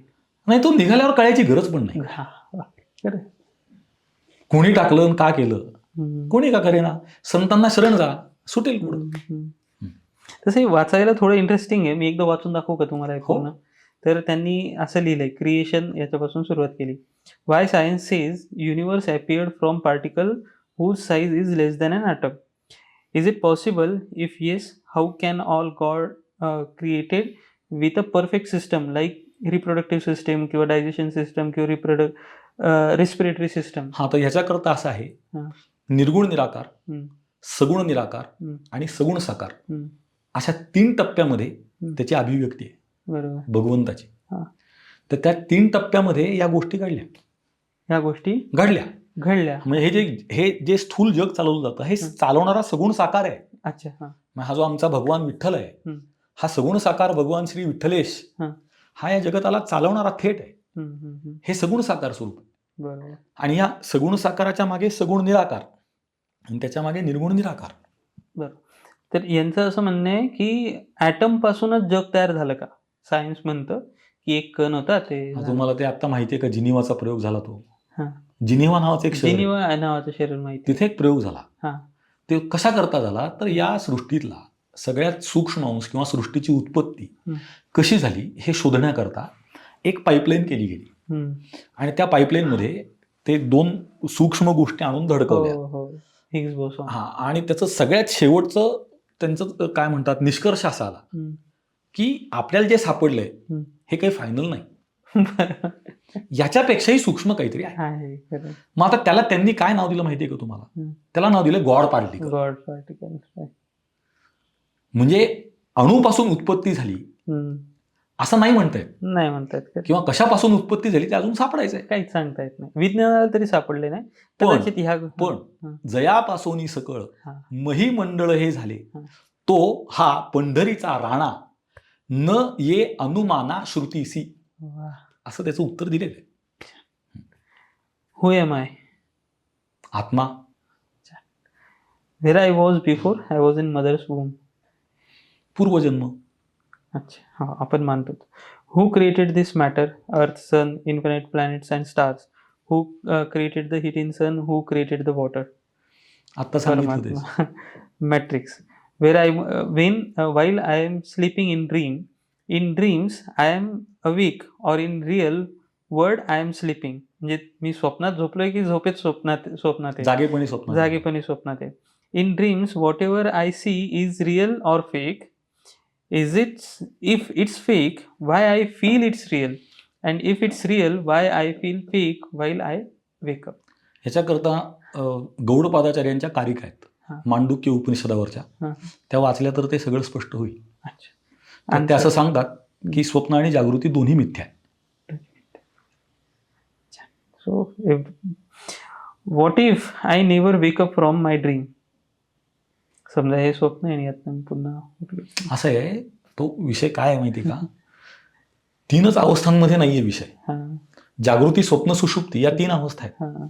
नाही, तो निघाल्यावर कळायची गरज पण नाही. कोणी टाकलं का केलं, कोणी का करेना, संतांना शरण जा, सुटेल पुढं. तसं वाचायला थोडं इंटरेस्टिंग आहे. मी एकदा वाचून दाखवू का तुम्हाला पूर्ण? तर त्यांनी असं लिहिलंय, क्रिएशन याच्यापासून सुरुवात केली. Y science says universe appeared from particle whose size is less than an atom. Is it possible? If yes, how can all God created with a perfect system like reproductive system किंवा digestion system किंवा respiratory system? हा, तर ह्याच्याकरता असं आहे, निर्गुण निराकार, सगुण निराकार आणि सगुण साकार अशा 3 टप्प्यामध्ये त्याची अभिव्यक्ती आहे. बरोबर. भगवंताची. तर त्या 3 टप्प्यामध्ये या गोष्टी घडल्या. म्हणजे हे जे स्थूल जग चालवलं जातं हे चालवणारा सगुण साकार आहे. अच्छा. हा जो आमचा भगवान विठ्ठल आहे, हा सगुण साकार भगवान श्री विठ्ठलेश हा या जगताला चालवणारा थेट आहे. हे सगुण साकार स्वरूप. बरोबर. आणि या सगुण साकाराच्या मागे सगुण निराकार आणि त्याच्या मागे निर्गुण निराकार. बरोबर. तर यांचं असं म्हणणं आहे की ॲटम पासूनच जग तयार झालं का? सायन्स म्हणतं की एक कण होता ते. तुम्हाला ते आता माहितीये का, जिनिवाचा प्रयोग झाला तो. जिनिवा नावाचं एक शहर, जिनिवा नावाचं शरीर माहिती, तिथे एक प्रयोग झाला. ते कशा करता झाला तर या सृष्टीतला सगळ्यात सूक्ष्म अंश किंवा सृष्टीची उत्पत्ती कशी झाली हे शोधण्याकरता एक पाईपलाईन केली गेली आणि त्या पाईपलाईनमध्ये ते 2 सूक्ष्म गोष्टी आणून धडकवल्या. Higgs boson. हा, आणि त्याचं सगळ्यात शेवटचं त्यांचं काय म्हणतात निष्कर्ष असा आला की आपल्याला जे सापडलंय हे काही फायनल नाही, याच्यापेक्षाही सूक्ष्म काहीतरी आहे. मग आता त्याला त्यांनी काय नाव दिलं माहितीये का तुम्हाला? त्याला नाव दिलं गॉड पार्टिकल. गॉड पार्टिकल म्हणजे अणूपासून उत्पत्ती झाली असं नाही म्हणतायत किंवा कशापासून उत्पत्ती झाली ते अजून सापडायचंय, काहीच सांगता येत नाही. विज्ञानाला तरी सापडले नाही. कदाचित ह्या पण जयापासोनी सकळ मही मंडळ हे झाले तो हा पंढरीचा राणा न ये अनुमाना श्रुतीसी, असं त्याचं उत्तर दिलेलं आहे. Who am I? आत्मा. Where I was before I was in mother's womb. पूर्वजन्म. अच्छा, हा आपण मानतो. Who created this matter? Earth, sun, infinite planets and stars. Who created the heat in sun? Who created the water? आता सांगितलं. Matrix. Where I when while I am sleeping in dreams I am awake or in real world I am sleeping. म्हणजे मी स्वप्नात झोपलोय की झोपेत स्वप्नात आहे? जागेपणी स्वप्नात आहे. In dreams whatever I see is real or fake. Is it, if it's fake, why I feel it's real, and if it's real, why I feel fake while I wake up? ह्याच्याकरता गौडपादाचार्यांच्या कारिका आहेत, मांडुक्य उपनिषदावरच्या, त्या वाचल्या तर ते सगळं स्पष्ट होईल. आणि ते असं सांगतात की स्वप्न आणि जागृती दोन्ही मिथ्या आहे. So what if I never wake up from my dream? समजा हे स्वप्न आहे आणि यातनं पुन्हा असं आहे. तो विषय काय आहे माहिती का? 3च अवस्थांमध्ये नाहीये विषय. जागृती, स्वप्न, सुषुप्ती या 3 अवस्था आहेत.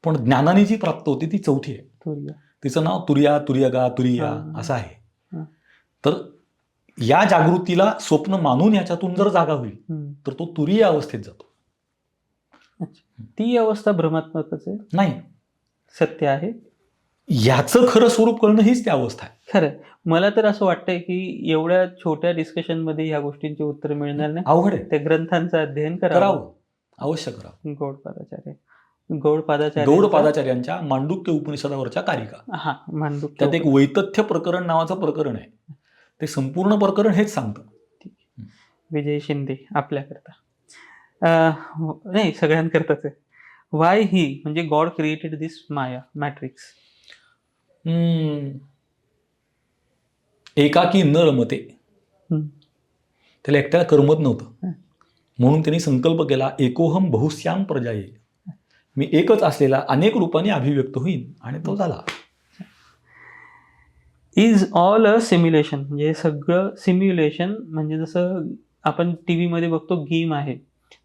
पण ज्ञानाने जी प्राप्त होती ती 4थी आहे. तिचं नाव तुर्या, तुर्यगा, तुरिया असं आहे. तर या जागृतीला स्वप्न मानून याच्यातून जर जागा होईल तर तो तुरीय अवस्थेत जातो. ती अवस्था भ्रमात्मकच आहे, नाही सत्य आहे. याचं खरं स्वरूप करणं हीच त्या अवस्था आहे. खरं मला तर असं वाटतंय की एवढ्या छोट्या डिस्कशन मध्ये ह्या गोष्टींची उत्तर मिळणार नाही. अवघड आहे. त्या ग्रंथांचं अध्ययन करावं, अवश्य करावं. गौडपादाचार्यांच्या मांडुक्य उपनिषदावरच्या कारिका. मांडुक्य. त्यात एक वैतथ्य प्रकरण नावाचं प्रकरण आहे. ते संपूर्ण प्रकरण हेच सांगतं. विजय शिंदे आपल्याकरता नाही, सगळ्यांकरताच आहे. वाय ही म्हणजे गॉड क्रिएटेड दिस माया मॅट्रिक्स. एकाकी न रमते, त्याला एकट्याला करमत नव्हतं, म्हणून त्यांनी संकल्प केला एकोहम बहुश्याम प्रजाये, मी एकच असलेला अनेक रूपाने अभिव्यक्त होईल, आणि तो झाला. Is all a simulation. म्हणजे सगळं सिम्युलेशन म्हणजे जसं आपण टीव्ही मध्ये बघतो गेम आहे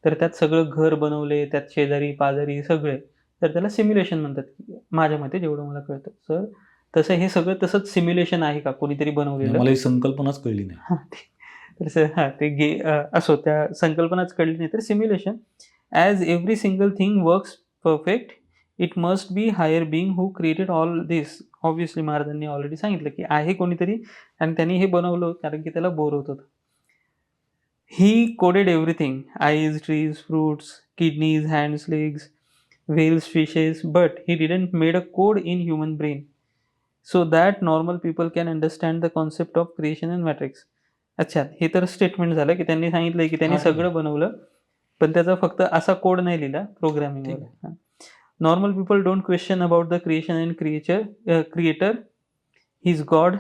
तर त्यात सगळं घर बनवले, त्यात शेजारी पाजारी सगळे, तर त्याला सिम्युलेशन म्हणतात माझ्या मते, जेवढं मला कळतं. सर तसं हे सगळं तसंच सिम्युलेशन आहे का कोणीतरी बनवलेलं? मला ही संकल्पनाच कळली नाही. तर ते असो, त्या संकल्पनाच कळली नाही तर simulation. As every single thing works perfect it must be higher being who created all this. Obviously महाराजांनी ऑलरेडी सांगितलं की आहे कोणीतरी आणि त्यांनी हे बनवलं कारण की त्याला बोर होत होतं. He coded everything, eyes, trees, fruits, kidneys, hands, legs, whales, fishes, but he didn't made a code in human brain so that normal people can understand the concept of creation and matrix. अच्छा, हे तर statement झालं की त्यांनी सांगितलंय की त्यांनी सगळं बनवलं पण त्याचा फक्त असा कोड नाही लिहिला programming. Normal people don't question about the creation and creator his God.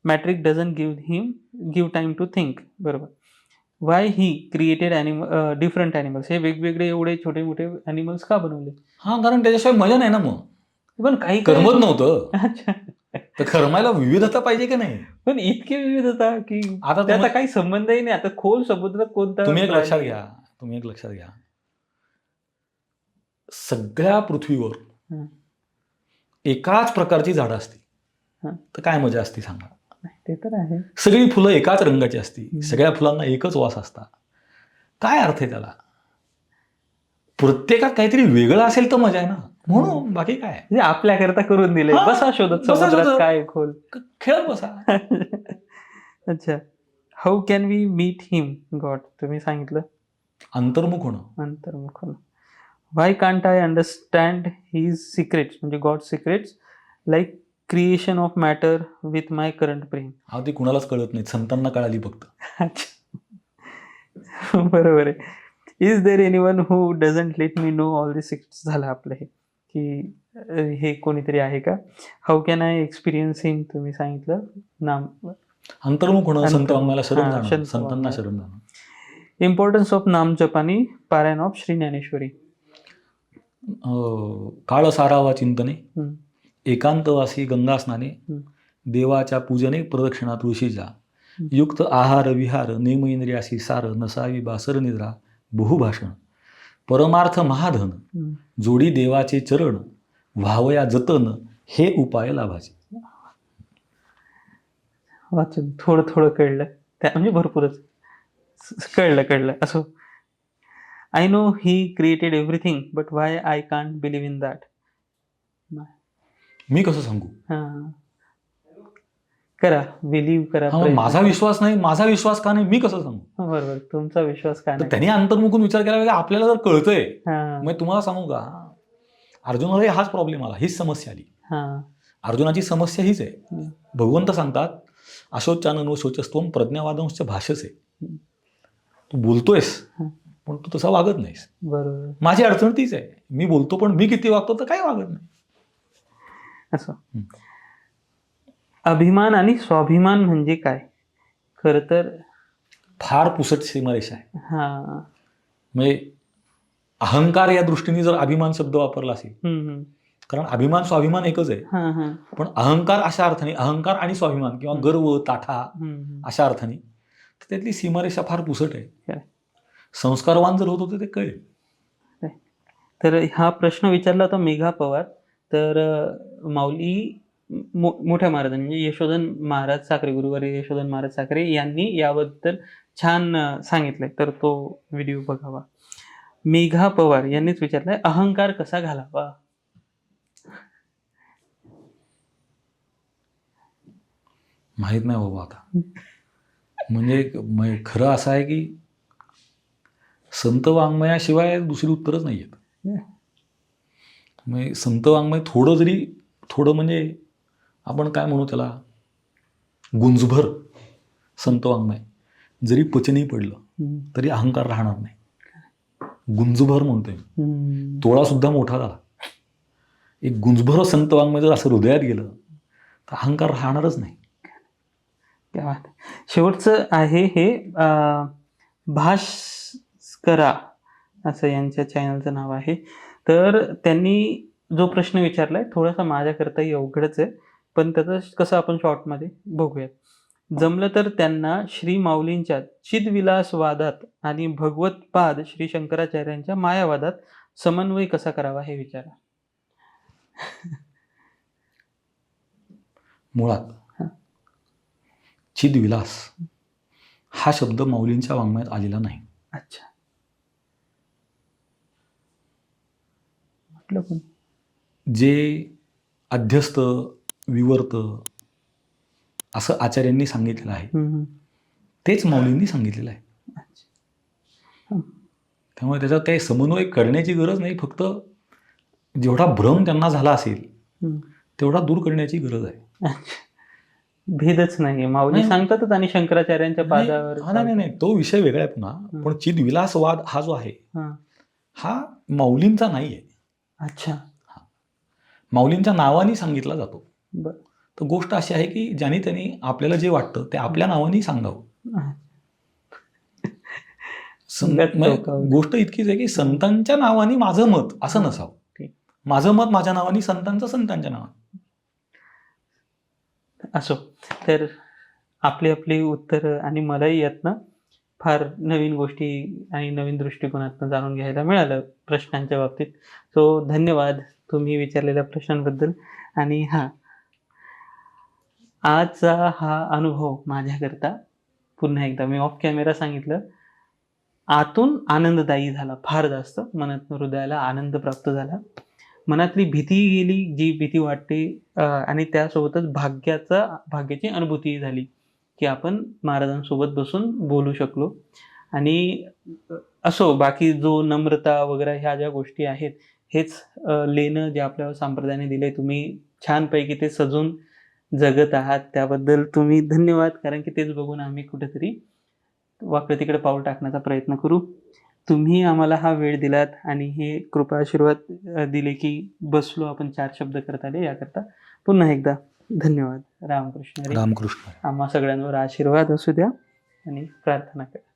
Matrix doesn't give time to think. बरोबर. Why he created different animals. हे वेगवेगळे एवढे छोटे मोठे ॲनिमल्स का बनवले? कारण त्याच्याशिवाय मजा नाही ना. मग पण काही करमत नव्हतं. अच्छा, तर करमायला विविधता पाहिजे की नाही? पण इतकी विविधता की आता त्याचा काही संबंधही नाही. आता खोल समुद्रात कोणता? तुम्ही एक लक्षात घ्या, सगळ्या पृथ्वीवर एकाच प्रकारची झाडं असती तर काय मजा असती सांगा? ते तर आहे. सगळी फुलं एकाच रंगाची असती, सगळ्या फुलांना एकच वास असता, काय अर्थ आहे त्याला? प्रत्येकात काहीतरी वेगळं असेल तर मजा आहे ना, म्हणून बाकी काय म्हणजे आपल्याकरता करून दिले, हा, बसा शोधत बसा समुद्रात शोधत. काय खोल. खेळत बसा. अच्छा. How can we meet him God, तुम्ही सांगितलं अंतर्मुख होणं. अंतर्मुख. Why can't I understand his secrets, म्हणजे God secrets like creation of matter with my current प्रेम. हा, ती कुणालाच कळत नाही, संतांना कळाली फक्त. अच्छा. बरोबर आहे. Is there anyone who doesn't let me know all this secrets, झालं आपलं हे की हे कोणीतरी आहे का. How can I experience him, तुम्ही सांगितलं नाम. अंतर्मुख होणं, संत अंतर्मुख. वाङ्मयाला शरण हा, जाणं, संत संतांना वाङ्मय. शरण जाणं. इम्पॉर्टन्स ऑफ नाम जपानी पारायण ऑफ श्री ज्ञानेश्वरी. काळ सारावा चिंतने, हम्म, एकांतवासी गंगा स्नाने, हम्म, देवाच्या पूजने प्रदक्षिणा तुळशीच्या, युक्त आहार विहार नेम इंद्रियासी सार, नसावी बासर निद्रा बहुभाषण, परमार्थ महाधन, हम्म. जोडी देवाचे चरण, व्हावया जतन हे उपाय लाभाचे. वाचून थोडं थोडं कळलं त्या, म्हणजे भरपूरच कळलं असो. I know he created everything but why I can't believe in that. मी कसं सांगू? करा, बिलीव्ह करा. हा, मग माझा विश्वास नाही, माझा विश्वास का नाही, मी कसं सांगू? बरोबर, तुमचा विश्वास का तर नाही. त्यांनी अंतर्मुखून विचार केला पाहिजे. आपल्याला जर कळतंय, हा, मग तुम्हाला सांगू का, अर्जुनाला हाच प्रॉब्लेम आला, हीच समस्या आली. हा. अर्जुनाची समस्या हीच आहे. हम्म. भगवंत सांगतात अशोचाननो शोचस्तोम प्रज्ञावादंश भाषसे. तू बोलतोयस हं. पण तू तसा वागत नाहीस. बरोबर. माझी अडचण तीच आहे, मी बोलतो पण मी किती वागतो तर काय वागत नाही. असं. अभिमान आणि स्वाभिमान म्हणजे काय? खर तर फार पुसट सीमारेषा आहे. हा. म्हणजे अहंकार या दृष्टीने जर अभिमान शब्द वापरला असेल, हम्म, कारण अभिमान स्वाभिमान एकच आहे, हा, हा. पण अहंकार अशा अर्थाने, अहंकार आणि स्वाभिमान किंवा गर्व ताठा हम्म. अशा अर्थाने, तर त्यातली सीमारेषा फार पुसट आहे. काय? संस्कारवान जर होत होते ते कळेल. तर हा प्रश्न विचारला होता मेघा पवार. तर माऊली मोठ्या महाराजांनी, म्हणजे यशोधन महाराज साखरे, गुरुवारी यशोधन महाराज साखरे यांनी याबद्दल छान सांगितलंय, तर तो व्हिडिओ बघावा. मेघा पवार यांनीच विचारलंय, अहंकार कसा घालावा? माहित नाही बाबा आता. म्हणजे खरं असं आहे की संत वाङ्मयाशिवाय दुसरी उत्तरच नाही आहेत. म्हणजे संत वाङ्मय थोडं म्हणजे आपण काय म्हणू त्याला, गुंजभर संत वाङ्मय जरी पचनी पडलं तरी अहंकार राहणार नाही. गुंजभर म्हणतोय, तोळा सुद्धा मोठा झाला, एक गुंजभर संत वाङ्मय जर असं हृदयात गेलं तर अहंकार राहणारच नाही. शेवटचं आहे हे भास्करा असं यांच्या चॅनलचं नाव आहे. तर त्यांनी जो प्रश्न विचारलाय थोडासा माझ्याकरताही अवघडच आहे, पण त्याचं कसं आपण शॉर्टमध्ये बघूयात. जमलं तर त्यांना श्री माऊलींच्या चिदविलास वादात आणि भगवतपाद श्री शंकराचार्यांच्या मायावादात समन्वय कसा करावा हे विचारा. मुळात चिदविलास हा शब्द माऊलींच्या वाङ्मयात आलेला नाही. अच्छा, म्हटलं पण जे अध्यस्त विवर्त असं आचार्यांनी सांगितलेलं आहे तेच माऊलींनी सांगितलेलं आहे. त्यामुळे त्याच्यात काही समन्वय करण्याची गरज नाही, फक्त जेवढा भ्रम त्यांना झाला असेल तेवढा दूर करण्याची गरज आहे. भेदच नाही, माऊली सांगतातच आणि शंकराचार्यांच्या पादावर. नाही, तो विषय वेगळा आहे पुन्हा. पण चिदविलासवाद हा जो आहे हा माऊलींचा नाही आहे. अच्छा, माऊलींच्या नावाने सांगितला जातो. बरं. तर गोष्ट अशी आहे की ज्याने त्यांनी आपल्याला जे वाटतं ते आपल्या नावाने सांगावं. गोष्ट इतकीच आहे की संतांच्या नावाने माझं मत असं नसावं, माझं मत माझ्या नावाने, संतांचं संतांच्या नावाने असो. तर आपली उत्तरं आणि मलाही यातनं फार नवीन गोष्टी आणि नवीन दृष्टिकोनातून जाणून घ्यायला मिळालं प्रश्नांच्या बाबतीत. सो धन्यवाद तुम्ही विचारलेल्या प्रश्नांबद्दल. आणि आजचा हा अनुभव माझ्याकरता पुन्हा एकदा मी ऑफ कॅमेरा सांगितलं, आतून आनंददायी झाला, फार जास्त मनातून हृदयाला आनंद प्राप्त झाला. मनातली भीती गेली, जी भीती वाटते, आणि त्यासोबतच भाग्याची अनुभूती झाली की आपण महाराजांसोबत बसून बोलू शकलो. आणि असो, बाकी जो नम्रता वगैरे ह्या ज्या गोष्टी आहेत, हेच लेणं जे आपल्याला संप्रदायाने दिले, तुम्ही छानपैकी ते सजून जगत आहात, त्याबद्दल तुम्ही धन्यवाद. कारण की तेच बघून आम्ही कुठेतरी वाकडं तिकडे पाऊल टाकण्याचा प्रयत्न करू. तुम्ही आम्हाला हा वेळ दिलात आणि हे कृपा आशीर्वाद दिले की बसलो आपण 4 शब्द करता आले, याकरता पुन्हा एकदा धन्यवाद. रामकृष्ण हरी. रामकृष्ण. आम्हा सगळ्यांवर आशीर्वाद असू द्या आणि प्रार्थना करा.